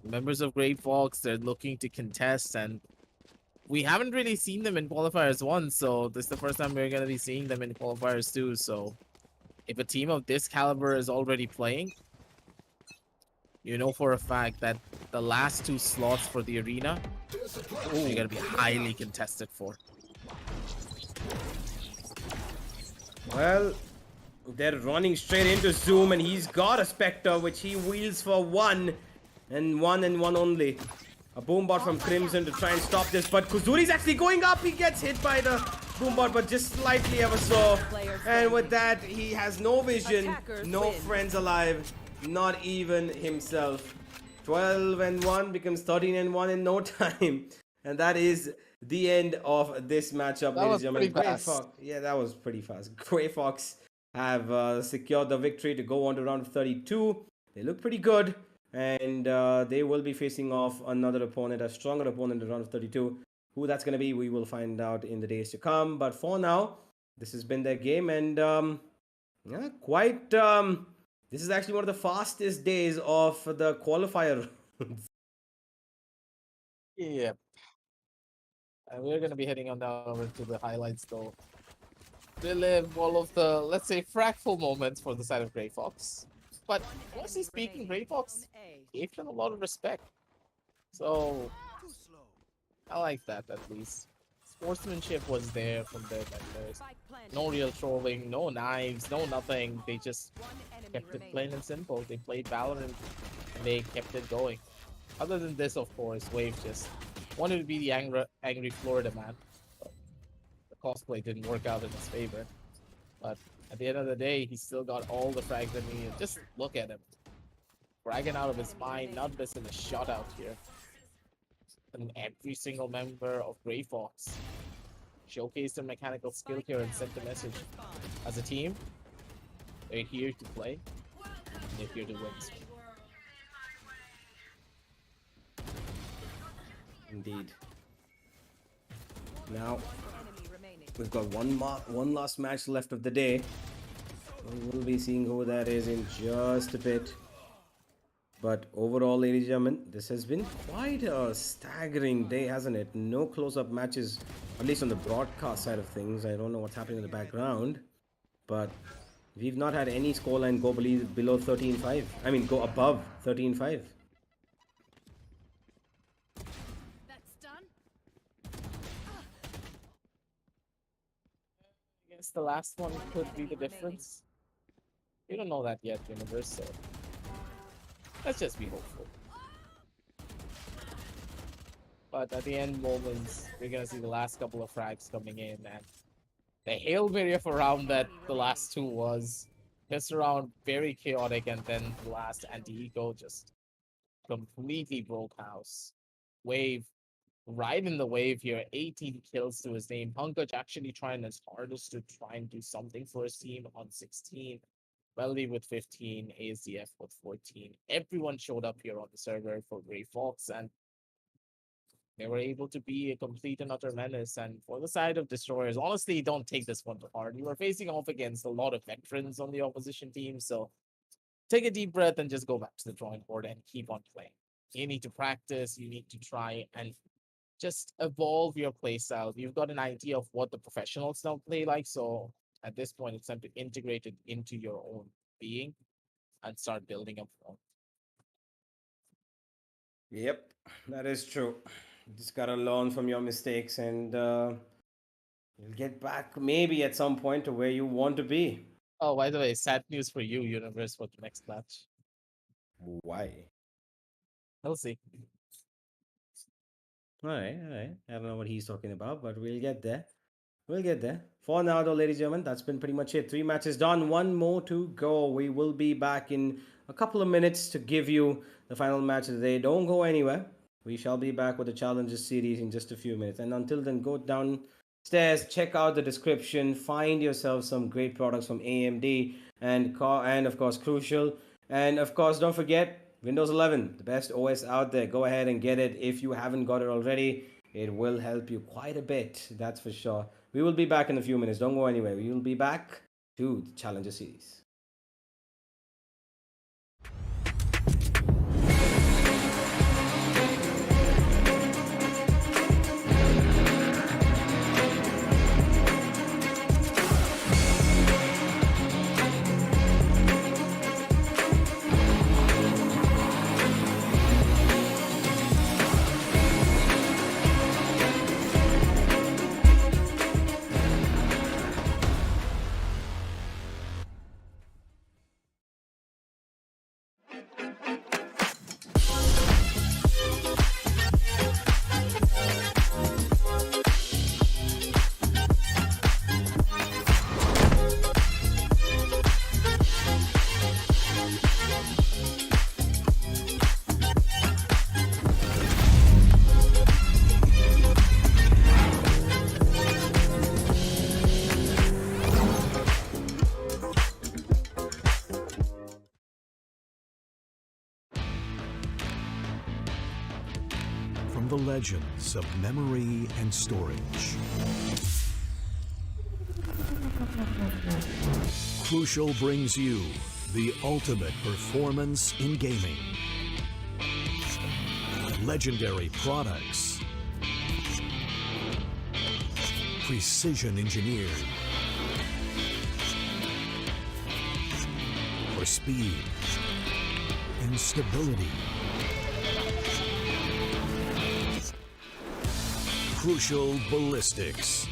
Speaker 3: Members of Grey Fox, they're looking to contest, and we haven't really seen them in Qualifiers 1, so this is the first time we're going to be seeing them in Qualifiers 2, so if a team of this caliber is already playing, you know for a fact that the last 2 slots for the arena are going to be highly contested for.
Speaker 2: Well, they're running straight into Zoom, and he's got a Spectre, which he wields for 1 and 1 only. A boombot from Crimson to try and stop this, but Kuzuri's actually going up. He gets hit by the boombot, but just slightly ever so. And with that, he has no vision, no friends alive, not even himself. 12 and 1 becomes 13 and 1 in no time. And that is the end of this matchup, ladies and gentlemen. Grey Fox, yeah, that was pretty fast. Grey Fox have secured the victory to go on to round of 32. They look pretty good. And they will be facing off another opponent, a stronger opponent in round of 32. Who that's going to be, we will find out in the days to come. But for now, this has been their game. And yeah, quite... this is actually one of the fastest days of the qualifier.
Speaker 3: Yeah. We're going to be heading on down over to the highlights, though. Relive all of the, let's say, frightful moments for the side of Grey Fox. But honestly speaking, Grey Fox gave them a lot of respect. So I like that at least. Sportsmanship was there from their members. No real trolling, no knives, no nothing. They just kept it plain and simple. They played Valorant and they kept it going. Other than this, of course, Wave just wanted to be the angry Florida man. But the cosplay didn't work out in his favor. But at the end of the day, he still got all the frags that he needed. Just look at him. Bragging out of his mind, not missing a shot out here. And every single member of Grey Fox showcased their mechanical skill here and sent a message. As a team, they're here to play. And they're here to win.
Speaker 2: Indeed. Now, we've got one last match left of the day. We'll be seeing who that is in just a bit. But overall, ladies and gentlemen, this has been quite a staggering day, hasn't it? No close-up matches, at least on the broadcast side of things. I don't know what's happening in the background. But we've not had any scoreline go below 13-5. I mean, go above 13-5.
Speaker 5: That's done.
Speaker 3: I guess the last one could be the difference. We don't know that yet, Universe, so let's just be hopeful. But at the end moments, we're gonna see the last couple of frags coming in, and the Hail Mary of a round that the last 2 was just around very chaotic, and then the last anti-eco just completely broke house. Wave right in the wave here. 18 kills to his name. Pankaj actually trying his hardest to try and do something for his team on 16. Welly with 15, ASDF with 14. Everyone showed up here on the server for Grey Fox, and they were able to be a complete and utter menace. And for the side of Destroyers, honestly, don't take this one to heart. You are facing off against a lot of veterans on the opposition team, so take a deep breath and just go back to the drawing board and keep on playing. You need to practice, you need to try and just evolve your play style. You've got an idea of what the professionals now play like, so at this point, it's time to integrate it into your own being and start building up from.
Speaker 2: Yep, that is true. You just gotta learn from your mistakes, and you'll get back maybe at some point to where you want to be.
Speaker 3: Oh, by the way, sad news for you, Universe, for the next match.
Speaker 2: Why?
Speaker 3: We'll see.
Speaker 2: All right, all right. I don't know what he's talking about, but we'll get there. We'll get there. For now, though, ladies and gentlemen, that's been pretty much it. 3 matches done, 1 more to go. We will be back in a couple of minutes to give you the final match of the day. Don't go anywhere. We shall be back with the Challenger Series in just a few minutes. And until then, go downstairs, check out the description, find yourself some great products from AMD and of course, Crucial. And of course, don't forget Windows 11, the best OS out there. Go ahead and get it if you haven't got it already. It will help you quite a bit, that's for sure. We will be back in a few minutes. Don't go anywhere. We will be back to the Challenger Series.
Speaker 1: From the legends of memory and storage, Crucial brings you the ultimate performance in gaming. Legendary products, precision engineered for speed and stability. Crucial Ballistics.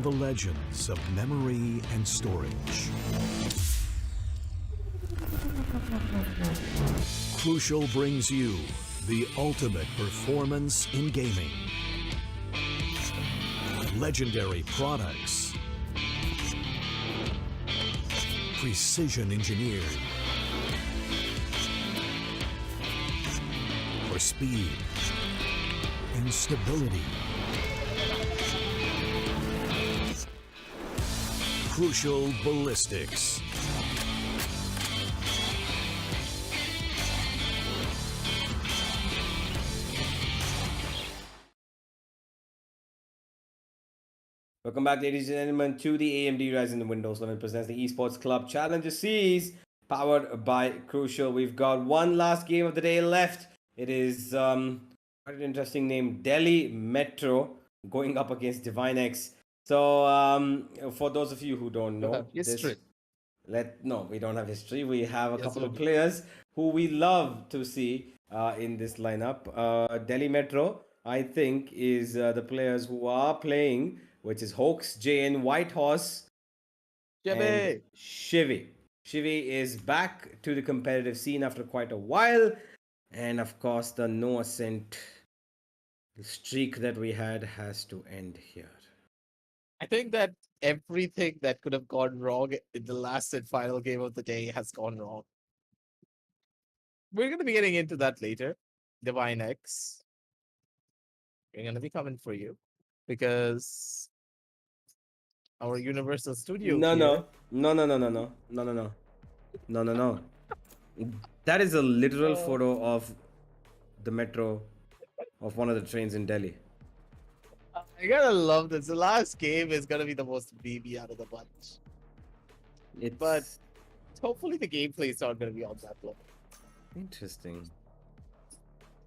Speaker 1: the legends of memory and storage. Crucial brings you the ultimate performance in gaming. Legendary products. Precision engineered. For speed and stability. Crucial ballistics.
Speaker 2: Welcome back, ladies and gentlemen, to the AMD Ryzen and Windows 11 presents the Esports Club Challenger Series, powered by Crucial. We've got one last game of the day left. It is quite an interesting name, Delhi Metro, going up against Divine X. So, for those of you who don't know,
Speaker 3: history.
Speaker 2: No, we don't have history. We have a
Speaker 3: Yes,
Speaker 2: couple
Speaker 3: we
Speaker 2: of
Speaker 3: do.
Speaker 2: players who we love to see in this lineup. Delhi Metro, I think, is the players who are playing, which is Hoax, JN, Whitehorse, and
Speaker 3: Jimmy!
Speaker 2: Shivy. Shivy is back to the competitive scene after quite a while, and of course, the no ascent streak that we had has to end here.
Speaker 3: I think that everything that could have gone wrong in the last and final game of the day has gone wrong. We're going to be getting into that later. Divine X. We're going to be coming for you because our Universal Studio
Speaker 2: No,
Speaker 3: here.
Speaker 2: no, no, no, no, no, no, no, no, no, no, no. That is a literal photo of the metro of one of the trains in Delhi.
Speaker 3: I gotta love this. The last game is gonna be the most BB out of the bunch.
Speaker 2: It's
Speaker 3: But hopefully the gameplay is not gonna be on that level.
Speaker 2: interesting.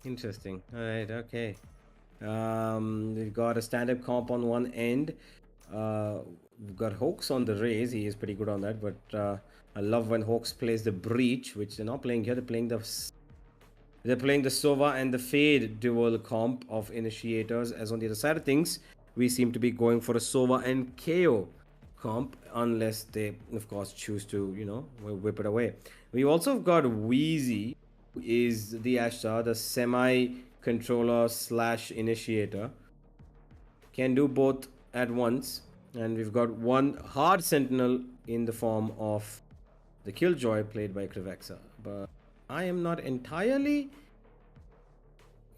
Speaker 2: Interesting. All right. Okay. We've got a stand-up comp on one end. We've got Hoax on the raise. He is pretty good on that. But I love when Hoax plays the breach, which they're not playing here. They're playing the Sova and the Fade dual comp of initiators. As on the other side of things, we seem to be going for a Sova and KO comp, unless they, of course, choose to, whip it away. We also got Wheezy, who is the Ashtar, the semi-controller slash initiator. Can do both at once. And we've got one hard sentinel in the form of the Killjoy, played by Krivexa. But I am not entirely,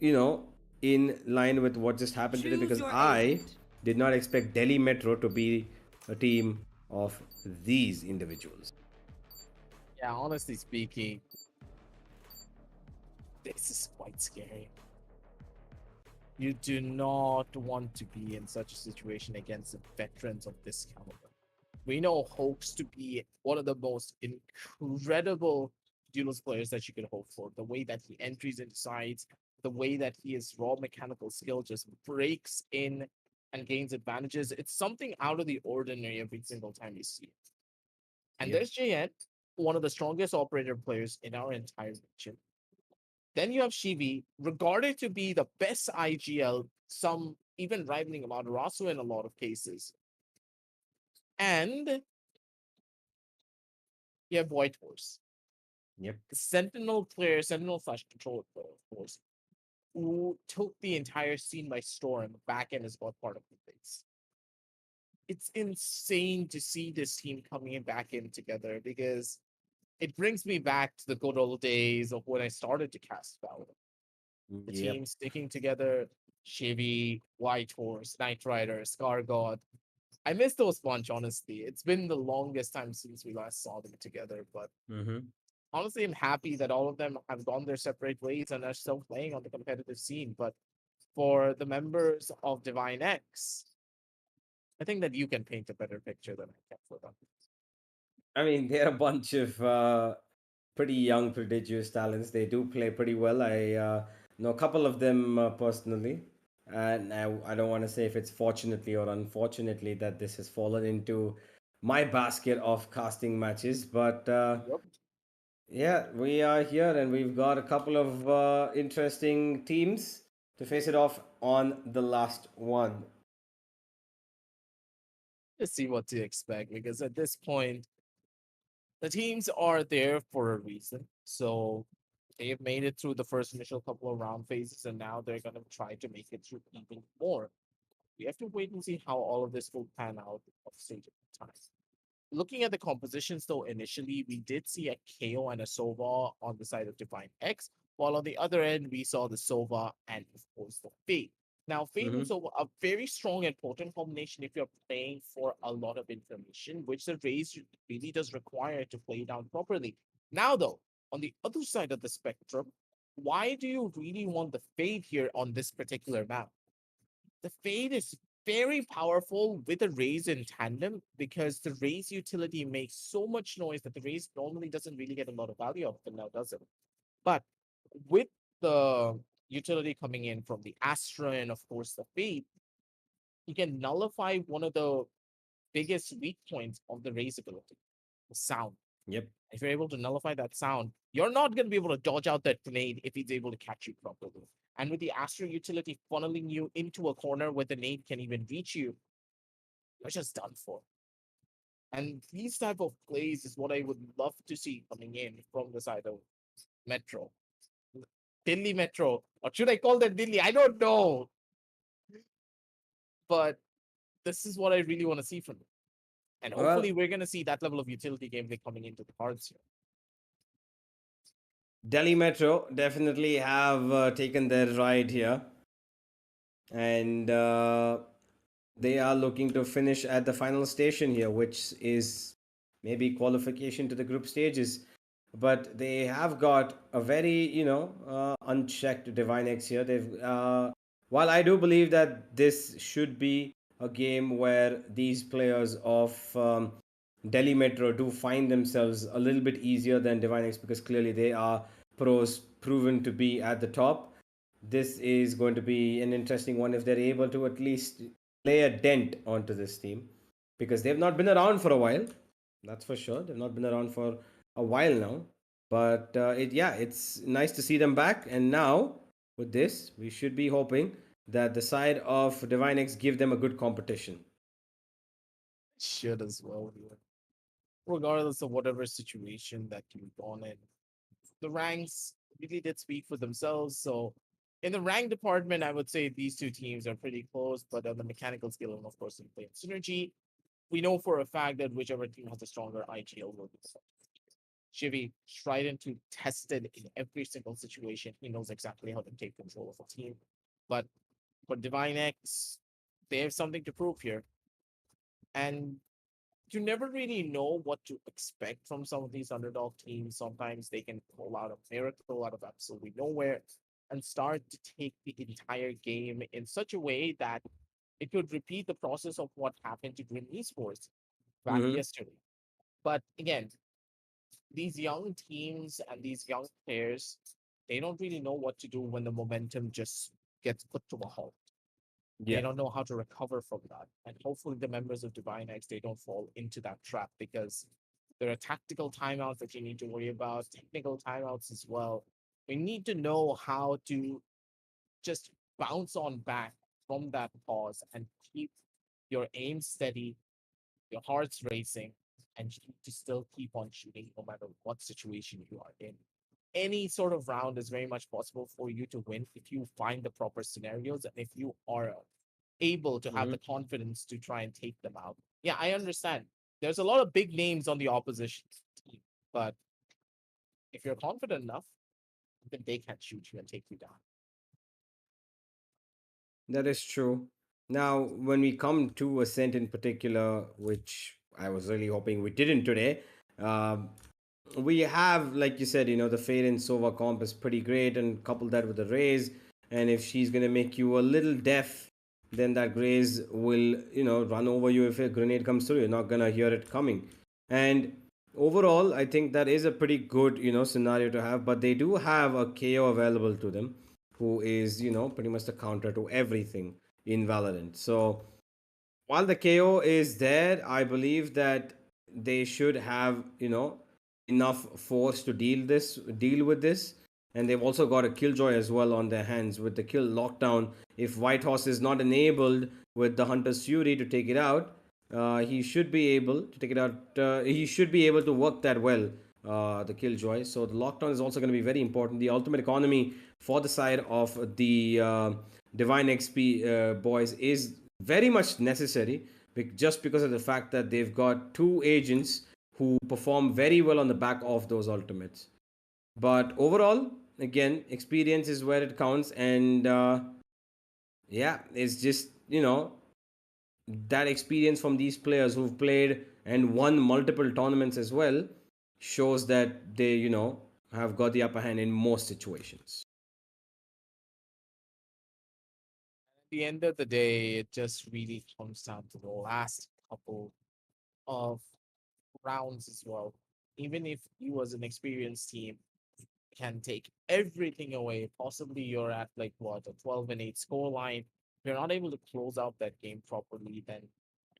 Speaker 2: in line with what just happened today, because I did not expect Delhi Metro to be a team of these individuals.
Speaker 3: Yeah, honestly speaking, this is quite scary. You do not want to be in such a situation against the veterans of this caliber. We know Hoax to be one of the most incredible duelist players that you can hope for. The way that he enters into sides, the way that his raw mechanical skill just breaks in and gains advantages. It's something out of the ordinary every single time you see it. And there's JN, one of the strongest operator players in our entire region. Then you have Shivi, regarded to be the best IGL, some even rivaling Amaterasu in a lot of cases. And you have White Horse.
Speaker 2: Yep.
Speaker 3: The Sentinel player, Sentinel slash controller player, of course, who took the entire scene by storm back end as well part of the base. It's insane to see this team coming in back in together because it brings me back to the good old days of when I started to cast Valor. The team sticking together, Shivi, White Horse, Knight Rider, Scar God. I miss those bunch, honestly. It's been the longest time since we last saw them together, but honestly, I'm happy that all of them have gone their separate ways and are still playing on the competitive scene. But for the members of Divine X, I think that you can paint a better picture than I can for them.
Speaker 2: I mean, they're a bunch of pretty young, prodigious talents. They do play pretty well. I know a couple of them personally. And I don't want to say if it's fortunately or unfortunately that this has fallen into my basket of casting matches. But yeah, we are here and we've got a couple of interesting teams to face it off on the last one.
Speaker 3: Just see what to expect because at this point, the teams are there for a reason. So they have made it through the first initial couple of round phases, and now they're going to try to make it through even more. We have to wait and see how all of this will pan out of stage at time. Looking at the compositions, though, initially we did see a KO and a Sova on the side of Divine X, while on the other end we saw the Sova and, of course, the Fade. Now, Fade and
Speaker 2: Mm-hmm.
Speaker 3: Sova are very strong and potent combination if you're playing for a lot of information, which the race really does require to play down properly. Now, though, on the other side of the spectrum, why do you really want the Fade here on this particular map? The Fade is very powerful with a raise in tandem because the raise utility makes so much noise that the raise normally doesn't really get a lot of value out of it now, does it? But with the utility coming in from the Astra and of course the Fade, you can nullify one of the biggest weak points of the raise ability, the sound.
Speaker 2: Yep.
Speaker 3: If you're able to nullify that sound, you're not going to be able to dodge out that grenade if he's able to catch you properly. And with the Astro utility funneling you into a corner where the nade can even reach you, you're just done for. And these type of plays is what I would love to see coming in from the side of Metro. Delhi Metro. Or should I call them Delhi? I don't know. But this is what I really want to see from them. And hopefully
Speaker 2: Well,
Speaker 3: we're going to see that level of utility gameplay coming into the cards here.
Speaker 2: Delhi Metro definitely have taken their ride here, and they are looking to finish at the final station here, which is maybe qualification to the group stages. But they have got a very, unchecked Divine X here. While I do believe that this should be a game where these players of Delhi Metro do find themselves a little bit easier than Divine X because clearly they are pros proven to be at the top. This is going to be an interesting one if they're able to at least lay a dent onto this team because they've not been around for a while. That's for sure. They've not been around for a while now. But it's nice to see them back. And now with this, we should be hoping that the side of Divine X give them a good competition.
Speaker 3: Should as well here. Regardless of whatever situation that you've gone in, the ranks really did speak for themselves. So in the rank department, I would say these two teams are pretty close, but on the mechanical skill and of course in play and synergy, we know for a fact that whichever team has a stronger IGL will be the Shivi, tried to tested in every single situation. He knows exactly how to take control of a team. But for Divine X, they have something to prove here. And you never really know what to expect from some of these underdog teams. Sometimes they can pull out a miracle out of absolutely nowhere and start to take the entire game in such a way that it could repeat the process of what happened to Green Esports back
Speaker 2: Mm-hmm.
Speaker 3: yesterday. But again, these young teams and these young players, they don't really know what to do when the momentum just gets put to a halt. They
Speaker 2: Yeah.
Speaker 3: don't know how to recover from that. And hopefully the members of Divine X, they don't fall into that trap because there are tactical timeouts that you need to worry about, technical timeouts as well. We need to know how to just bounce on back from that pause and keep your aim steady, your heart's racing, and to still keep on shooting no matter what situation you are in. Any sort of round is very much possible for you to win if you find the proper scenarios and if you are able to have
Speaker 2: Mm-hmm.
Speaker 3: the confidence to try and take them out. Yeah, I understand. There's a lot of big names on the opposition team, but if you're confident enough, then they can shoot you and take you down.
Speaker 2: That is true. Now, when we come to Ascent in particular, which I was really hoping we didn't today, um, we have, like you said, the Fade and Sova comp is pretty great, and couple that with the Raze. And if she's gonna make you a little deaf, then that Raze will, run over you if a grenade comes through. You're not gonna hear it coming. And overall, I think that is a pretty good, scenario to have. But they do have a KO available to them, who is, pretty much the counter to everything in Valorant. So while the KO is there, I believe that they should have, enough force to deal with this. And they've also got a killjoy as well on their hands with the kill lockdown. If White Horse is not enabled with the Hunter's Fury to take it out, he should be able to take it out. He should be able to work that well, the Killjoy. So the lockdown is also going to be very important. The ultimate economy for the side of the Divine XP boys is very much necessary, just because of the fact that they've got two agents who perform very well on the back of those ultimates. But overall, again, experience is where it counts, and yeah, it's just that experience from these players who've played and won multiple tournaments as well shows that they have got the upper hand in most situations.
Speaker 3: At the end of the day, it just really comes down to the last couple of rounds as well. Even if you as an experienced team can take everything away, possibly you're at like what, a 12-8 score line. If you're not able to close out that game properly, then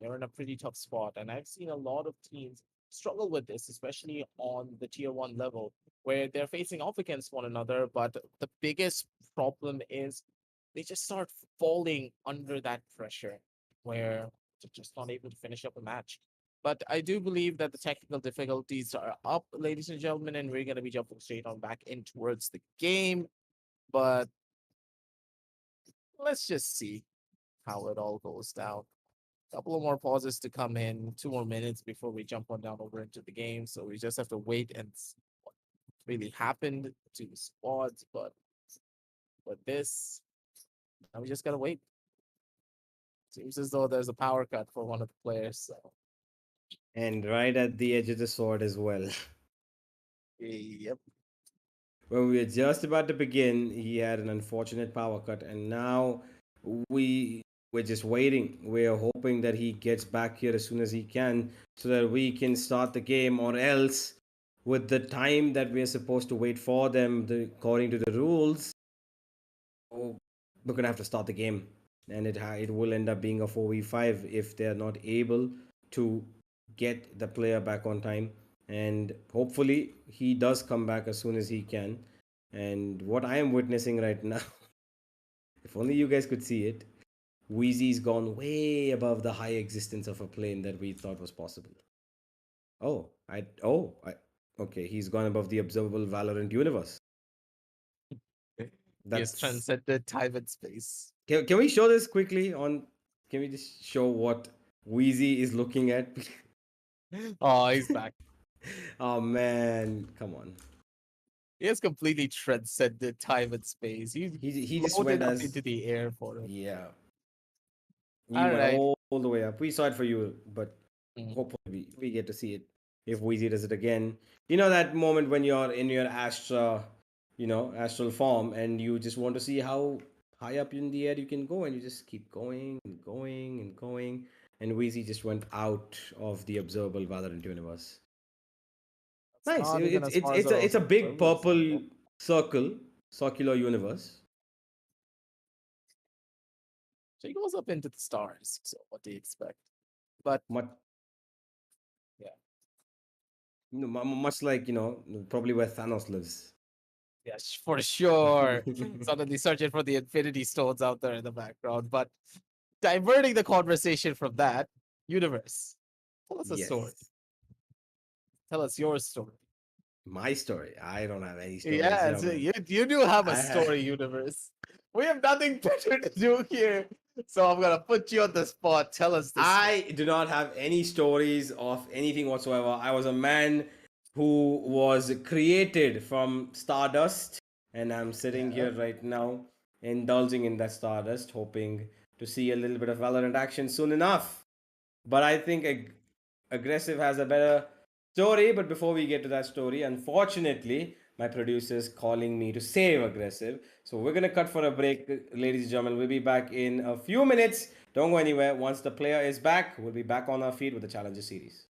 Speaker 3: you're in a pretty tough spot. And I've seen a lot of teams struggle with this, especially on the tier 1 level, where they're facing off against one another. But the biggest problem is they just start falling under that pressure where they're just not able to finish up a match. But I do believe that the technical difficulties are up, ladies and gentlemen, and we're going to be jumping straight on back in towards the game. But let's just see how it all goes down. A couple of more pauses to come in, 2 more minutes before we jump on down over into the game. So we just have to wait and see what really happened to the squads. But with this, now we just got to wait. Seems as though there's a power cut for one of the players. So.
Speaker 2: And right at the edge of the sword as well.
Speaker 3: Yep.
Speaker 2: When we were just about to begin, he had an unfortunate power cut, and now we're just waiting. We're hoping that he gets back here as soon as he can, so that we can start the game, or else with the time that we're supposed to wait for them, according to the rules, we're gonna have to start the game, and it will end up being a 4v5 if they're not able to get the player back on time. And hopefully he does come back as soon as he can. And what I am witnessing right now, if only you guys could see it, Wheezy's gone way above the high existence of a plane that we thought was possible. Okay, he's gone above the observable Valorant universe.
Speaker 3: Yes, transcended time and space.
Speaker 2: Can we show this quickly on? Can we just show what Wheezy is looking at?
Speaker 3: Oh, he's back.
Speaker 2: Oh man, come on.
Speaker 3: He has completely transcended time and space. He
Speaker 2: just
Speaker 3: floated
Speaker 2: went
Speaker 3: up
Speaker 2: as
Speaker 3: into the air for him.
Speaker 2: yeah. He
Speaker 3: All
Speaker 2: went
Speaker 3: right.
Speaker 2: all the way up. We saw it for you, but
Speaker 3: Mhm.
Speaker 2: hopefully we get to see it if Wheezy does it again. You know that moment when you're in your astral form, and you just want to see how high up in the air you can go, and you just keep going and going and going. And Wheezy just went out of the observable Valorant universe. Nice.
Speaker 3: not even as far as
Speaker 2: It's a
Speaker 3: those
Speaker 2: big
Speaker 3: observers.
Speaker 2: purple circular universe.
Speaker 3: So he goes up into the stars. So what do you expect? But
Speaker 2: Much,
Speaker 3: yeah,
Speaker 2: much like probably where Thanos lives.
Speaker 3: yes, for sure. Suddenly searching for the Infinity Stones out there in the background. But diverting the conversation from that universe, tell us a story.
Speaker 2: Yes.
Speaker 3: Tell us your story.
Speaker 2: My story. I don't have any stories.
Speaker 3: Yes,
Speaker 2: gentlemen.
Speaker 3: you do have a
Speaker 2: I-
Speaker 3: story universe. We have nothing better to do here. So I'm gonna put you on the spot. Tell us this.
Speaker 2: I do not have any stories of anything whatsoever. I was a man who was created from stardust, and I'm sitting here right now, indulging in that stardust, hoping to see a little bit of Valorant action soon enough. But I think Aggressive has a better story. But before we get to that story, unfortunately, my producer is calling me to save Aggressive. So we're going to cut for a break, ladies and gentlemen. We'll be back in a few minutes. Don't go anywhere. Once the player is back, we'll be back on our feet with the Challenger Series.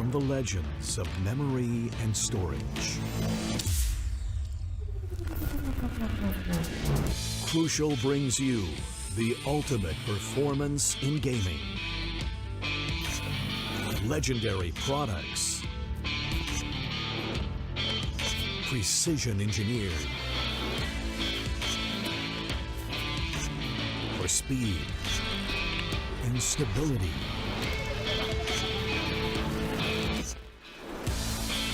Speaker 1: From the legends of memory and storage. Crucial brings you the ultimate performance in gaming. Legendary products. Precision engineered. For speed and stability.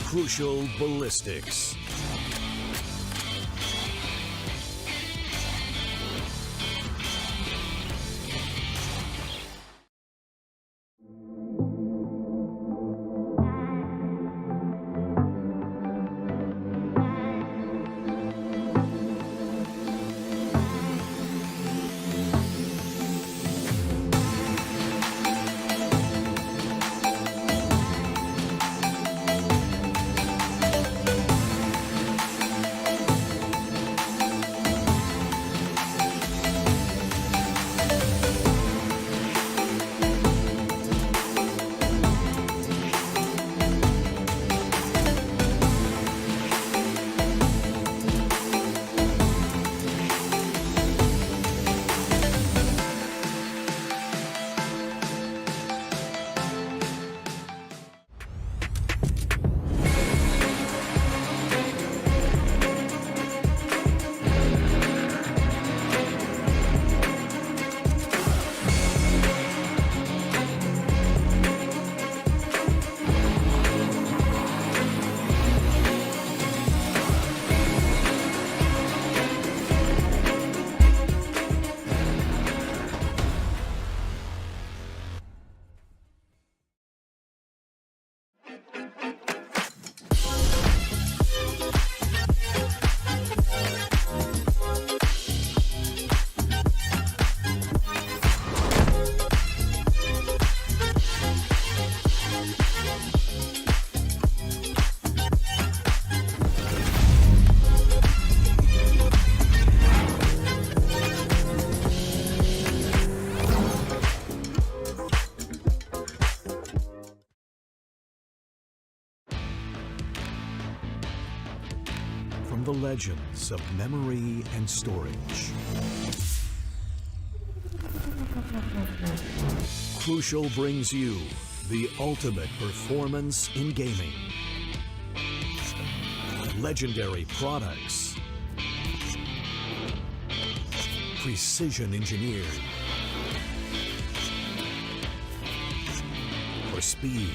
Speaker 1: Crucial ballistics. From the legends of memory and storage. Crucial brings you the ultimate performance in gaming. Legendary products. Precision engineered. For speed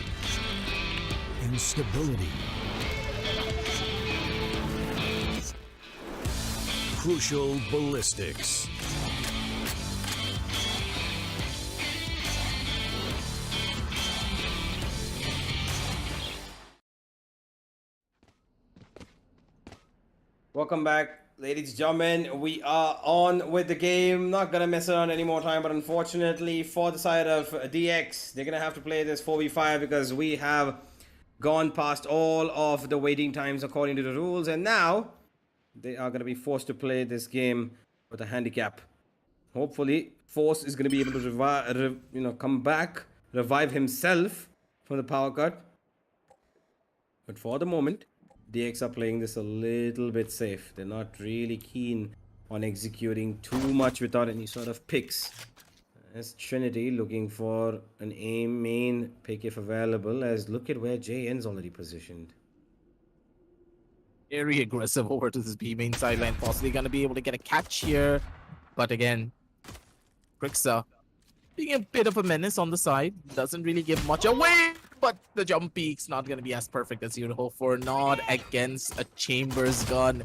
Speaker 1: and stability. Crucial ballistics.
Speaker 2: Welcome back, ladies and gentlemen. We are on with the game. Not gonna mess around any more time, but unfortunately for the side of DX, they're gonna have to play this 4v5 because we have gone past all of the waiting times according to the rules, and now they are gonna be forced to play this game with a handicap. Hopefully, Force is gonna be able to come back, revive himself from the power cut. But for the moment, DX are playing this a little bit safe. They're not really keen on executing too much without any sort of picks. As Trinity looking for an aim main pick if available, as look at where JN's already positioned.
Speaker 3: Very aggressive over to this B main sideline, possibly going to be able to get a catch here. But again, Prixa being a bit of a menace on the side, doesn't really give much away. But the jump peak's not going to be as perfect as you'd hope for. Not against a Chambers gun.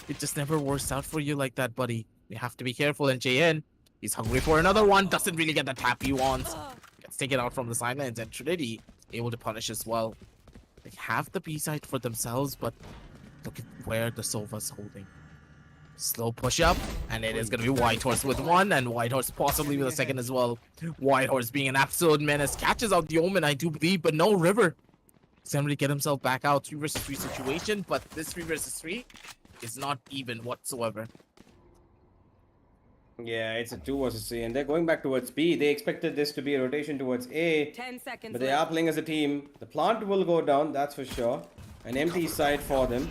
Speaker 3: It just never works out for you like that, buddy. You have to be careful. And JN, he's hungry for another one. Doesn't really get the tap he wants. Gets taken out from the sidelines. And Trinity able to punish as well. They have the B side for themselves, but look at where the Sova's holding. Slow push up, and it is going to be Whitehorse with one, and Whitehorse possibly with a second as well. Whitehorse being an absolute menace, catches out the Omen, I do believe, but no River. He's going to get himself back out, 3 versus 3 situation, but this 3 versus 3 is not even whatsoever.
Speaker 2: Yeah, it's a 2 versus 3, and they're going back towards B. They expected this to be a rotation towards A,
Speaker 4: 10 seconds
Speaker 2: but they are
Speaker 4: left.
Speaker 2: playing as a team. The plant will go down, that's for sure. An empty side for them,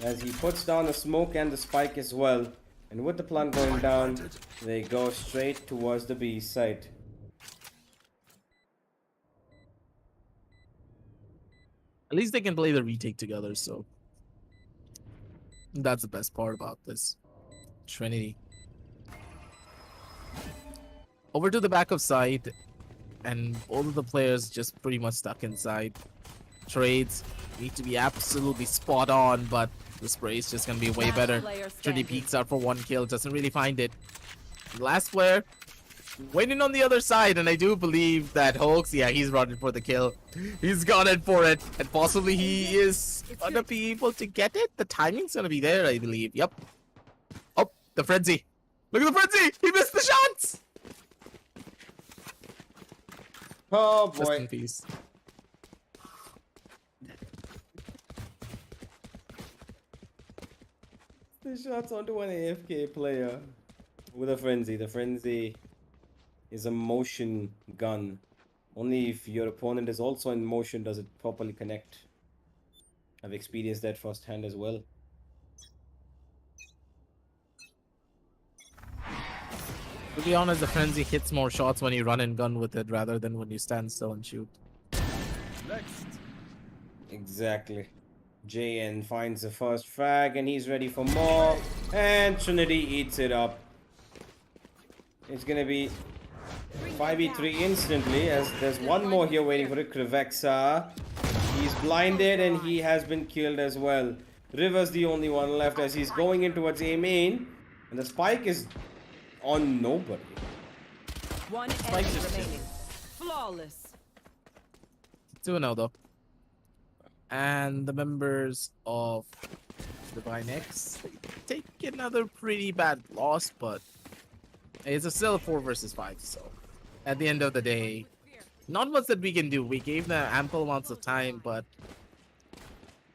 Speaker 2: as he puts down the smoke and the spike as well. And with the plant going down, they go straight towards the B side.
Speaker 3: At least they can play the retake together, so that's the best part about this. Trinity. Over to the backup side, and all of the players just pretty much stuck inside. Trades need to be absolutely spot on, but the spray is just gonna be way
Speaker 4: Last
Speaker 3: better.
Speaker 4: player
Speaker 3: Trinity
Speaker 4: standing.
Speaker 3: peeks out for 1 kill, doesn't really find it. Last player waiting on the other side, and I do believe that Hoax, yeah, he's running for the kill. He's got it for it, and possibly he is gonna be able to get it. The timing's gonna be there, I believe. Yep. Oh, the frenzy. Look at the frenzy! He missed the shots!
Speaker 2: Oh
Speaker 3: Rest in
Speaker 2: boy.
Speaker 3: peace.
Speaker 2: The shots onto an AFK player with a frenzy. The frenzy is a motion gun. Only if your opponent is also in motion does it properly connect. I've experienced that firsthand as well.
Speaker 3: To be honest, the frenzy hits more shots when you run and gun with it rather than when you stand still and shoot.
Speaker 6: Next.
Speaker 2: Exactly. JN finds the first frag and he's ready for more. And Trinity eats it up. It's gonna be 5v3 instantly, as there's one more here waiting for it. Krivexa. He's blinded and he has been killed as well. River's the only one left as he's going in towards A main. And the spike is on nobody.
Speaker 4: One
Speaker 3: Spike
Speaker 4: enemy
Speaker 3: just
Speaker 4: remaining. Flawless.
Speaker 3: 2-0 though. And the members of Divine X take another pretty bad loss, but it's still a 4 versus 5, so at the end of the day, not much that we can do. We gave them ample amounts of time, but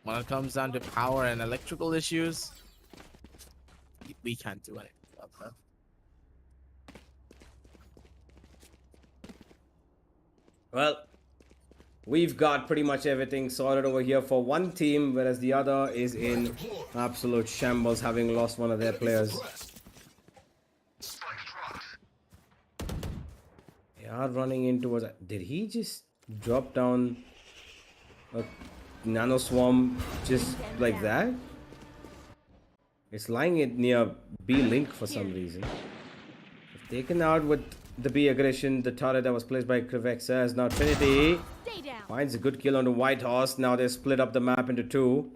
Speaker 3: when it comes down to power and electrical issues, we can't do anything about that.
Speaker 2: Well, we've got pretty much everything sorted over here for one team, whereas the other is in absolute shambles, having lost one of their players. They are running in towards... Did he just drop down a nano swarm just like that? It's lying it near B link for some reason. If taken out with the B aggression, the turret that was placed by Krivexa as now Trinity
Speaker 5: Stay down.
Speaker 2: finds a good kill on the White Horse. Now they split up the map into 2.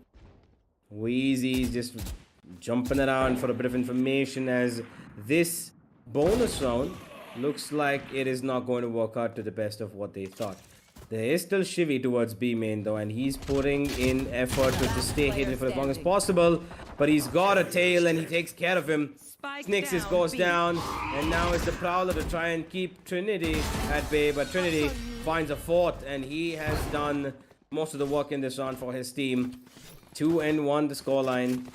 Speaker 2: Wheezy's just jumping around for a bit of information, as this bonus round looks like it is not going to work out to the best of what they thought. There is still Shivy towards B main though, and he's putting in effort to just stay hidden for as long as possible. But he's got a tail and he takes care of him.
Speaker 4: Spike
Speaker 2: Snixis
Speaker 4: down,
Speaker 2: goes
Speaker 4: B.
Speaker 2: down, and now it's the Prowler to try and keep Trinity at bay. But Trinity finds a 4th, and he has done most of the work in this round for his team. 2-1 the scoreline.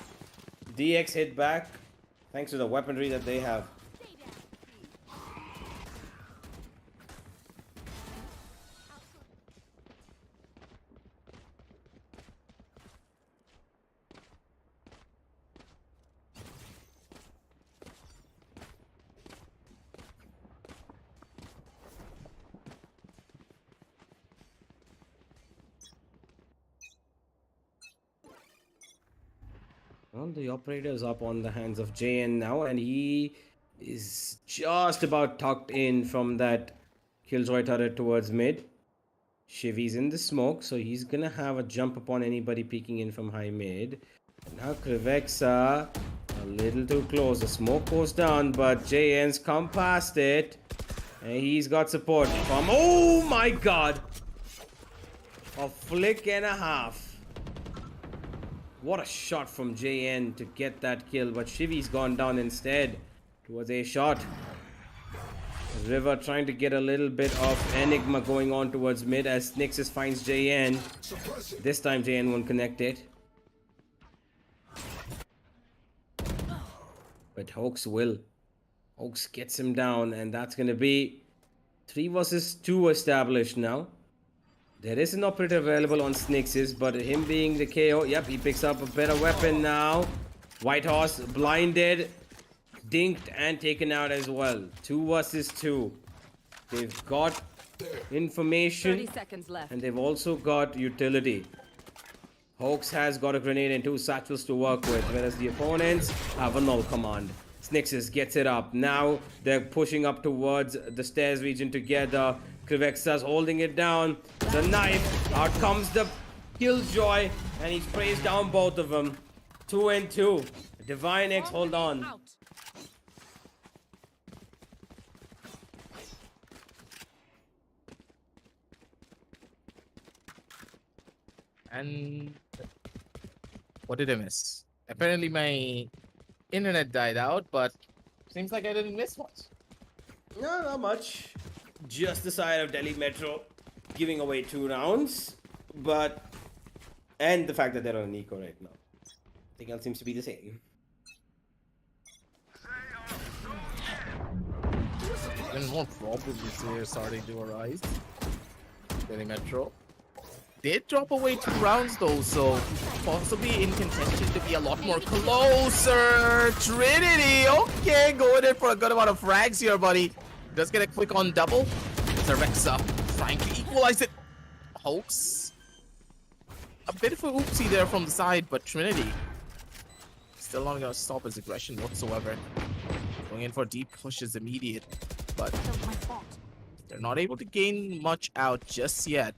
Speaker 2: DX hit back thanks to the weaponry that they have. Well, the operator is up on the hands of JN now, and he is just about tucked in from that Killjoy turret towards mid. Shivy's in the smoke, so he's gonna have a jump upon anybody peeking in from high mid. Now Krivexa, a little too close. The smoke goes down, but JN's come past it. And he's got support from... Oh my god! A flick and a half. What a shot from JN to get that kill, but Shivy's gone down instead towards a shot. River trying to get a little bit of Enigma going on towards mid as Nixus finds JN. This time JN won't connect it. But Hoax will. Oaks gets him down, and that's going to be 3 versus 2 established now. There is an operator available on Snixes, but him being the KO, yep, he picks up a better weapon now. White Horse blinded, dinked, and taken out as well. 2 versus 2. They've got
Speaker 4: 30
Speaker 2: information,
Speaker 4: seconds left.
Speaker 2: and they've also got utility. Hawks has got a grenade and 2 satchels to work with, whereas the opponents have a null command. Snixes gets it up. Now they're pushing up towards the stairs region together. Krivexa's holding it down. The knife. Out comes the Killjoy, and he sprays down both of them. 2 and 2. Divine X, hold on.
Speaker 5: Out.
Speaker 3: And what did I miss? Apparently my internet died out, but seems like I didn't miss much.
Speaker 2: No, not much. Just the side of Delhi Metro giving away 2 rounds. But, and the fact that they're on Eco right now. Everything else seems to be the same.
Speaker 3: And more problems here starting to arise. Delhi Metro did drop away 2 rounds though, so possibly in contention to be a lot more closer. Trinity, okay, going in for a good amount of frags here, buddy. Does get a quick on double. Zerexa trying to equalize it. Hoax. A bit of a oopsie there from the side, but Trinity still not gonna stop his aggression whatsoever. Going in for deep pushes immediate, but they're not able to gain much out just yet.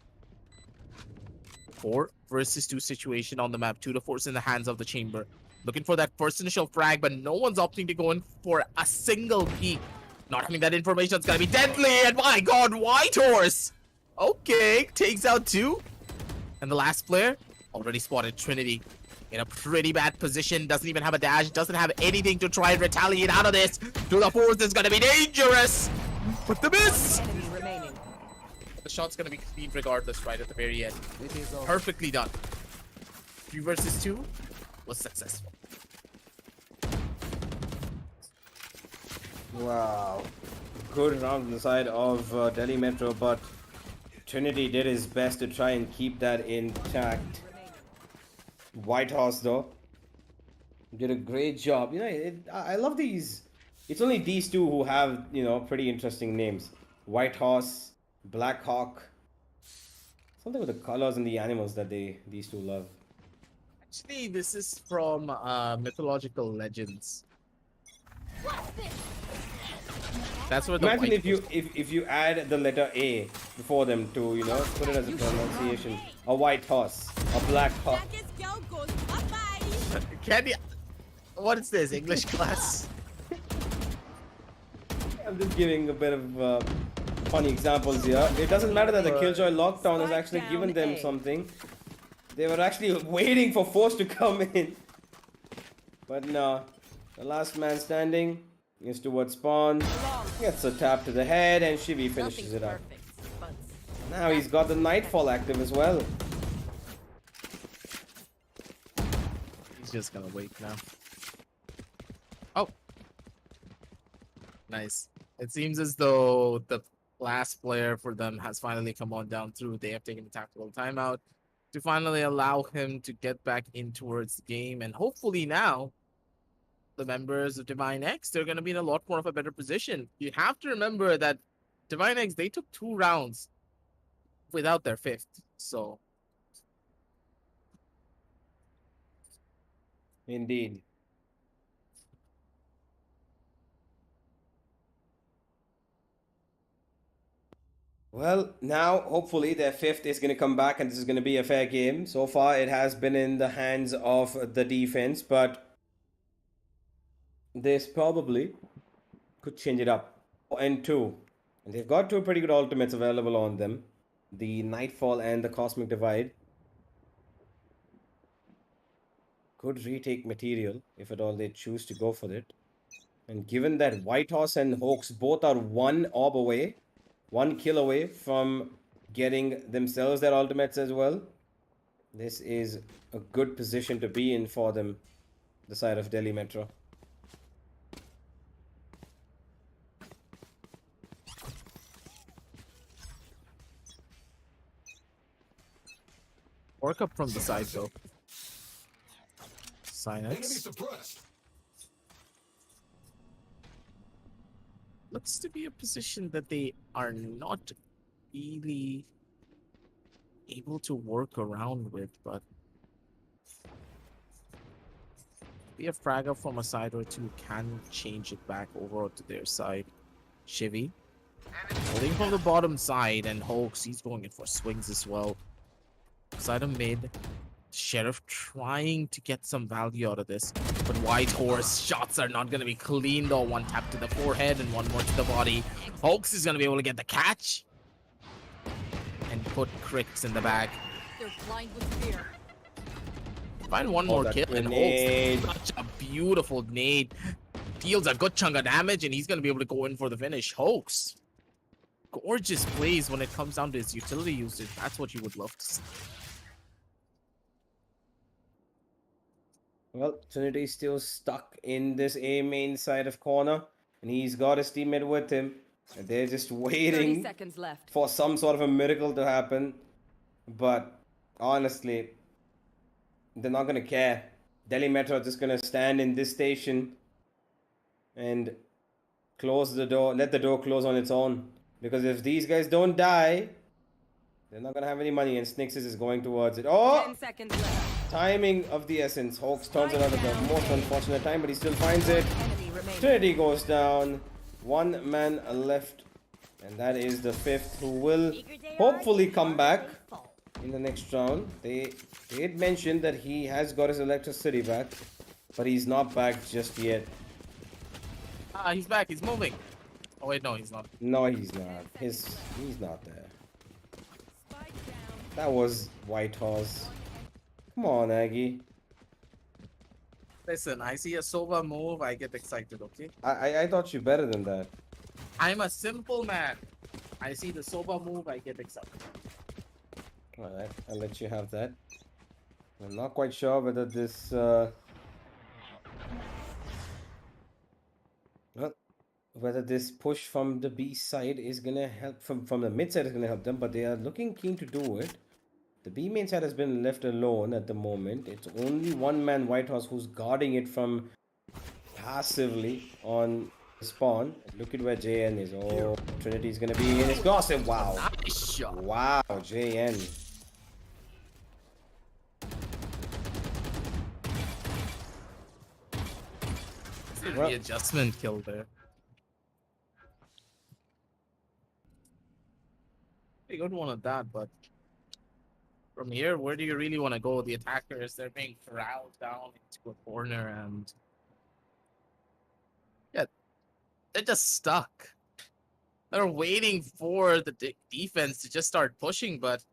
Speaker 3: 4 versus 2 situation on the map. 2 to 4 in the hands of the chamber. Looking for that first initial frag, but no one's opting to go in for a single peek. Not having that information, it's gonna be deadly. And my god, White Horse! Okay, takes out 2. And the last player already spotted Trinity in a pretty bad position. Doesn't even have a dash, doesn't have anything to try and retaliate out of this. 2 to 4 is gonna be dangerous. But the miss!
Speaker 4: Enemy remaining.
Speaker 3: The shot's gonna be clean regardless, right at the very end.
Speaker 7: It is all.
Speaker 3: Perfectly done. 3 versus 2 was successful.
Speaker 2: Wow. Good round on the side of Delhi Metro, but Trinity did his best to try and keep that intact. White Horse, though, did a great job. You know, I love these. It's only these 2 who have, you know, pretty interesting names. White Horse, Black Hawk. Something with the colors and the animals that these 2 love.
Speaker 3: Actually, this is from mythological legends. That's where the
Speaker 2: Imagine
Speaker 3: white
Speaker 2: if you add the letter A before them to, you know, put it as a pronunciation. A white horse, a black hawk.
Speaker 5: Blackest girl goes bye-bye.
Speaker 3: Can you? What is this, English class?
Speaker 2: I'm just giving a bit of funny examples here. It doesn't matter that the Killjoy lockdown has actually given them something. They were actually waiting for Force to come in. But no, the last man standing is towards spawn. Gets a tap to the head, and Shivi finishes it up. Now he's got the Nightfall active as well.
Speaker 3: He's just gonna wait now. Oh, nice. It seems as though the last player for them has finally come on down through. They have taken the tactical timeout to finally allow him to get back in towards the game, and hopefully now the members of Divine X, they're going to be in a lot more of a better position. You have to remember that Divine X, they took 2 rounds without their 5th. So,
Speaker 2: Indeed. Well, now hopefully their 5th is going to come back and this is going to be a fair game. So far it has been in the hands of the defense, but this probably could change it up. And 2. And they've got 2 pretty good ultimates available on them. The Nightfall and the Cosmic Divide. Could retake material if at all they choose to go for it. And given that White Horse and Hawks both are 1 orb away, 1 kill away from getting themselves their ultimates as well, this is a good position to be in for them, the side of Delhi Metro.
Speaker 3: Work up from the side though. Silence. Looks to be a position that they are not really able to work around with, but be a frag up from a side or two can change it back over to their side. Chivy holding from the bottom side, and Hoax, he's going in for swings as well. Side of mid. Sheriff trying to get some value out of this, but White Horse shots are not going to be clean though. One tap to the forehead and one more to the body. Hoax is going to be able to get the catch and put Cricks in the bag.
Speaker 5: They're blind with fear.
Speaker 3: Find one more
Speaker 2: that
Speaker 3: kill, and
Speaker 2: grenade.
Speaker 3: Hoax, such a beautiful nade, deals a good chunk of damage, and he's going to be able to go in for the finish. Hoax, gorgeous plays when it comes down to his utility usage. That's what you would love to see.
Speaker 2: Well, Trinity's still stuck in this A main side of corner, and he's got his teammate with him. And they're just
Speaker 4: 30
Speaker 2: waiting
Speaker 4: seconds left.
Speaker 2: for some sort of a miracle to happen. But honestly, they're not gonna care. Delhi Metro is just gonna stand in this station and close the door, let the door close on its own. Because if these guys don't die, they're not gonna have any money, and Snixes is going towards it. Oh!
Speaker 4: 10 seconds left.
Speaker 2: Timing of the essence. Hawks turns it out at the most unfortunate time, but he still finds it.
Speaker 4: Enemy remaining.
Speaker 2: Trinity goes down. One man left, and that is the fifth, who will hopefully come back in the next round. They did mention that he has got his electricity back, but he's not back just yet.
Speaker 3: He's back. He's moving. Oh wait, no, he's not.
Speaker 2: No, he's not. He's not there. That was White Horse. Come on, Aggie.
Speaker 3: Listen, I see a Sova move, I get excited, okay?
Speaker 2: I thought you better than that.
Speaker 3: I'm a simple man. I see the Sova move, I get excited.
Speaker 2: Alright, I'll let you have that. I'm not quite sure whether this whether this push from the B side is gonna help, from the mid side is gonna help them, but they are looking keen to do it. The B main side has been left alone at the moment. It's only one man White Horse who's guarding it from passively on spawn. Look at where JN is. Oh, Trinity's gonna be in his gossip. Wow.
Speaker 3: Nice shot.
Speaker 2: Wow, JN.
Speaker 3: The adjustment kill there. Pretty good one at that, but from here, where do you really want to go? The attackers, they're being corralled down into a corner, and yeah, they're just stuck. They're waiting for the defense to just start pushing, but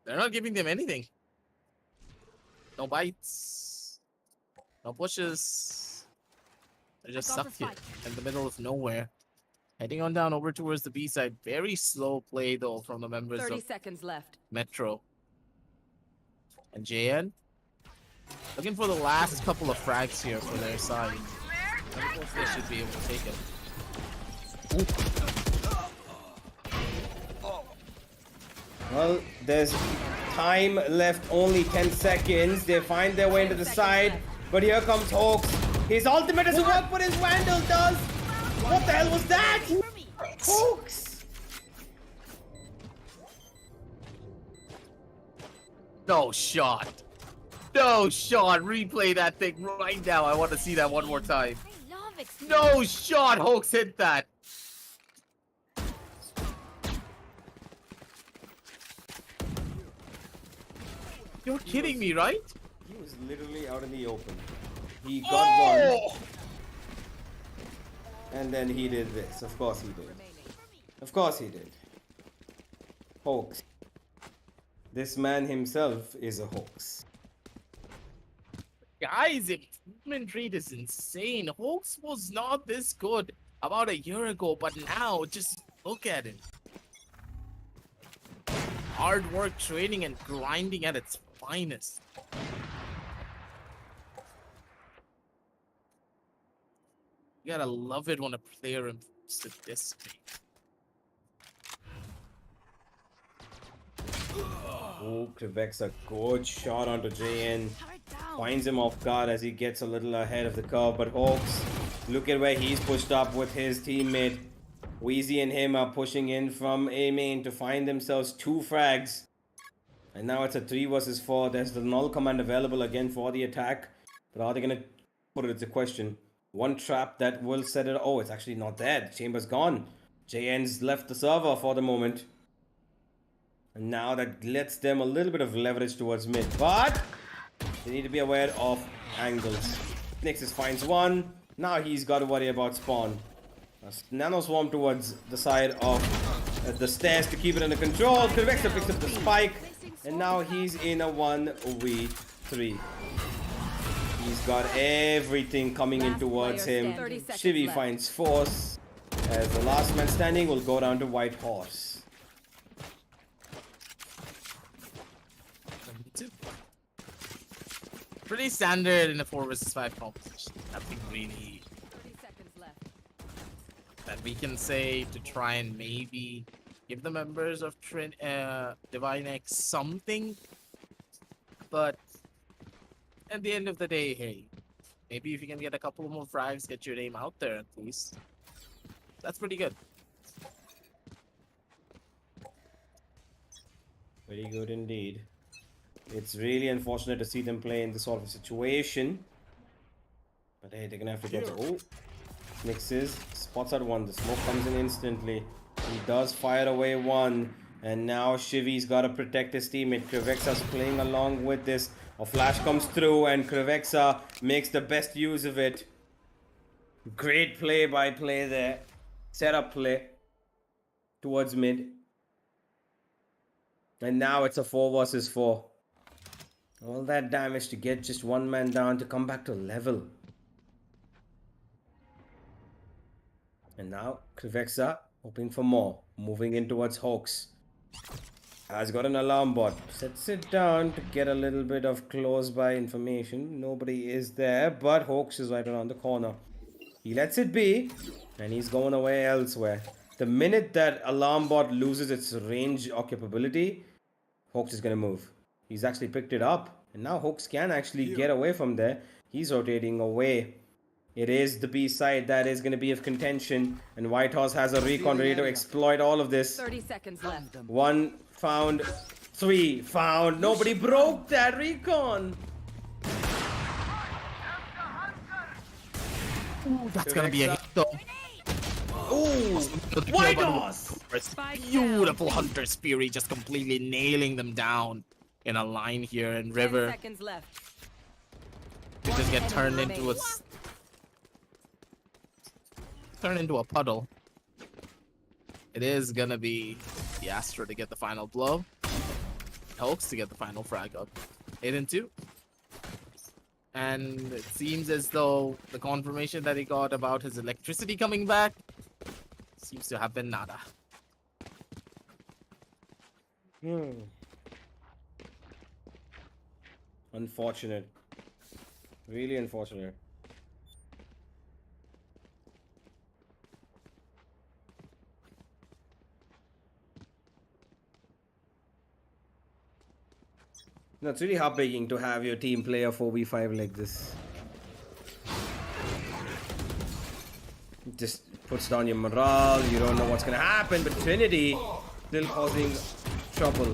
Speaker 3: they're not giving them anything. No bites, no pushes. They're just stuck here in the middle of nowhere. Heading on down over towards the B side. Very slow play though from the members
Speaker 4: 30
Speaker 3: of
Speaker 4: seconds left.
Speaker 3: Metro. And JN looking for the last couple of frags here for their side. And of course they should be able to take it.
Speaker 2: Well, there's time left, only 10 seconds. They find their way into the side, but here comes Hawks. His ultimate doesn't work, but his Vandal does. What the hell was that? Hawks!
Speaker 3: No shot. No shot. Replay that thing right now. I want to see that one more time.
Speaker 5: I love experience.
Speaker 3: No shot. Hoax hit that. You're kidding me, right?
Speaker 2: He was literally out in the open. He got one, and then he did this. Of course he did. Of course he did. Hoax. This man himself is a hoax.
Speaker 3: Guys, improvement rate is insane. Hoax was not this good about a year ago, but now just look at it. Hard work, training, and grinding at its finest. You gotta love it when a player improves to this rate.
Speaker 2: Oh, Quebec's a good shot onto JN.
Speaker 5: Turret down.
Speaker 2: Finds him off guard as he gets a little ahead of the curve. But Hawks, look at where he's pushed up with his teammate. Wheezy and him are pushing in from A main to find themselves 2 frags. And now it's a 3 versus 4. There's the null command available again for the attack. But are they going to put it? It's a question. One trap that will set it. Oh, it's actually not there. The chamber's gone. JN's left the server for the moment. And now that lets them a little bit of leverage towards mid. But they need to be aware of angles. Nexus finds one. Now he's got to worry about spawn. A nano swarm towards the side of the stairs to keep it under control. Convexer picks up the spike. And now he's in a 1v3. He's got everything coming in towards him. Shivy finds force. As the last man standing will go down to White Horse.
Speaker 3: Pretty standard in a 4 versus 5 competition. Nothing really
Speaker 4: 30 seconds left.
Speaker 3: that we can say to try and maybe give the members of Divine X something. But at the end of the day, hey, maybe if you can get a couple more frags, get your name out there at least. That's pretty good.
Speaker 2: Very good indeed. It's really unfortunate to see them play in this sort of a situation. But hey, they're gonna have to go to... Oh! Mixes, spots out one. The smoke comes in instantly. He does fire away one. And now Shivy's gotta protect his teammate. Krivexa's playing along with this. A flash comes through and Krivexa makes the best use of it. Great play by play there. Setup play towards mid. And now it's a 4 versus 4. All that damage to get just one man down to come back to level. And now Krivexa hoping for more. Moving in towards Hawks. Has got an alarm bot. Sets it down to get a little bit of close by information. Nobody is there, but Hawks is right around the corner. He lets it be, and he's going away elsewhere. The minute that alarm bot loses its range occupability, Hawks is going to move. He's actually picked it up, and now Hawks can actually get away from there. He's rotating away. It is the B side that is going to be of contention, and Whitehorse has a recon ready to exploit all of this.
Speaker 4: 30 seconds left.
Speaker 2: 1 found, 3 found. Nobody broke that recon.
Speaker 3: Ooh, that's gonna be a hit though.
Speaker 2: Ooh, Whitehorse.
Speaker 3: Beautiful Hunter Fury, just completely nailing them down in a line here. And
Speaker 4: 10
Speaker 3: River,
Speaker 4: seconds left.
Speaker 3: they just get turned into a puddle. It is gonna be the Astra to get the final blow. Hawks to get the final frag up. 8 and 2. And it seems as though the confirmation that he got about his electricity coming back seems to have been nada.
Speaker 2: Unfortunate. Really unfortunate. No, it's really heartbreaking to have your team play a 4v5 like this. It just puts down your morale, you don't know what's gonna happen, but Trinity still causing trouble.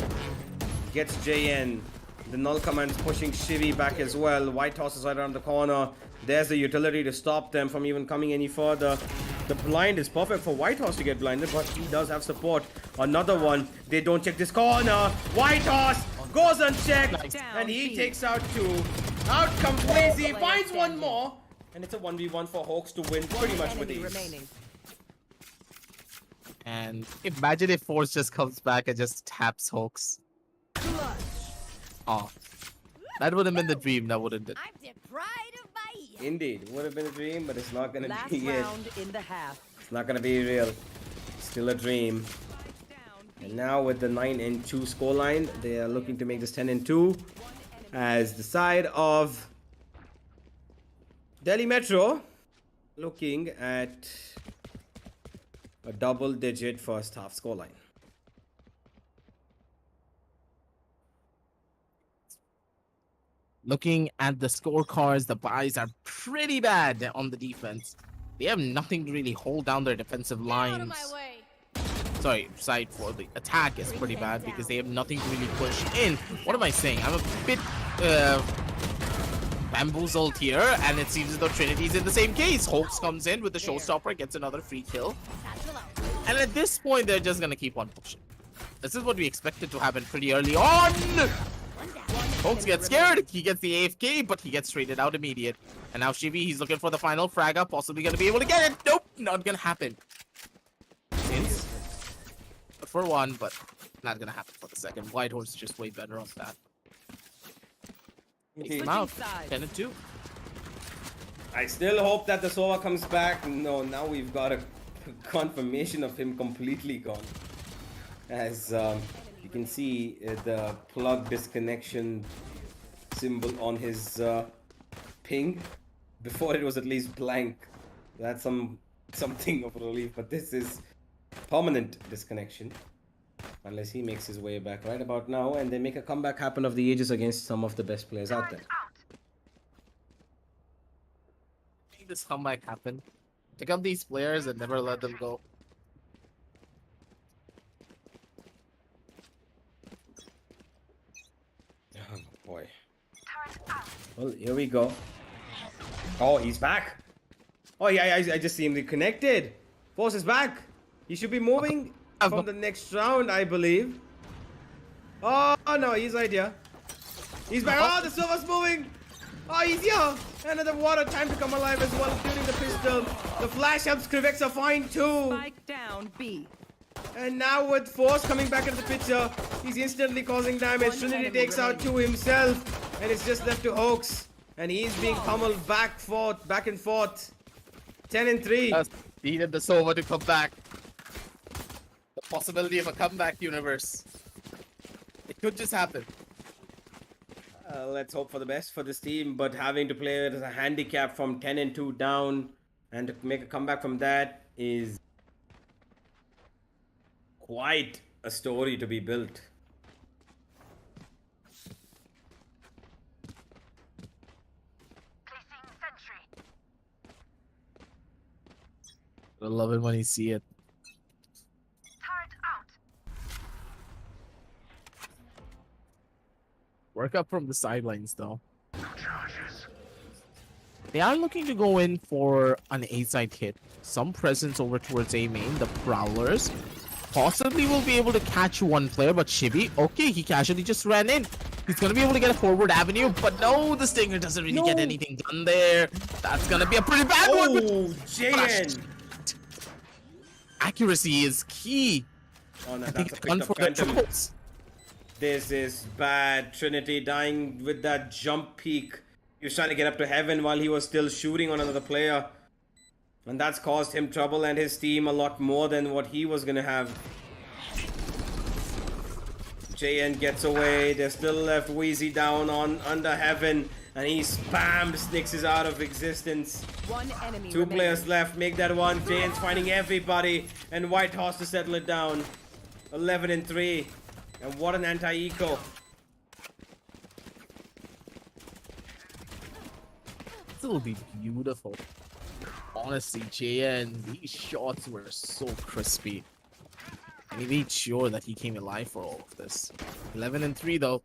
Speaker 2: Gets JN. The null command's pushing Shivy back as well. White Horse is right around the corner. There's the utility to stop them from even coming any further. The blind is perfect for White Horse to get blinded, but he does have support. Another one. They don't check this corner. White Horse goes unchecked, and he takes out 2. Out comes Lazy, finds one more, and it's a 1v1 for Hawks to win pretty much with
Speaker 4: Enemy
Speaker 2: ease.
Speaker 4: remaining.
Speaker 3: And imagine if Force just comes back and just taps Hawks. Oh, that would have been the dream, now wouldn't it?
Speaker 5: I'm the pride of my
Speaker 2: Indeed, would have been a dream, but it's not gonna
Speaker 4: Last
Speaker 2: be it.
Speaker 4: round in the half.
Speaker 2: It's not gonna be real. Still a dream.
Speaker 4: Down.
Speaker 2: And now with the 9 and 2 scoreline, they are looking to make this 10 and 2. As the side of Delhi Metro looking at a double-digit first half scoreline.
Speaker 3: Looking at the scorecards, the buys are pretty bad on the defense. They have nothing to really hold down their defensive
Speaker 5: Out of
Speaker 3: lines.
Speaker 5: my way.
Speaker 3: Sorry, side for the attack is pretty bad because they have nothing to really push in. What am I saying? I'm a bit bamboozled here, and it seems as though Trinity's in the same case. Hulks comes in with the showstopper, gets another free kill.
Speaker 5: Satchel out.
Speaker 3: And at this point, they're just gonna keep on pushing. This is what we expected to happen pretty early on. Hulks gets scared. He gets the AFK, but he gets traded out immediate. And now Shivi, he's looking for the final frag up, possibly gonna be able to get it. Nope, not gonna happen. Since for one, but not gonna happen for the second. Whitehorse is just way better on that. Takes him out. 10-2.
Speaker 2: I still hope that the Sova comes back. No, now we've got a confirmation of him completely gone. As you can see, the plug disconnection symbol on his ping. Before it was at least blank. That's something of relief, but this is permanent disconnection. Unless he makes his way back right about now and they make a comeback happen of the ages against some of the best players out there.
Speaker 3: Make this comeback happen. Pick up these players and never let them go.
Speaker 2: Oh boy. Well, here we go. Oh, he's back. Oh yeah, I just see him reconnected. Force is back. He should be moving from the next round, I believe. Oh no, he's right here. He's back. Oh, the server's moving. Oh, he's here. Another water time to come alive as well, including the pistol. The flash helps Krivexa find two.
Speaker 4: Spike down B.
Speaker 2: And now with Force coming back into the picture, he's instantly causing damage. Trinity takes out two himself, and it's just left to Hoax. And he's being pummeled back and forth. 10-3.
Speaker 3: Just needed the Sova to come back. The possibility of a comeback universe. It could just happen.
Speaker 2: Let's hope for the best for this team, but having to play it as a handicap from 10-2 down and to make a comeback from that is quite a story to be built.
Speaker 3: I love it when you see it. Work up from the sidelines though. They are looking to go in for an A-side hit. Some presence over towards A main. The Prowlers possibly will be able to catch one player, but Shibi, okay, he casually just ran in. He's gonna be able to get a forward avenue, but no, the Stinger doesn't really get anything done there. That's gonna be a pretty bad one.
Speaker 2: Oh, JN!
Speaker 3: Accuracy is key.
Speaker 2: Oh no,
Speaker 3: I think
Speaker 2: that's a
Speaker 3: it's done
Speaker 2: picked
Speaker 3: for
Speaker 2: up
Speaker 3: the
Speaker 2: Phantom.
Speaker 3: triples.
Speaker 2: This is bad. Trinity dying with that jump peak. He was trying to get up to heaven while he was still shooting on another player. And that's caused him trouble and his team a lot more than what he was going to have. JN gets away. They're still left Wheezy down on under heaven. And he spammed Styx out of existence.
Speaker 4: One enemy
Speaker 2: Two
Speaker 4: remaining.
Speaker 2: players left. Make that one. JN's finding everybody. And Whitehorse to settle it down. 11-3. And what an anti-eco.
Speaker 3: This will be beautiful. Honestly, JN, these shots were so crispy. And he made sure that he came alive for all of this. 11-3 though.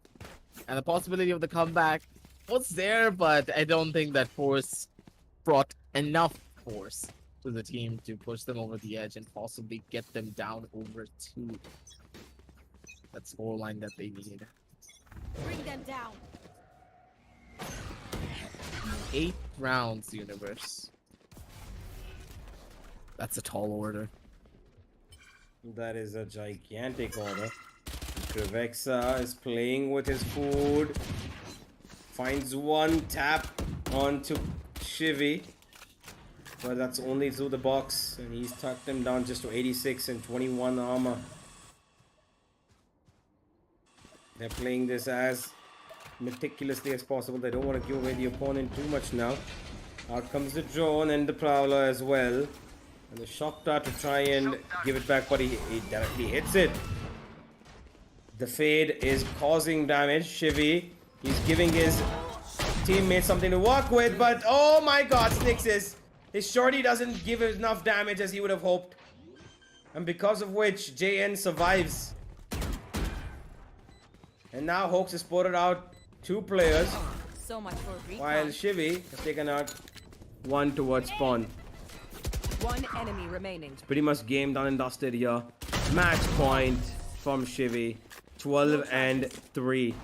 Speaker 3: And the possibility of the comeback was there, but I don't think that Force brought enough force to the team to push them over the edge and possibly get them down over 2. That scoreline that they need.
Speaker 5: Bring them down.
Speaker 3: 8 rounds, universe. That's a tall order.
Speaker 2: That is a gigantic order. Krivexa is playing with his food. Finds one tap onto Shivi. But that's only through the box. And he's tucked him down just to 86 and 21 armor. They're playing this as meticulously as possible. They don't want to give away the opponent too much now. Out comes the drone and the Prowler as well. And the shock dart to try and give it back, but he directly hits it. The fade is causing damage. Shivi, he's giving his teammates something to work with, but oh my god, Snixes. His shorty doesn't give enough damage as he would have hoped. And because of which, JN survives. And now Hoax has spotted out 2 players,
Speaker 4: So much for recon.
Speaker 2: while Shivy has taken out 1 towards spawn.
Speaker 4: One enemy remaining.
Speaker 2: Pretty much game done and dusted here. Match point from Shivy. 12 and 3.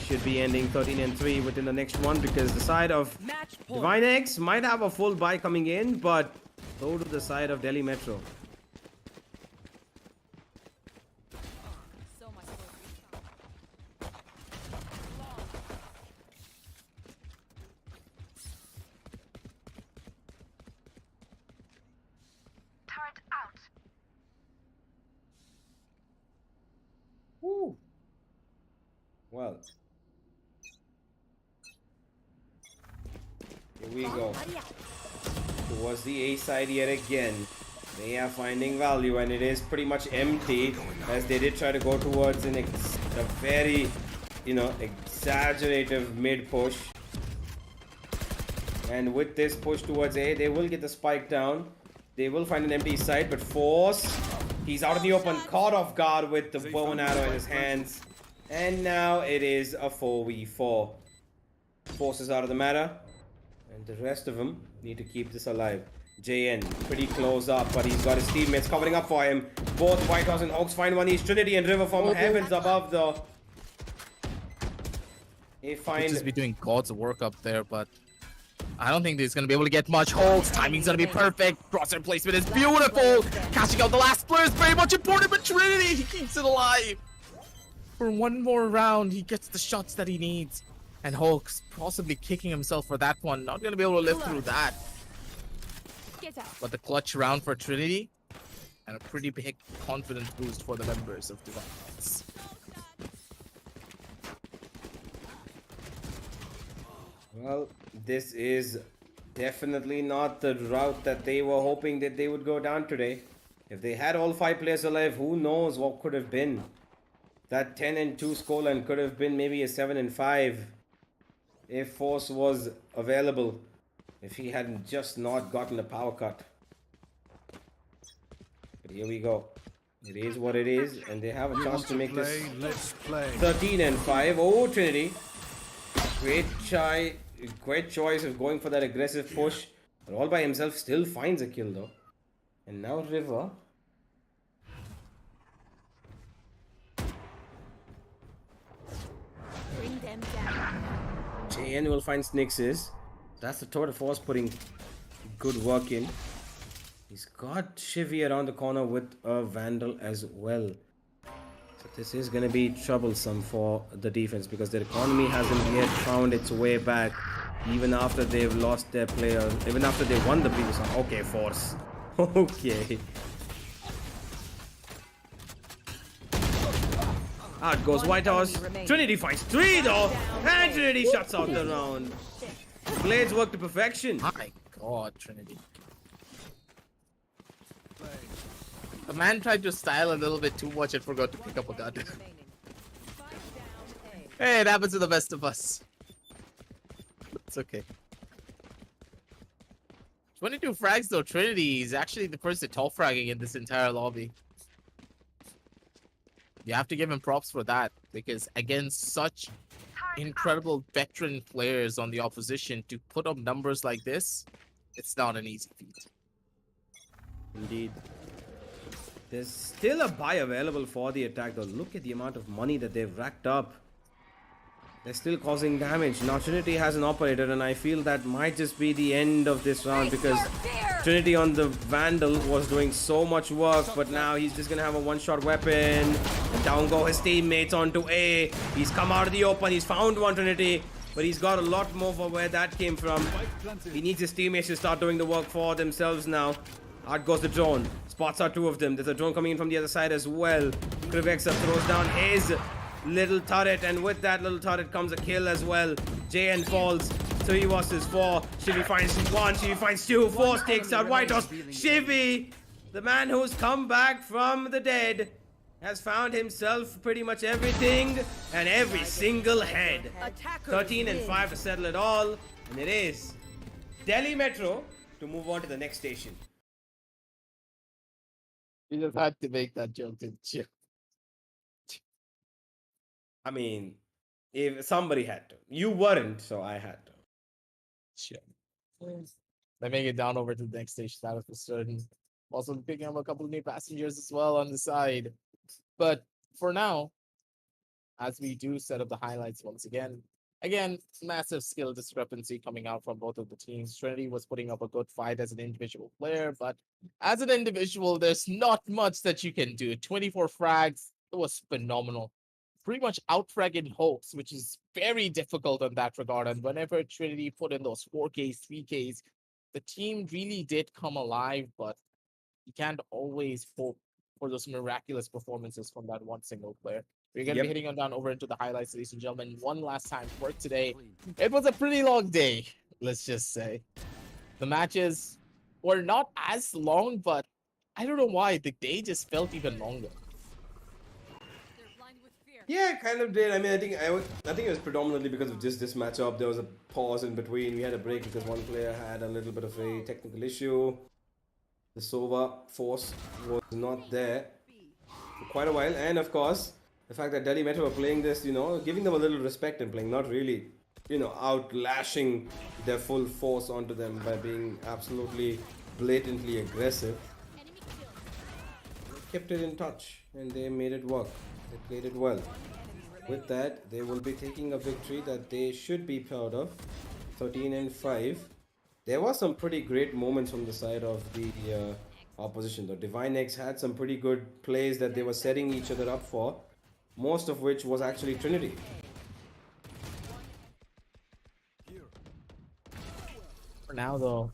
Speaker 2: Should be ending 13 and 3 within the next one, because the side of
Speaker 4: Match point.
Speaker 2: Divine X might have a full buy coming in, but so to the side of Delhi Metro.
Speaker 4: So much for recon.
Speaker 2: Woo. Well, here we go. Towards the A side yet again. They are finding value, and it is pretty much empty, as they did try to go towards a very, exaggerative mid push. And with this push towards A, they will get the spike down. They will find an empty side, but Force, he's out in the open, caught off guard with the bow and arrow in his hands. And now it is a 4v4. Force is out of the matter, and the rest of them need to keep this alive. JN pretty close up, but he's got his teammates covering up for him. Both White House and Hawks find one. He's Trinity and River from heavens above, though. They find
Speaker 3: Just be doing God's work up there, but I don't think he's gonna be able to get much holds. Timing's gonna be perfect. Crosshair placement is beautiful. Catching out the last player is very much important, but Trinity, he keeps it alive. For one more round, he gets the shots that he needs. And Hawks possibly kicking himself for that one. Not gonna be able to live through that.
Speaker 4: Get out.
Speaker 3: But the clutch round for Trinity, and a pretty big confidence boost for the members of Divine X.
Speaker 2: Well, this is definitely not the route that they were hoping that they would go down today. If they had all 5 players alive, who knows what could have been. That 10 and 2 scoreline could have been maybe a 7 and 5 if Force was available, if he hadn't just not gotten a power cut. But here we go. It is what it is, and they have a chance to make this
Speaker 7: Let's play.
Speaker 2: 13 and 5. Oh, Trinity. Great choice of going for that aggressive push. But all by himself still finds a kill though. And now River.
Speaker 5: Bring them down.
Speaker 2: JN will find Snixes. That's the tour de force putting good work in. He's got Shivy around the corner with a Vandal as well. So this is going to be troublesome for the defense, because their economy hasn't yet found its way back. Even after they've lost their player, even after they won the previous one. Okay, Force. Okay. Out goes White House. Trinity finds 3 though. And Trinity shuts out the round. Blades work to perfection.
Speaker 3: My God, Trinity. The man tried to style a little bit too much and forgot to pick up a gun.
Speaker 4: Remaining. Spike down A.
Speaker 3: Hey, it happens to the best of us. It's okay. 22 frags though. Trinity is actually the person top fragging in this entire lobby. You have to give him props for that, because against such incredible veteran players on the opposition, to put up numbers like this, it's not an easy feat.
Speaker 2: Indeed. There's still a buy available for the attack though. Look at the amount of money that they've racked up. They're still causing damage. Now Trinity has an operator, and I feel that might just be the end of this round, because Trinity on the Vandal was doing so much work, but now he's just gonna have a one-shot weapon. And down go his teammates onto A. He's come out of the open. He's found one Trinity, but he's got a lot more for where that came from. He needs his teammates to start doing the work for themselves now. Out goes the drone. Spots out 2 of them. There's a drone coming in from the other side as well. Krivexa throws down his little turret, and with that little turret comes a kill as well. JN falls. 3 versus 4. Shivy finds 1. Shivy finds 2. Force takes out White House. Shivy, the man who's come back from the dead, has found himself pretty much everything and every single head.
Speaker 4: Attackers
Speaker 2: 13 and
Speaker 4: win.
Speaker 2: 5 to settle it all, and it is Delhi Metro to move on to the next station.
Speaker 3: You just had to make that joke, didn't you?
Speaker 2: I mean, if somebody had to. You weren't, so I had to.
Speaker 3: Sure. They make it down over to the next station, that was for certain. Also picking up a couple of new passengers as well on the side. But for now, as we do set up the highlights once again, massive skill discrepancy coming out from both of the teams. Trinity was putting up a good fight as an individual player, but as an individual, there's not much that you can do. 24 frags, it was phenomenal. Pretty much outfragging Hoax, which is very difficult in that regard. And whenever Trinity put in those 4Ks, 3Ks, the team really did come alive, but you can't always hope for those miraculous performances from that one single player. We're going to be
Speaker 2: Yep.
Speaker 3: hitting on down over into the highlights, ladies and gentlemen, one last time for today. It was a pretty long day, let's just say. The matches were not as long, but I don't know why the day just felt even longer.
Speaker 5: They're blind with fear.
Speaker 2: Yeah, kind of did. I mean, I think it was predominantly because of just this matchup. There was a pause in between. We had a break because one player had a little bit of a technical issue. The Sova force was not there for quite a while, and of course, the fact that Delhi Metro were playing this, giving them a little respect and playing, not really, outlashing their full force onto them by being absolutely blatantly aggressive.
Speaker 5: Enemy killed.
Speaker 2: They kept it in touch and they made it work. They played it well. With that, they will be taking a victory that they should be proud of. 13 and 5. There were some pretty great moments from the side of the opposition though. Divine X had some pretty good plays that they were setting each other up for. Most of which was actually Trinity.
Speaker 3: For now, though,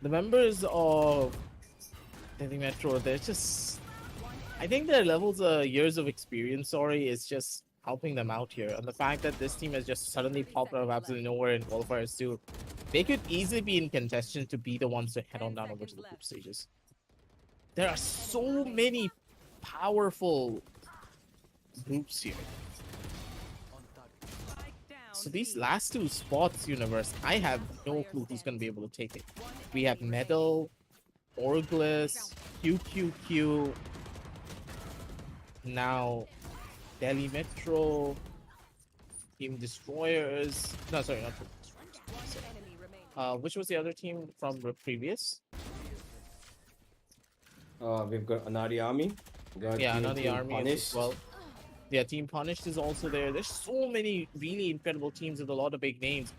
Speaker 3: the members of Delhi Metro, they're just... I think their levels of years of experience, is just helping them out here. And the fact that this team has just suddenly popped out of absolutely nowhere in qualifiers too, they could easily be in contention to be the ones to head on down over to the group stages. There are so many powerful groups here. So these last two spots, Universe, I have no clue who's going to be able to take it. We have Metal, Orglis, QQQ, now Delhi Metro, Team Destroyers. No, sorry, not Team Destroyers. Which was the other team from the previous?
Speaker 2: We've got Anadi Army.
Speaker 3: Another Army as well. Yeah, Team Punished is also there. There's so many really incredible teams with a lot of big names.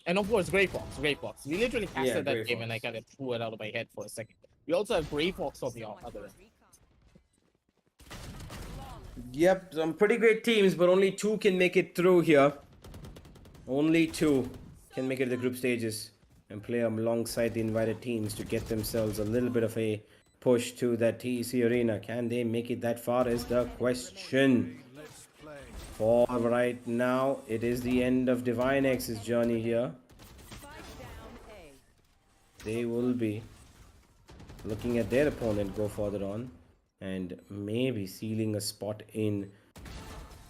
Speaker 3: And of course, Grey Fox. We literally casted that game and I kind of threw it out of my head for a second. We also have Grey Fox on the other end.
Speaker 2: Yep, some pretty great teams, but only two can make it through here. Only two can make it to the group stages and play alongside the invited teams to get themselves a little bit of a push to that TEC Arena. Can they make it that far is the question. For right now, it is the end of Divine X's journey here. They will be looking at their opponent go further on and maybe sealing a spot in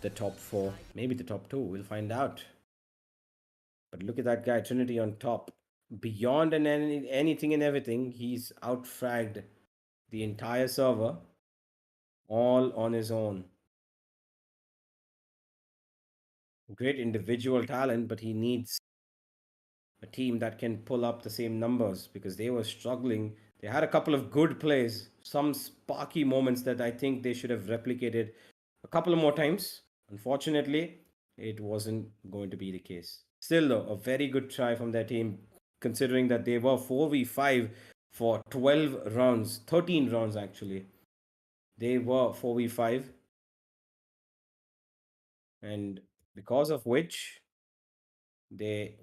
Speaker 2: the top 4, maybe the top 2. We'll find out. But look at that guy, Trinity on top. Beyond and anything and everything, he's outfragged the entire server all on his own. Great individual talent, but he needs a team that can pull up the same numbers because they were struggling. They had a couple of good plays, some sparky moments that I think they should have replicated a couple of more times. Unfortunately, it wasn't going to be the case. Still though, a very good try from their team, considering that they were 4v5 for 12 rounds, 13 rounds actually. They were 4v5. And because of which they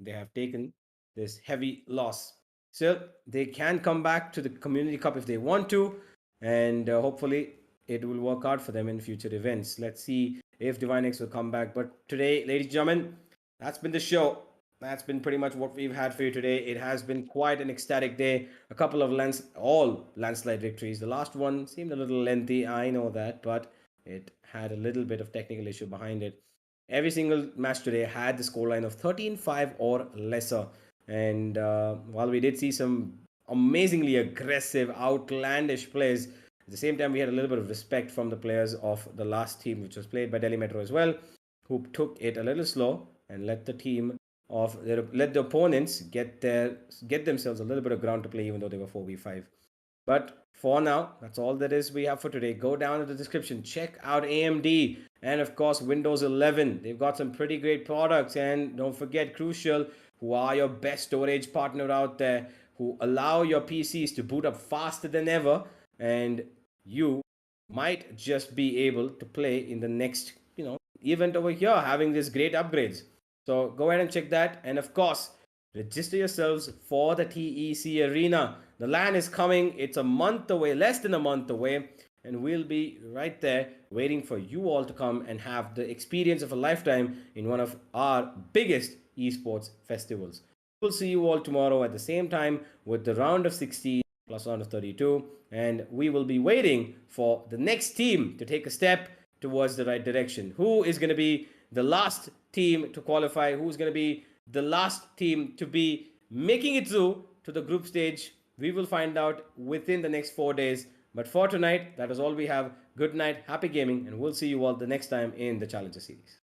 Speaker 2: have taken this heavy loss. Still, they can come back to the Community Cup if they want to, and hopefully it will work out for them in future events. Let's see if Divine X will come back. But today, ladies and gentlemen, that's been the show. that's been pretty much what we've had for you today. It has been quite an ecstatic day. A couple of all landslide victories. The last one seemed a little lengthy, I know that, but it had a little bit of technical issue behind it. Every single match today had the scoreline of 13-5 or lesser. And while we did see some amazingly aggressive, outlandish plays, at the same time, we had a little bit of respect from the players of the last team, which was played by Delhi Metro as well, who took it a little slow and let the opponents get themselves a little bit of ground to play, even though they were 4v5. But for now, that's all that is we have for today. Go down to the description, check out AMD and of course Windows 11. They've got some pretty great products, and don't forget Crucial, who are your best storage partner out there, who allow your PCs to boot up faster than ever, and you might just be able to play in the next, event over here, having these great upgrades. So go ahead and check that, and of course, register yourselves for the TEC Arena. The LAN is coming. It's a month away, less than a month away, and we'll be right there waiting for you all to come and have the experience of a lifetime in one of our biggest esports festivals. We'll see you all tomorrow at the same time with the round of 16 plus round of 32, and we will be waiting for the next team to take a step towards the right direction. Who is going to be the last team to qualify? Who's going to be the last team to be making it through to the group stage? We will find out within the next 4 days. But for tonight, that is all we have. Good night, happy gaming, and we'll see you all the next time in the Challenger Series.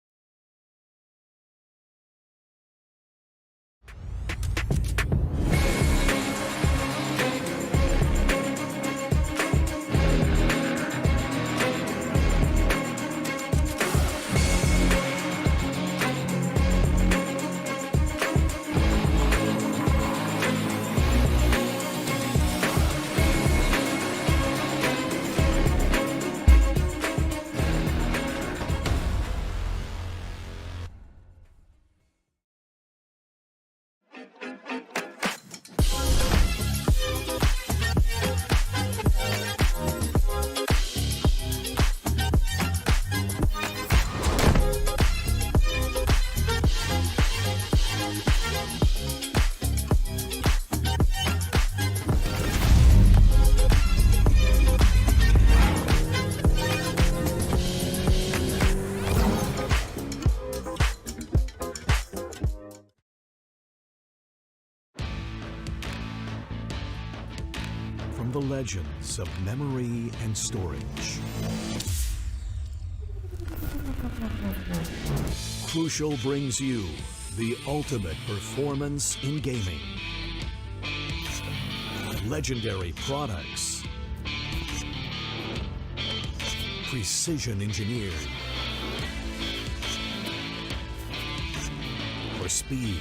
Speaker 1: From the legends of memory and storage, Crucial brings you the ultimate performance in gaming. Legendary products, precision engineered for speed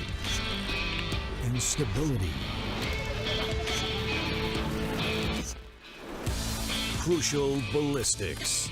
Speaker 1: and stability. Crucial Ballistics.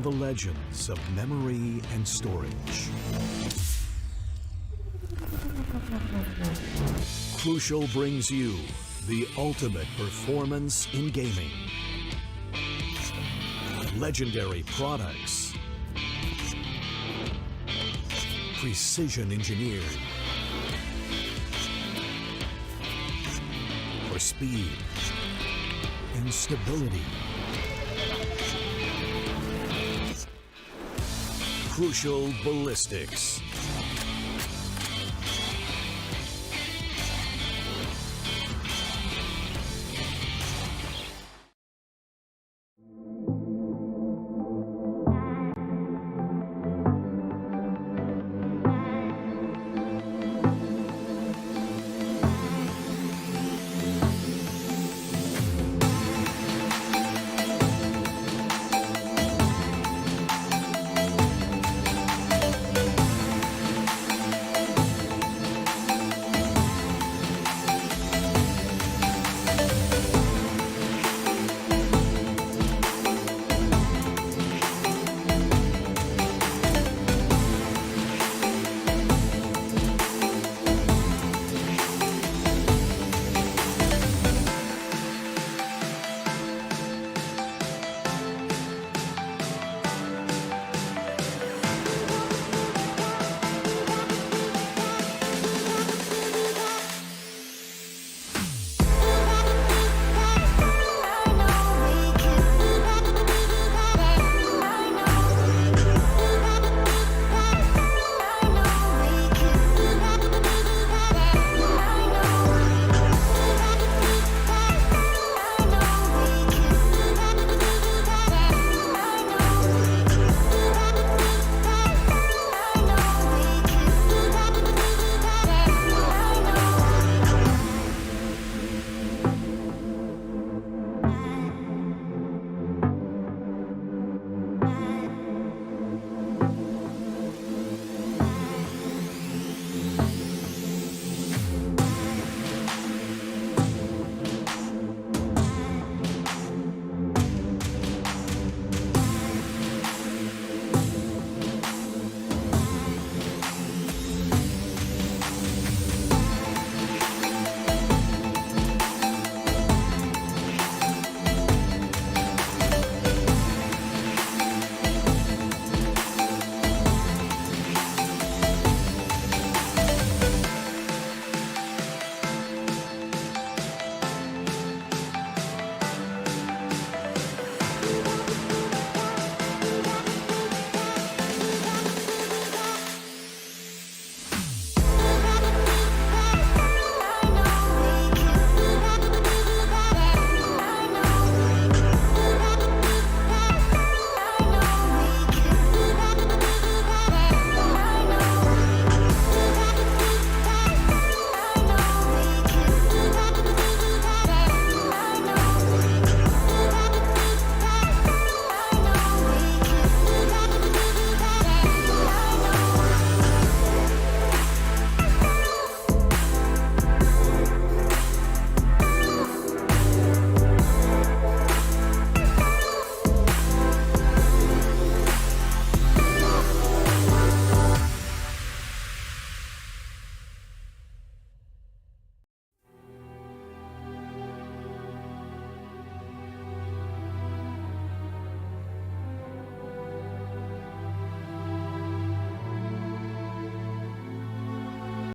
Speaker 1: the legends of memory and storage. Crucial brings you the ultimate performance in gaming. Legendary products. Precision engineered. For speed and stability. Crucial ballistics.